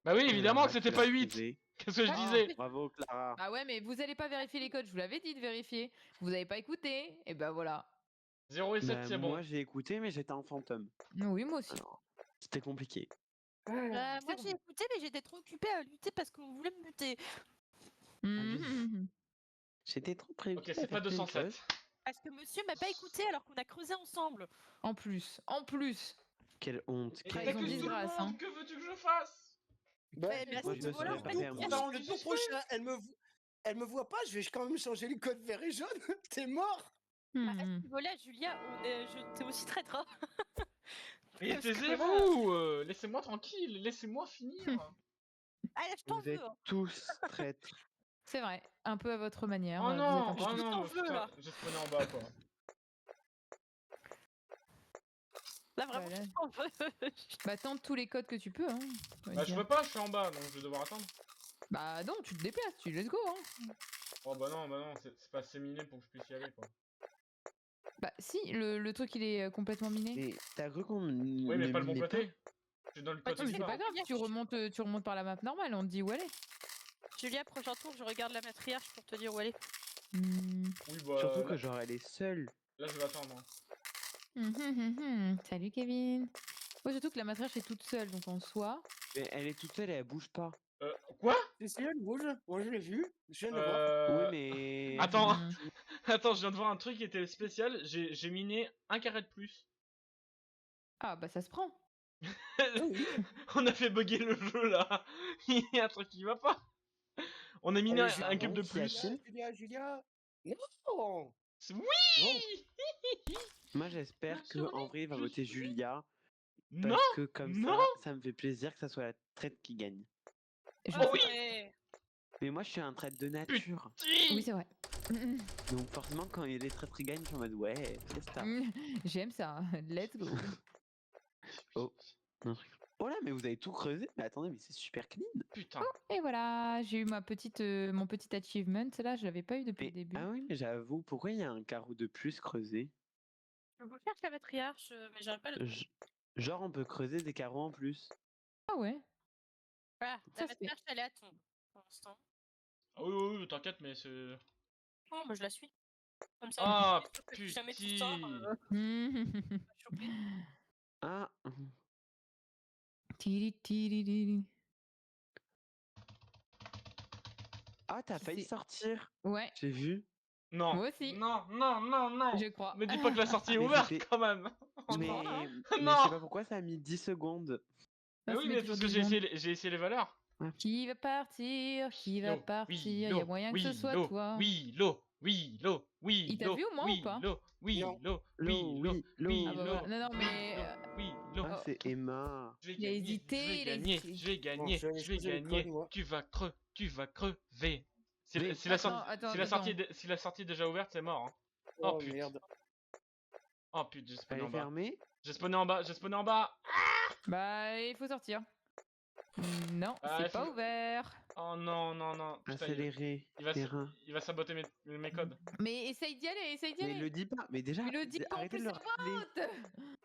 Bah oui, évidemment que Clara, c'était tu pas l'as 8. refusé. Qu'est-ce que je Ah. disais? Bravo Clara. Ah ouais, mais vous allez pas vérifier les codes, je vous l'avais dit de vérifier. Vous avez pas écouté, et ben voilà. 0 et 7, Bah, c'est bon. moi j'ai écouté mais j'étais en fantôme. Oui, moi aussi. Alors, c'était compliqué. Moi, j'ai écouté, mais j'étais trop occupée à lutter parce qu'on voulait me buter. Mhm. J'étais trop prévu. Ok, c'est pas 207. Parce que monsieur m'a pas écouté alors qu'on a creusé ensemble. En plus. Quelle honte. Et Ah, Quelle ils ont t'accuse dit tout le grâce, monde, hein. que veux-tu que je fasse? Bah, Mais à moi, ce je me niveau-là, serais on pas va permis. dire, Dans je le me tour suis prochain, elle me voit pas, je vais quand même changer le code vert et jaune. T'es mort. Bah, à ce Mhm. niveau-là, Julia, t'es aussi traître, hein. Mais Parce que taisez-vous. Laissez-moi tranquille, laissez-moi finir. Ah là, je t'en Vous êtes veux. Hein. tous traîtres. C'est vrai, un peu à votre manière. Oh vous êtes non, un peu oh tous- non, t'en mais veux, putain, là. j'ai spawné en bas quoi. Là, vraiment, Voilà. je t'en veux. Bah tente tous les codes que tu peux, hein. j'ai envie Bah de je dire. peux pas, je suis en bas, donc je vais devoir attendre. Bah non, tu te déplaces, tu let's go, hein. Oh bah non, c'est pas assez miné pour que je puisse y aller quoi. Bah si, le truc il est complètement miné. Mais t'as cru qu'on Oui, mais ne pas le bon minait côté. Je suis dans le Bah, côté Oui, mais du c'est bas. pas grave, tu remontes par la map normale, on te dit où aller. Julia, prochain tour, je regarde la matriarche pour te dire où elle est. Hmm. Oui, bah Surtout que là, genre elle est seule. là, je vais attendre. Hein. Salut Kevin. Ouais, surtout que la matriarche est toute seule, donc en soi. Mais elle est toute seule et elle bouge pas. Quoi? C'est si, elle bouge. Moi, je l'ai vu. Je viens de le voir. Oui mais. Attends, Hmm. attends, je viens de voir un truc qui était spécial. J'ai miné un carré de plus. Ah bah ça se prend. On a fait bugger le jeu là. Il y a un truc qui va pas. On a miné un cube de qui plus. a-t-il Julia. Non. Oui. Moi j'espère que en vrai il va voter Julia. Non. Parce que comme non. ça me fait plaisir que ça soit la traite qui gagne. Je Oh sais oui. pas. Mais moi je suis un traite de nature. Oui, c'est vrai. Donc forcément quand il y a des traîtres qui gagnent, je suis en mode ouais, c'est ça. J'aime ça. Let's go. Oh. Non, je rigole. Oh là mais vous avez tout creusé. Mais attendez mais c'est super clean. Putain. Et voilà, j'ai eu mon petit achievement. Là, je l'avais pas eu depuis Mais, le début. ah oui mais j'avoue, pourquoi il y a un carreau de plus creusé? Je cherche la matriarche, mais j'arrive pas à le trouver. Genre on peut creuser des carreaux en plus. Ah ouais. Voilà, Ça la se fait. matriarche, elle est à tombe, pour l'instant. Ah oui, t'inquiète, mais c'est. Oh, moi, je la suis. Comme ça, Ah, elle me dit, si jamais tu sors, putain. pas choper. Ah. Tiri, tiri, tiri. Ah t'as Qui failli c'est sortir. Ouais, J'ai vu. Non. moi aussi. Non. Je crois. Me dis pas que la sortie est Mais ouverte c'était- quand même. Oh Mais, non. mais je Non. sais pas pourquoi ça a mis 10 secondes. Mais Ça oui, se met mais toujours parce que 10 secondes. j'ai essayé les valeurs. Qui va partir? Qui va Lo, partir? oui, Il y a lo, moyen que oui, ce soit lo, toi. Oui, lo, oui, lo, oui, Il t'a lo, vu au moins oui, ou pas? lo, oui, Non. lo, Lo, oui, lo, oui, lo. oui, Ah bah lo, voilà. Non, non, mais. oui, lo. Ah, c'est Emma. Je vais Il a gagner, hésité, je vais il a gagner, hésité. je vais Bon, gagner, je vais aller je vais choisir les gagner. codes, moi. Tu vas crever. Si Mais- si la Attends, sortie, attends, si la sortie, attends. si la sortie est déjà ouverte, c'est mort. Hein. Oh Oh putain. merde. Oh putain, j'ai spawné Elle en est bas. fermée. J'ai spawné en bas, j'ai spawné en bas. Bah, il faut sortir. Non, Ah, c'est il pas faut- ouvert. Oh non. Putain, Accéléré. Terrain. il va saboter mes codes. Mais essaye d'y aller, essaye d'y Mais aller. le dis pas. Mais déjà, Mais le dis pas, en arrêtez plus de le c'est rappeler. vote.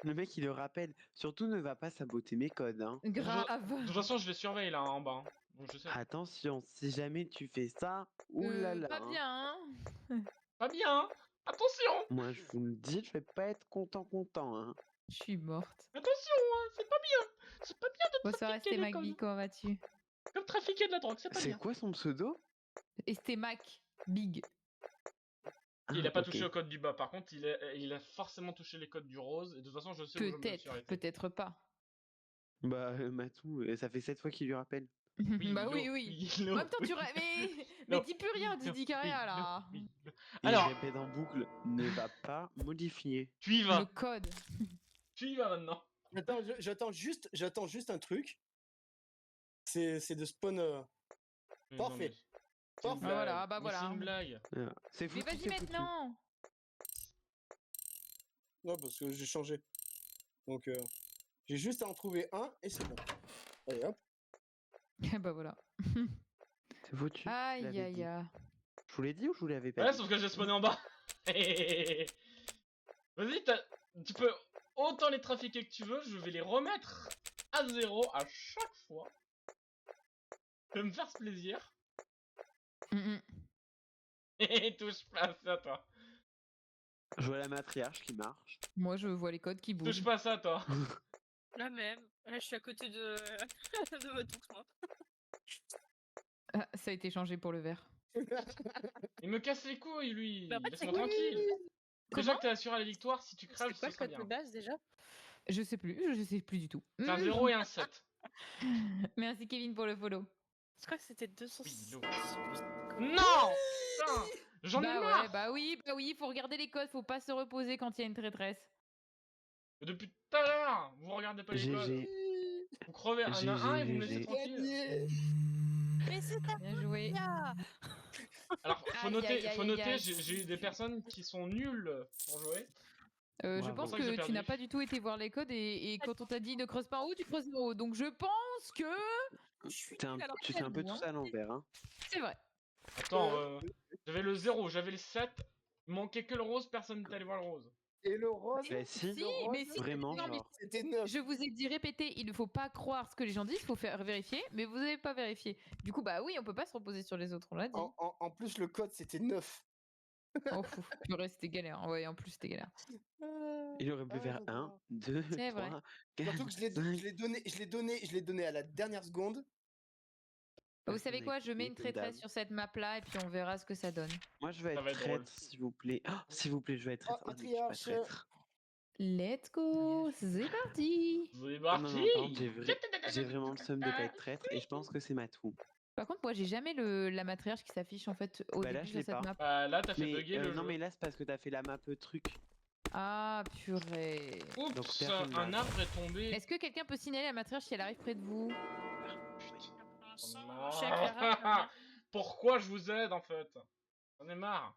Le mec il le rappelle. Surtout ne va pas saboter mes codes. Hein. Grave. De toute façon, je les surveille là en bas. Hein. Donc je sais. Attention, si jamais tu fais ça, oulala. Pas hein. bien, hein. Pas bien. Hein. Attention. Moi je vous le dis, je vais pas être content. Hein. Je suis morte. Attention, hein. C'est pas bien. C'est pas bien de Bonsoir trafiquer Esté les Macbi, codes. comment vas-tu? Comme trafiquer de la drogue, c'est pas C'est bien. quoi son pseudo? Esté Mac, Big. Il a Ah, pas ok. touché au code du bas. Par contre, il a forcément touché les codes du rose. Et de toute façon, je sais où je me suis Peut-être, arrêté. peut-être pas. Bah Matou, ça fait 7 fois qu'il lui rappelle. Bah oui, l'eau, oui. l'eau, En même temps, oui, mais l'eau, dis plus rien, tu l'eau, dis rien là. l'eau. Et Alors, il répète en boucle, ne va pas modifier. tu y Le vas. code. Tu y vas maintenant. J'attends juste un truc. C'est de spawn. Mais non, Parfait. mais c'est une Parfait. Ah, voilà, blague. bah Mais c'est voilà. une blague. C'est Mais foutu, vas-y c'est foutu. maintenant. Non, parce que j'ai changé. Donc, j'ai juste à en trouver un et c'est bon. Allez, hop. Bah voilà. C'est foutu. je Aïe l'avais aïe dit. aïe. Je vous l'ai dit ou je vous l'avais pas Ouais, dit? sauf que j'ai spawné en bas. Vas-y, tu peux autant les trafiquer que tu veux, je vais les remettre à 0 à chaque fois. Je vais me faire ce plaisir. Mm, Et touche pas à ça, toi. Je vois la matriarche qui marche. Moi, je vois les codes qui bougent. Touche pas à ça, toi. La même. Là, je suis à côté de, de votre tour, moi. Ah, ça a été changé pour le vert. Il me casse les couilles, lui. Bah, en fait, Laisse-moi c'est- tranquille. Déjà Comment que t'es assuré à la victoire, si tu crèves, C'est quoi ce le sera code bien. de base déjà? Je sais plus du tout. C'est un 0 et un 7. Merci Kevin pour le follow. Je crois que c'était 200. Non Putain J'en ai Bah marre ouais, bah oui, faut regarder les codes, faut pas se reposer quand il y a une traîtresse. Depuis tout à l'heure, vous regardez pas les codes. GG. Vous crevez un à GG, un et vous me laissez GG. tranquille. Gagné. Mais c'est ta Bien joué. Alors, faut Aïe, noter, aïe, faut aïe, noter, aïe. j'ai eu des personnes qui sont nulles pour jouer. Je Bravo. pense C'est pour ça que j'ai que tu perdu. n'as pas du tout été voir les codes et quand on t'a dit ne creuse pas en haut, tu creuses en haut. Donc je pense que Tu fais un peu tout ça à l'envers. Hein. c'est vrai. Attends, j'avais le 0, j'avais le 7. Il manquait que le rose, personne n'était allé voir le rose. Et le rose. Bah si, Si, mais si, vraiment, non, mais genre. C'était 9. je vous ai dit répéter, il ne faut pas croire ce que les gens disent, il faut faire vérifier, mais vous n'avez pas vérifié. Du coup, bah oui, on peut pas se reposer sur les autres, on l'a dit. En plus, le code, c'était 9. Oh fou, purée, c'était galère. Ouais, en plus, c'était galère. Il aurait pu faire 1, 2, C'est vrai. 3, 4, Surtout que je l'ai donné à la dernière seconde. Vous savez quoi, je mets une traîtresse sur cette map là et puis on verra ce que ça donne. Moi, je vais Ça être va être drôle. traître, s'il vous plaît. Oh, s'il vous plaît, je vais être traître. Oh, Oh, non, je suis pas matriarche. traître. Let's go, c'est parti. C'est Oh, non, parti. non, par contre, j'ai vraiment le seum de pas être traître et je pense que c'est Matou. Par contre, moi j'ai jamais la matriarche qui s'affiche en fait au Bah là, début je sur l'ai cette pas. map. Bah là, t'as fait Mais bugger le non, jeu. mais là, c'est parce que t'as fait la map truc. Ah purée. Donc, Oups, personne un l'a. arbre est tombé. Est-ce que quelqu'un peut signaler la matriarche si elle arrive près de vous? Je suis à Clara. Pourquoi je vous aide en fait? J'en ai marre.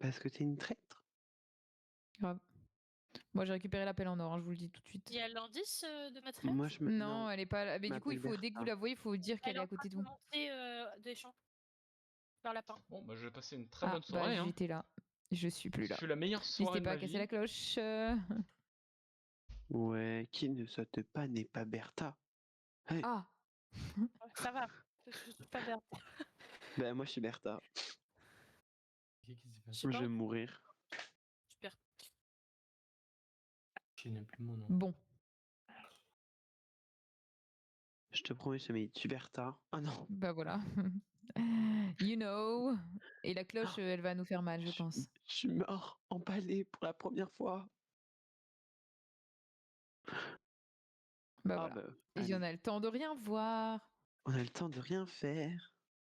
Parce que t'es une traître. Grave. Moi j'ai récupéré l'appel en or, hein, je vous le dis tout de suite. Il y a l'indice de matriarche. Moi, je me. Non, elle est pas là. Mais du coup, il m'appelle faut, dès que vous Bertha. la voyez, il faut dire qu'elle est à côté de vous. Montée des champs. Vers lapin. Bon, bah je vais passer une très Ah, bonne soirée. bah hein. j'étais là. Je suis plus là. Je suis la meilleure soirée N'hésitez de pas ma à casser vie. la cloche. Ouais, qui ne saute pas n'est pas Bertha. Hey. Ah, Ça va. Je suis pas verte. Bah, moi, je suis Bertha. Qu'est-ce qui s'est Je passé? sais Je pas. vais mourir. Super. Je n'ai plus mon nom. bon. Je te promets, je mets tu Bertha. Ah non. Bah voilà. You know. Et la cloche, elle va nous faire mal, je pense. Je suis mort empalé pour la première fois. Bah Ah voilà. bah, Et allez. on a le temps de rien voir. On a le temps de rien faire.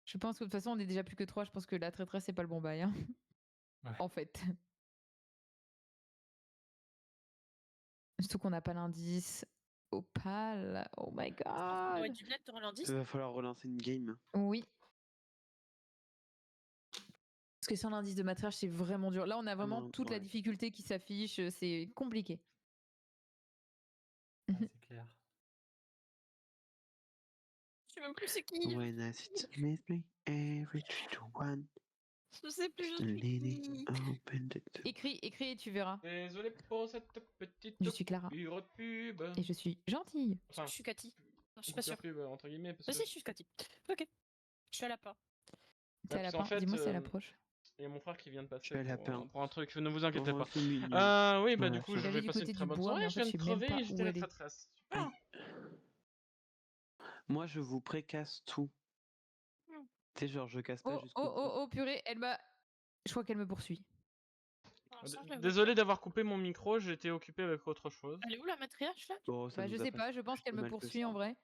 Je pense que de toute façon, on est déjà plus que 3. Je pense que la traîtresse, c'est pas le bon bail. Hein. Ouais. En fait. Surtout qu'on n'a pas l'indice. Opale. Oh my On aurait god. dû mettre dans l'indice. Il va falloir relancer une game. Oui. Parce que sans l'indice de matriarche, c'est vraiment dur. Là, on a vraiment Non, toute la ouais. difficulté qui s'affiche. C'est compliqué. Ah, c'est clair. Je sais même plus c'est qui. When I sit with me, every 3 to 1. Je sais plus je suis Lady qui. open the door. Écris et tu verras. Désolé pour cette petite Je suis Clara. coupure de pub. Et je suis gentille. Enfin, Je suis Cathy. Non, je suis pas coupure sûre. de pub entre guillemets parce Ah que si, je suis Cathy. Ok. Je suis à lapin. T'es à parce la qu'en fin. fait, Dis-moi si elle approche. il y a mon frère qui vient de Je passer suis à lapin. pour un truc. Ne vous inquiétez Oh, pas. c'est mignon. Oui, bah Ouais, du coup, ça je va. vais du passer côté une très du bonne bois, soirée. mais en Je fait, viens de je sais même crever pas et j'étais où la elle est. traîtresse. Super. Moi, je vous précasse tout. Tu sais, genre, je casse pas Oh, jusqu'au oh, bout. oh, oh, purée, elle m'a. Je crois qu'elle me poursuit. Désolé d'avoir coupé mon micro, j'étais occupé avec autre chose. Elle est où la matriarche là? Oh, ça Bah, je nous a sais pas, je pense qu'elle me mal que poursuit ça. en vrai.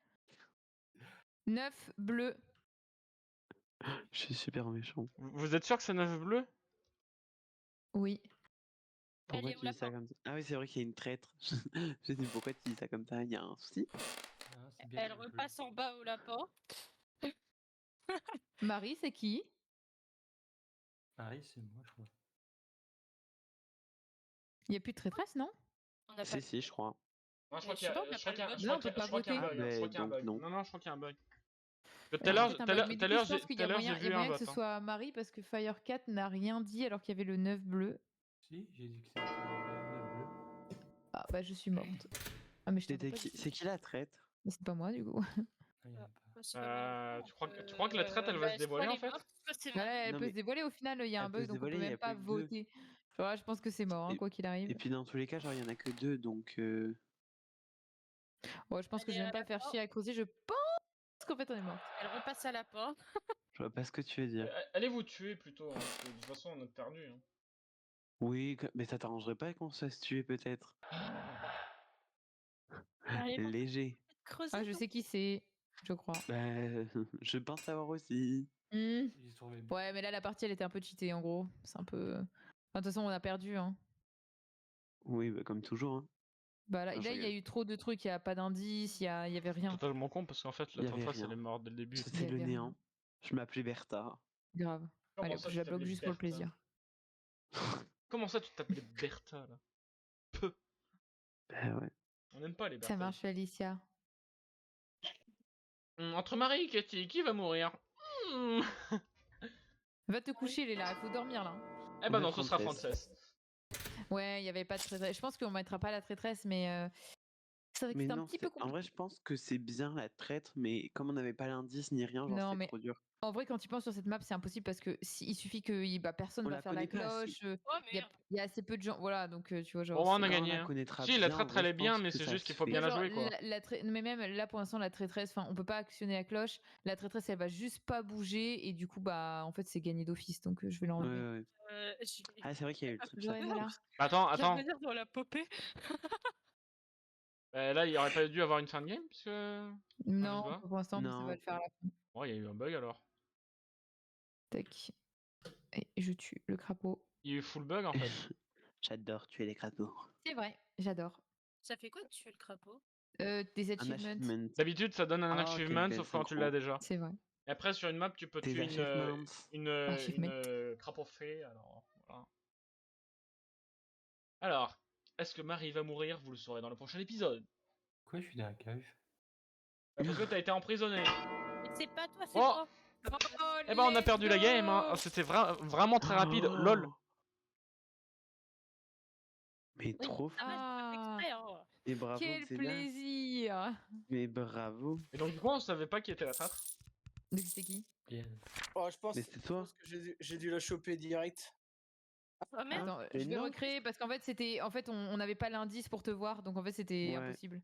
9 bleu. Je suis super méchant. Vous êtes sûr que c'est 9 bleus? Oui. Pourquoi Elle est où tu la dis ça porte? comme ça? Ah oui, c'est vrai qu'il y a une traître. Je dis pourquoi tu dis ça comme ça? Il y a un souci? Ah, c'est bien Elle le bleu. repasse en bas au lapin. Marie, c'est qui? Pareil, c'est moi, je crois. Il n'y a plus de traîtresse, non? On n'a pas. Si, je crois. Non, je crois Je qu'il y sais a, pas, on a je crois pas qu'il y a, le vote. je Non, crois on qu'il y peut a- pas je crois qu'il y a un voter. bug. Je crois ben, qu'il y a un donc bug. non. Non, je crois qu'il y a un bug. Tout Ouais, à l'heure, peut-être un tout à bug. l'heure, Mais tout à du coup, l'heure, je pense j'ai qu'il tout à l'heure, j'ai y a vu un moyen que vote. ce Hein. soit Marie parce que Firecat n'a rien dit alors qu'il y avait le 9 bleu. Si, j'ai dit que c'était le bleu. Ah bah je suis morte. Ah mais je t'entends C'était pas qui... du tout. C'est qui la traître? Mais c'est pas moi du coup. Ah, il y en a pas. C'est pas mal. Tu crois que la traite, elle va se dévoiler en fait? C'est Bah là, elle Non, peut mais se dévoiler au final, il y a un elle peut bug se donc on peut dévoiler, il y même a pas plus que 2. voter. Genre là, je pense que c'est mort, hein, Et, quoi qu'il et arrive. puis dans tous les cas, genre il y en a que 2, donc Ouais, je pense que je vais même pas faire chier à creuser, je pense qu'en fait on est mort. Elle repasse à la porte. je vois pas ce que tu veux dire. Allez vous tuer plutôt, hein, parce que de toute façon on a perdu. Hein. Oui, mais ça t'arrangerait pas qu'on se fasse tuer peut-être? Allez, bon, Léger. creuser. Ah je sais qui c'est, je crois. Bah, je pense savoir aussi. Hmm. J'ai trouvé. Ouais mais là la partie elle était un peu cheatée en gros. C'est un peu. Enfin, de toute façon on a perdu hein. Oui, bah comme toujours. Hein. Bah là, Non, je là il y a rigole. eu trop de trucs, il y a pas d'indices, il y avait rien. Totalement con parce qu'en fait Il la y avait traîtresse elle est rien. morte dès le début. Il C'était y le avait néant. rien. Je m'appelais Bertha. Grave. Comment Allez, ça, je tu la bloque t'appelais juste pour le Bertha? plaisir. Comment ça tu t'appelais Bertha là? Peu. Bah ouais. On n'aime pas les Bertha. Ça marche Alicia. Entre Marie et Katy, qui va mourir? Hmm. Va te coucher Léla, il faut dormir là. Eh ben non, ce sera Frances. Ouais, il y avait pas de traîtresse. Je pense qu'on mettra pas la traîtresse, mais c'est vrai que Mais c'est un non, petit peu en compliqué. vrai, je pense que c'est bien la traître, mais comme on n'avait pas l'indice ni rien, genre Non, c'était mais trop dur. en vrai, quand tu penses sur cette map, c'est impossible parce que il suffit que personne On va la faire la connaît pas assez. cloche. Il y a assez peu de gens. Voilà, donc tu vois, genre. Bon, on a c'est- gagné. on la Hein. connaîtra Si, la bien, en traître vrai, elle je est bien, pense mais que c'est ça juste se qu'il faut fait. bien la genre, jouer quoi. mais même là pour l'instant, la traîtresse, enfin, on peut pas actionner la cloche. La traîtresse, elle va juste pas bouger et du coup, bah, en fait, c'est gagné d'office, donc je vais Ouais, l'enlever. ouais. Ah, c'est vrai qu'il y a eu le truc J'aurais chat. aimé là. Attends, La attends. manière dont elle a popé. Là, il aurait pas dû avoir une fin de game puisque. Non, se voit. pour l'instant, mais ça va Non. le faire à la fin. Bon, il y a eu un bug alors. Tac. Et je tue le crapaud. Il y a eu full bug en fait. J'adore tuer les crapauds. C'est vrai, j'adore. Ça fait quoi de tuer le crapaud? Des Un achievements. achievement. D'habitude, ça donne un Ah, quelle achievement, belle sauf quand tu synchro. l'as déjà. C'est vrai. Et après, sur une map, tu peux Des tuer achievements. Achievement. crapaud fée. Alors, voilà. Alors, est-ce que Marie va mourir? Vous le saurez dans le prochain épisode. Pourquoi je suis dans la cave? Parce que t'as été emprisonné. Mais c'est pas toi, c'est Oh moi. Eh ben, on a perdu la game. Hein. C'était vraiment très rapide. LOL. Oh. Mais trop fort. Ah, Et bravo, quel Xena. plaisir. Mais bravo. Et donc, du coup, on savait pas qui était la traître. Donc c'était qui? Bien. Oh, je pense, Mais c'est toi. que j'ai dû la choper direct. Ah merde. Attends, mais je vais non. recréer parce qu'en fait c'était, en fait on n'avait pas l'indice pour te voir, donc en fait c'était Ouais. impossible.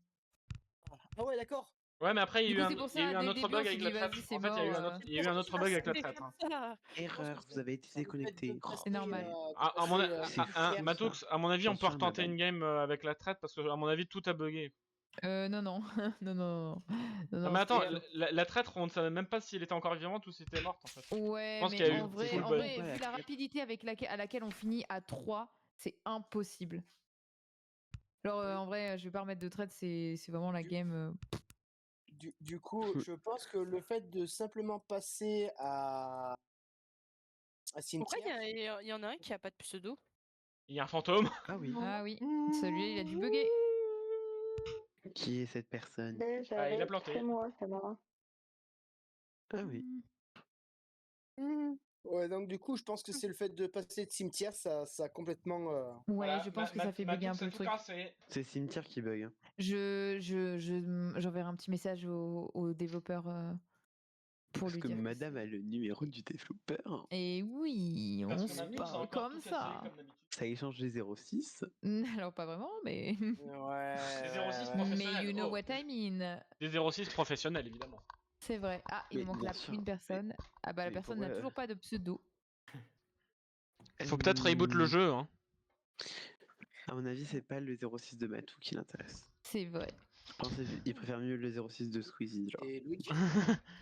Ah ouais, d'accord. Ouais, mais après, il y Du a coup, eu c'est pour il y a ça, eu un dès le autre début, bug on s'est avec dit, la vas-y, traître. c'est En fait, il y a eu un mort, autre, il y a eu un autre bug avec la traître. Hein. Erreur, vous avez été déconnecté. C'est normal. À mon C'est fou, Matoux, ça. à mon avis, on peut Attention, retenter madame. une game avec la traite parce que, à mon avis, tout a bugué. Non, non, non, non, non, Non, mais attends, c'était- la traître, on ne savait même pas si elle était encore vivante ou si elle était morte en fait. Ouais, pense mais qu'il y a eu en vrai, full en bug. vrai, Ouais, vu la la traite. rapidité à laquelle on finit à 3, c'est impossible. Alors en vrai, je vais pas remettre de trade, c'est vraiment la game. Du coup, je pense que le fait de simplement passer à Pourquoi cimetière. il y en a un qui a pas de pseudo? Il y a un fantôme. Ah oui. Ah oui, celui-là il a dû bugger. Qui est cette personne? Ah, il a planté. C'est moi, c'est marrant. Ah oui. Ouais, donc du coup, je pense que c'est le fait de passer de cimetière, ça a complètement. Ouais, Voilà, je pense que ça fait bugger un peu le truc. C'est cimetière qui bug. Hein. J'enverrai un petit message au développeur pour Parce lui que dire. madame a le numéro du développeur. Et oui, Parce on qu'on se a mis, parle encore comme tout cassé, ça. comme d'habitude. Ça échange les 06. Alors pas vraiment, mais Ouais. Les 06 mais professionnels. you know Oh. what I mean. Des 06 professionnels, évidemment. C'est vrai. Ah, il Mais manque bien là sûr. une personne. Ah bah la mais personne pourquoi, n'a toujours pas de pseudo. Faut peut-être reboot le jeu. Hein. À mon avis, c'est pas le 06 de Matou qui l'intéresse. C'est vrai. Je pense qu'il préfère mieux le 06 de Squeezie, genre. Et Luigi.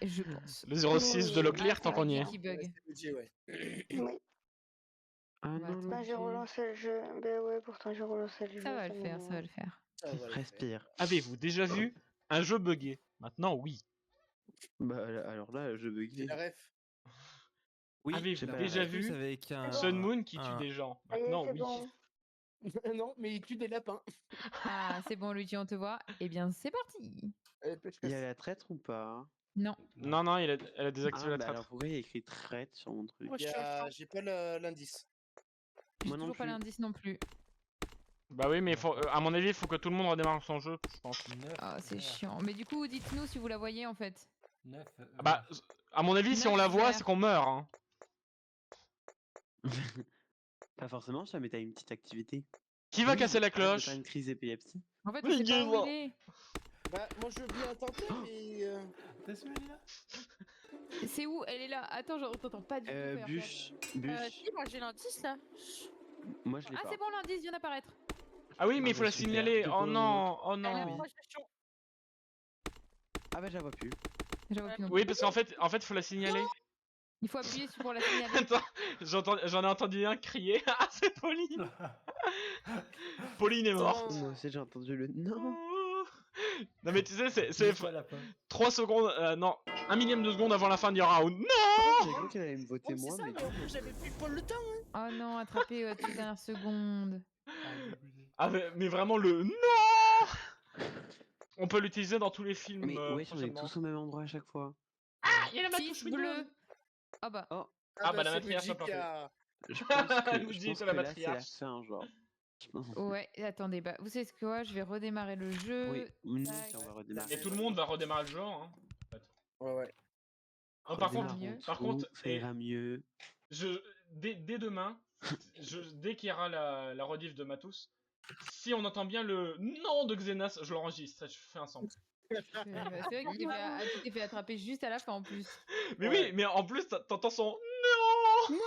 Je pense. Le 06 de Oui. Leclerc, tant qu'on y est. Qui bug. Ouais, c'est Luigi, ouais. Oui. Ah Bah, non, attends. Bah, j'ai Luigi. relancé le jeu. Ben ouais, pourtant j'ai relancé le jeu. Ça va le faire, ça va m'énerve. le faire. Ça va le faire. Respire. Avez-vous déjà vu un jeu buggé? Maintenant, oui. Bah alors là, je J'ai bugué. la ref. Oui, Avez-vous j'ai pas la déjà ref. plus vu avec un. Sun Moon qui tue un- des gens? Ça y est, Maintenant, c'est oui. bon. Non, mais il tue des lapins. Ah, c'est bon, Luigi, on te voit. Eh bien, c'est parti. Il y a la traître ou pas? Non. Non, non, elle a désactivé Ah la bah alors traître. pourquoi il y a écrit traître sur mon truc? J'ai pas l'indice. J'ai Moi non toujours pas plus. l'indice non plus. Bah oui, mais faut, à mon avis, il faut que tout le monde redémarre son jeu, je pense. 9 Ah, c'est chiant. Mais du coup, dites-nous si vous la voyez en fait. 9 Ah bah, à mon avis, si on la voit, vert. c'est qu'on meurt. Hein. Pas forcément, ça, mais t'as une petite activité. Qui va Oui, casser la arrête de cloche? faire une crise d'épilepsie. En fait, Oui, on sait pas où Guérin. il est. Bah, moi je viens à tenter, mais. T'as celui là? C'est où? Elle est là. Attends, on t'entend pas du tout. Fais regarde. Bûche. Bûche. Si, moi j'ai l'indice là. Moi je l'ai Ah, pas. c'est bon, l'indice vient d'apparaître. Ah oui, mais il Ah faut bah la super. signaler. Deux Oh points non, oh Elle est non. proche de Chion. Ah bah je la vois plus. J'avoue que non. Oui, parce qu'en fait, faut la signaler. Il faut appuyer pour la signaler. Attends, j'en ai entendu un crier. Ah, c'est Pauline. Pauline est morte. Moi aussi j'ai entendu le non. Non mais tu sais, c'est pas lapin. 3 secondes, non, 1 millième de seconde avant la fin du round. Non. J'ai cru qu'elle allait me voter moi, mais. mais en plus j'avais plus le temps. Oh non, attrapé à toute dernière seconde. Ah mais vraiment le non. On peut l'utiliser dans tous les films. Mais ouais, on est prochainement. tous au même endroit à chaque fois. Ah, il y a la Fils matouche bleu. Ah bah. Oh, Ah bah la c'est matriarche Luigi a pas qui fait. a. je pense que, Nous je dit pense c'est que la là c'est la matriarche. fin, genre. Je pense. Ouais, attendez, bah vous savez ce que quoi? Je vais redémarrer le jeu. Oui, nous Tac. aussi, on va redémarrer. Et tout le monde va redémarrer le jeu. Hein. Ouais. Non, par contre, Redémarrons par tout, contre, ça ira mieux. dès demain, dès qu'il y aura la rediff de Matos, si on entend bien le non de Xenas, je l'enregistre, ça je fais un sample. C'est vrai que tu t'es fait attraper juste à la fin en plus. Mais Ouais. oui, mais en plus t'entends son non.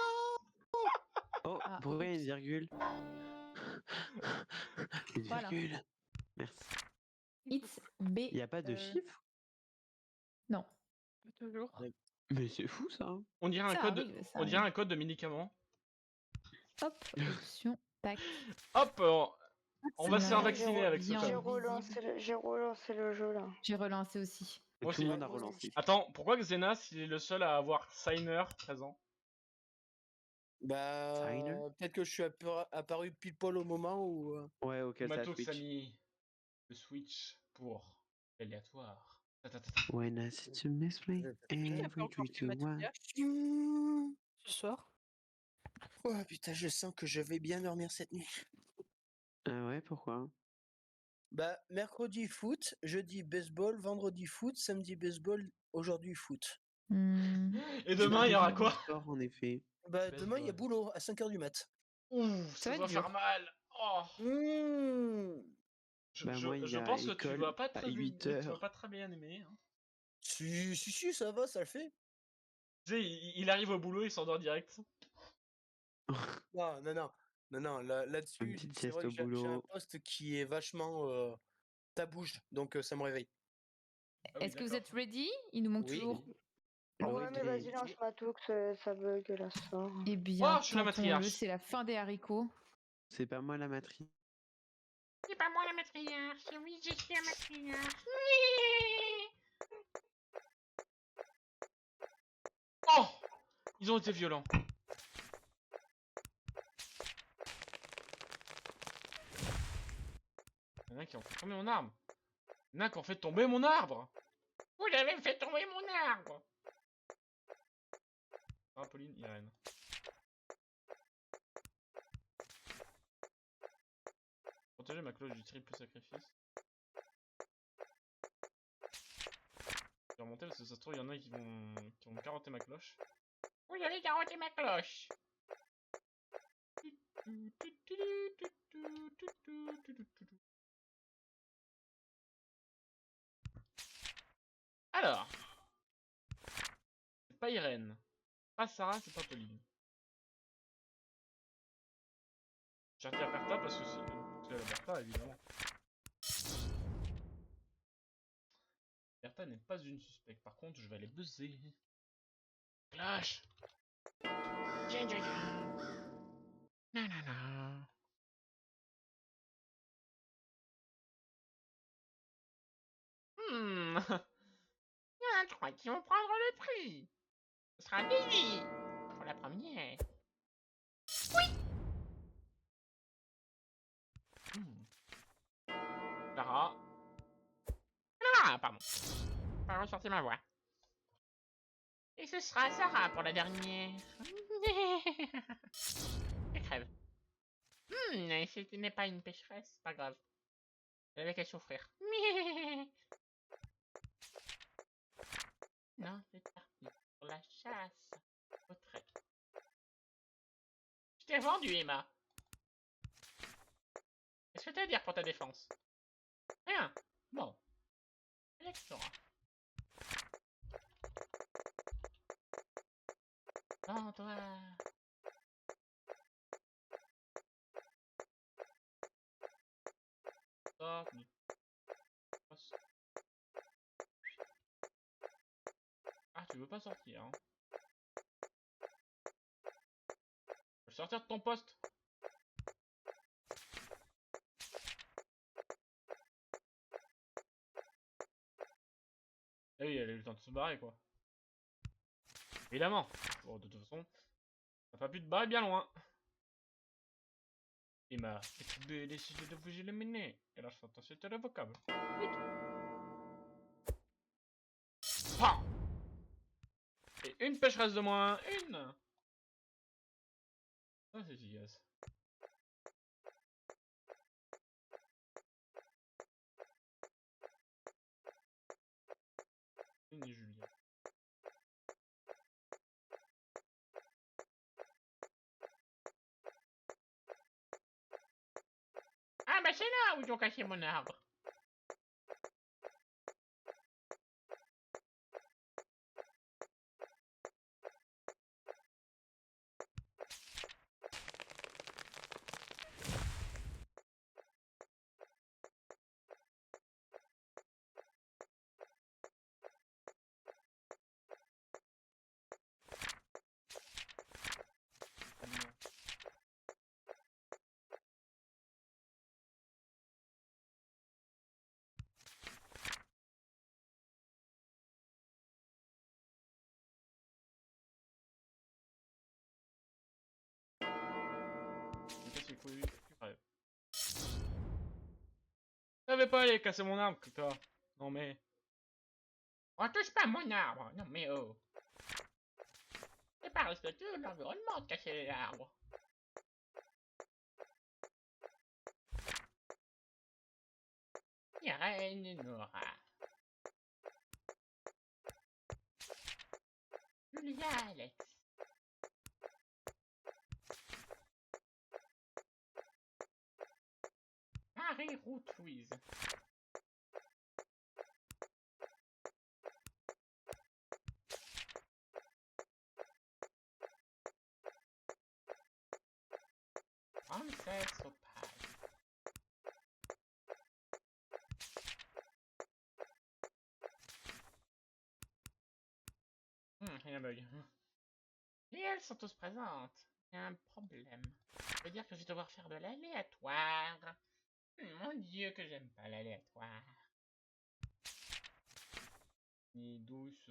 Oh, Ah, pourquoi il y a une virgule? Une Voilà. virgule. Merci. It's B. Il n'y a pas de chiffre? Non. Toujours. Mais c'est fou ça. On dirait un Ça code, arrive, ça on dirait arrive. un code de médicament. Hop, option, tac. Hop, on va se faire Signal vacciner avec ce bien code. J'ai relancé le jeu là. J'ai relancé aussi. Moi Tout le aussi. monde a relancé. Attends, pourquoi Xenas il est le seul à avoir Signer présent? Bah. Signer Peut-être que je suis apparu pile poil au moment où. Ouais, auquel ça Matos switch. a mis le switch pour aléatoire. When I see to miss me, every 3, 2, 1. Ce soir. Oh putain, je sens que je vais bien dormir cette nuit. Ah ouais, pourquoi? Bah, mercredi foot, jeudi baseball, vendredi foot, samedi baseball, aujourd'hui foot. Et demain il y aura quoi? Sport, en effet. Bah, demain il y a Baseball. boulot à 5h du mat. Ouh, Ça ça va doit être dur. faire mal. Oh. Bah, moi, il y Je a pense que tu école vas pas à très, 8 tu vas heures. pas très bien aimer. Hein. Si, ça va, ça le fait. Tu sais, il arrive au boulot, il s'endort direct. Non, là-dessus, Une petite c'est vrai sieste que au j'ai un boulot. poste qui est vachement tabouge, donc ça me réveille. Ah oui, Est-ce que vous d'accord. êtes ready? Il nous manque Oui. toujours. En Ouais, vrai, mais vas-y, lance Matoux, ça bug là, ça sort. Eh bien, Oh, je suis la tentons-le, matriarche. c'est la fin des haricots. C'est pas moi la matrice. C'est pas moi la matriarche, oui, je suis la matriarche. Oh, ils ont été violents. Il y en a qui ont fait tomber mon arbre. Il y en a qui ont fait tomber mon arbre. Vous avez fait tomber mon arbre. Ah, Pauline, Irène. Protéger ma cloche du triple sacrifice. Je vais remonter parce que ça se trouve, il y en a qui vont carotter ma cloche. Vous allez carotter ma cloche. Alors. C'est pas Irène. Pas Sarah, c'est pas Pauline. J'ai retiré Bertha parce que c'est la Bertha, évidemment. Bertha n'est pas une suspecte. Par contre, je vais aller buzzer. Clash. Tiens, tiens, tiens. Nanana. Je crois qu'ils vont prendre le prix. Ce sera Daisy pour la première. Clara. Ah, pardon. Pas ressorti ma voix. Et ce sera Sarah pour la dernière. Je crève. Ce n'est pas une pécheresse, c'est pas grave. Elle avait qu'à souffrir. Non, c'est parti pour la chasse au trait. Je t'ai vendu, Emma. Qu'est-ce que t'as à dire pour ta défense? Rien. Bon. Alexandra. Non, toi. Stop. Ah, tu veux pas sortir, hein? Je veux sortir de ton poste. Ah oui, elle a eu le temps de se barrer, quoi. Évidemment. Bon, de toute façon, t'as pas pu te barrer bien loin. Emma, tu décidé de vous éliminer. Et la sentence est irrévocable. Ah! Et une pécheresse de moins. Une! Ça, c'est efficace. Une et Julien. Ah, bah c'est là où ils ont caché mon arbre. C'est couilles, tu crèves. T'avais pas aller casser mon arbre, toi. Non mais. On touche pas à mon arbre. Non mais oh. C'est pas respectueux de l'environnement de casser les arbres. Irène Nora. Julia Alex. Marie Ruth Louise. Frances Opal. Il y a un bug. Et elles sont tous présentes. Il y a un problème. Ça veut dire que je vais devoir faire de l'aléatoire. Mon dieu que j'aime pas l'aléatoire. Ni douce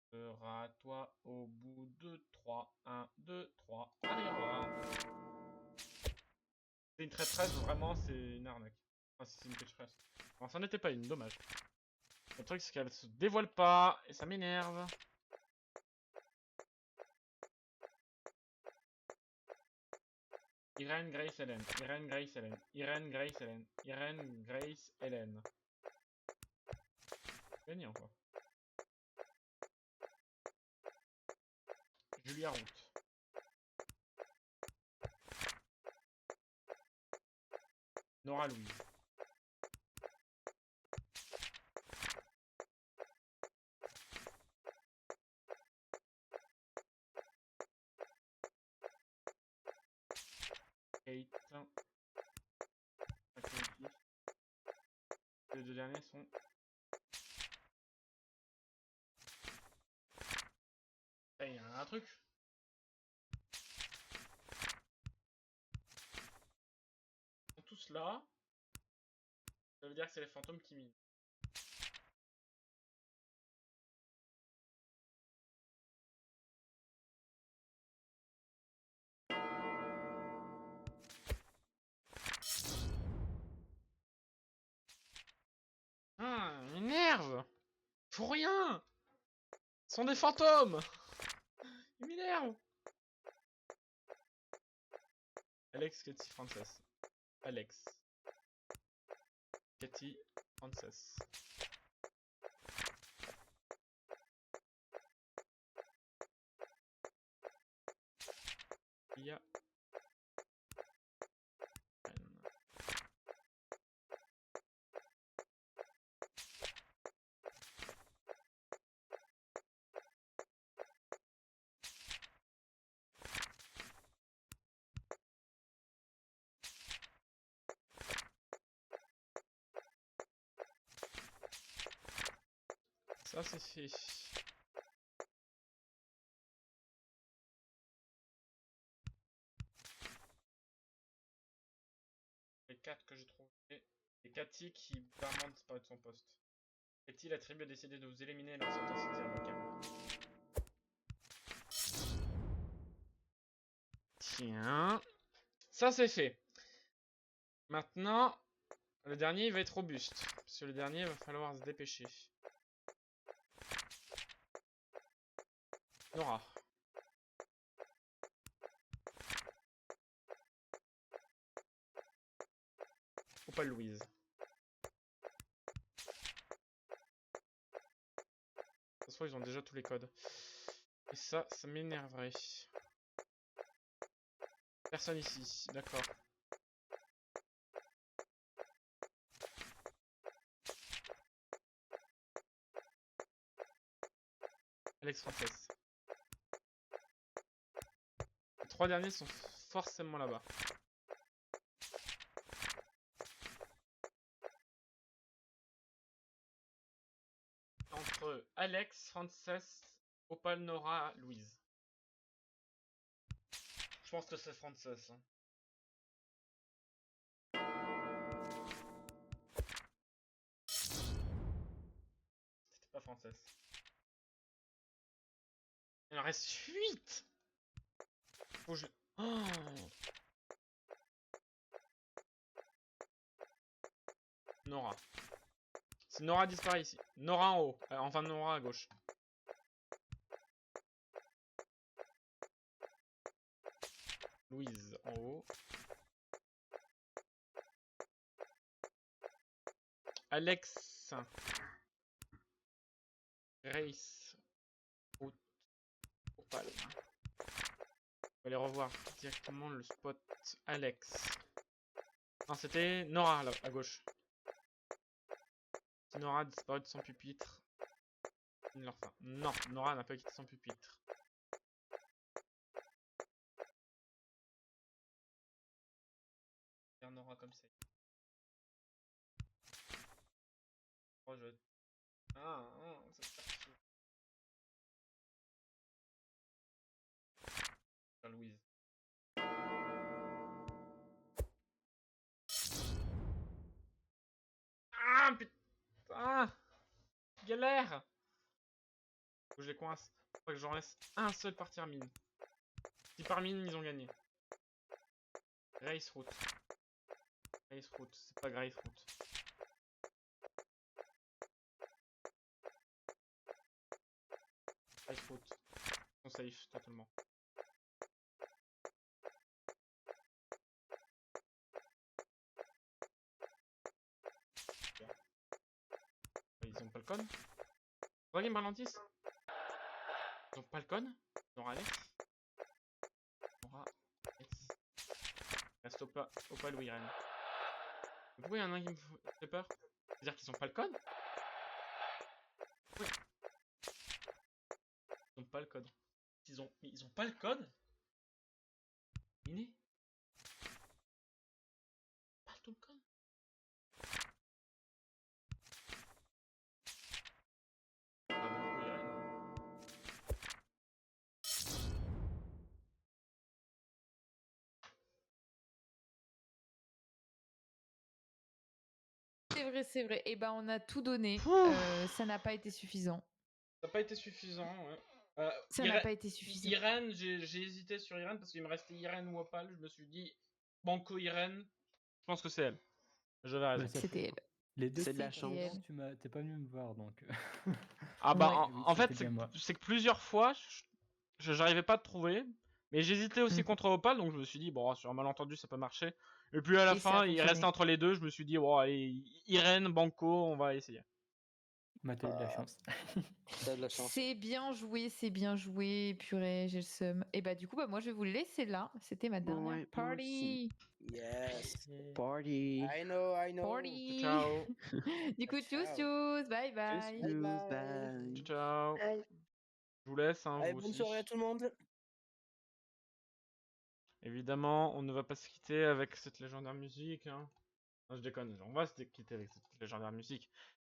sera toi au bout de 3. 1, 2, 3. Allez, au revoir. C'est une traîtresse, vraiment, c'est une arnaque. Enfin, c'est une pécheresse. Bon, ça n'était pas une, dommage. Le truc, c'est qu'elle se dévoile pas, et ça m'énerve. Irène, Grace, Hélène. Irène, Grace, Hélène. Irène, Grace, Hélène. Irène, Grace, Hélène. Gagnant, quoi. Julia Route. Nora Louise. Kate. Ok. Les deux derniers sont un truc. Ils sont tous là. Ça veut dire que c'est les fantômes qui minent. Il m'énerve. Faut rien. Ce sont des fantômes. Il m'énerve. Alex, Cathy, Frances. Alex. Cathy, Frances. Il y a... Ça c'est fait. Les 4 que j'ai trouvés. Et Cathy qui clairement disparaît de son poste. Cathy, la tribu a décidé de vous éliminer lors de cette incident irrévocable. Tiens. Ça c'est fait. Maintenant, le dernier il va être robuste. Parce que le dernier il va falloir se dépêcher. Nora. Ou pas Louise. De toute façon, ils ont déjà tous les codes. Et ça m'énerverait. Personne ici, d'accord. Alex Frances. Les 3 derniers sont forcément là-bas. Entre Alex, Frances, Opal, Nora, Louise. Je pense que c'est Frances. Hein. C'était pas Frances. Il en reste 8. Faut que je... Oh. Nora. Si Nora disparaît ici. Nora en haut. Enfin Nora à gauche. Louise en haut. Alex. Grace. Opal. On va aller revoir directement le spot Alex. Non, c'était Nora là, à gauche. Si Nora a disparu de son pupitre. Non, Nora n'a pas quitté son pupitre. Faire Nora comme ça. Oh, je... c'est pas chaud. Faire Louise. Ah putain! Galère! Faut que je les coince. Faut que j'en laisse un seul partir mine. Si par mine, ils ont gagné. Grace Route. Grace Route, c'est pas Grace Route. Grace Route. On safe totalement. Ils ont pas le code. Faudrait qu'ils me ralentissent. Ils ont pas le code. Nora Alex. Nora Alex. Reste Opal ou Irene. Pourquoi il y en a un qui me fait peur? C'est-à-dire qu'ils ont pas le code? Oui. Ils ont pas le code. Ils ont pas le code? Miné? Pas tout le code? Ah bon, pour Irene. vrai, c'est vrai. Et ben, on a tout donné. Ça n'a pas été suffisant. Ça n'a pas été suffisant, ouais. Ça n'a pas été suffisant. Irène, j'ai hésité sur Irène parce qu'il me restait Irène ou Opal. Je me suis dit, Banco Irène, je pense que c'est elle. J'avais raison. Ouais, ça C'était fait- elle. Les deux C'est de la C'était chance. elle. t'es pas venu me voir donc. Ah bah, Ouais. Oui, en fait, c'était bien moi. c'est que plusieurs fois, j'arrivais pas à trouver. Mais j'hésitais aussi Mm. contre Opal, donc je me suis dit, bon, sur un malentendu, ça peut marcher. Et puis à la Et ça a fin, il fonctionné. restait entre les deux. Je me suis dit, bon, allez, Irène, Banco, on va essayer. Bah, t'as eu de la chance. T'as de la chance. C'est bien joué, purée, j'ai le seum. Et bah du coup, bah moi je vais vous le laisser là. C'était ma dernière Ouais, moi aussi. party. Yes. Party. I know. Party. Ciao. Du coup, tchuss Ciao. tchuss, bye bye. Bye Bye. bye. Ciao. Aïe. Je vous laisse, hein, Allez, vous bonne aussi. soirée à tout le monde. Évidemment, on ne va pas se quitter avec cette légendaire musique. Hein. Non, je déconne, on va se quitter avec cette légendaire musique.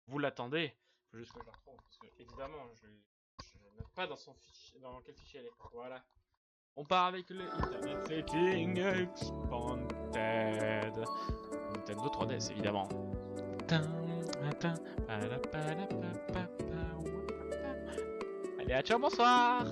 Vous l'attendez, faut juste que je la retrouve. Parce que, évidemment, je note pas dans son fichier, dans quel fichier elle est. Voilà. On part avec le Internet Fleeting Expanded. Nintendo 3DS, évidemment. Allez, à ciao, bonsoir.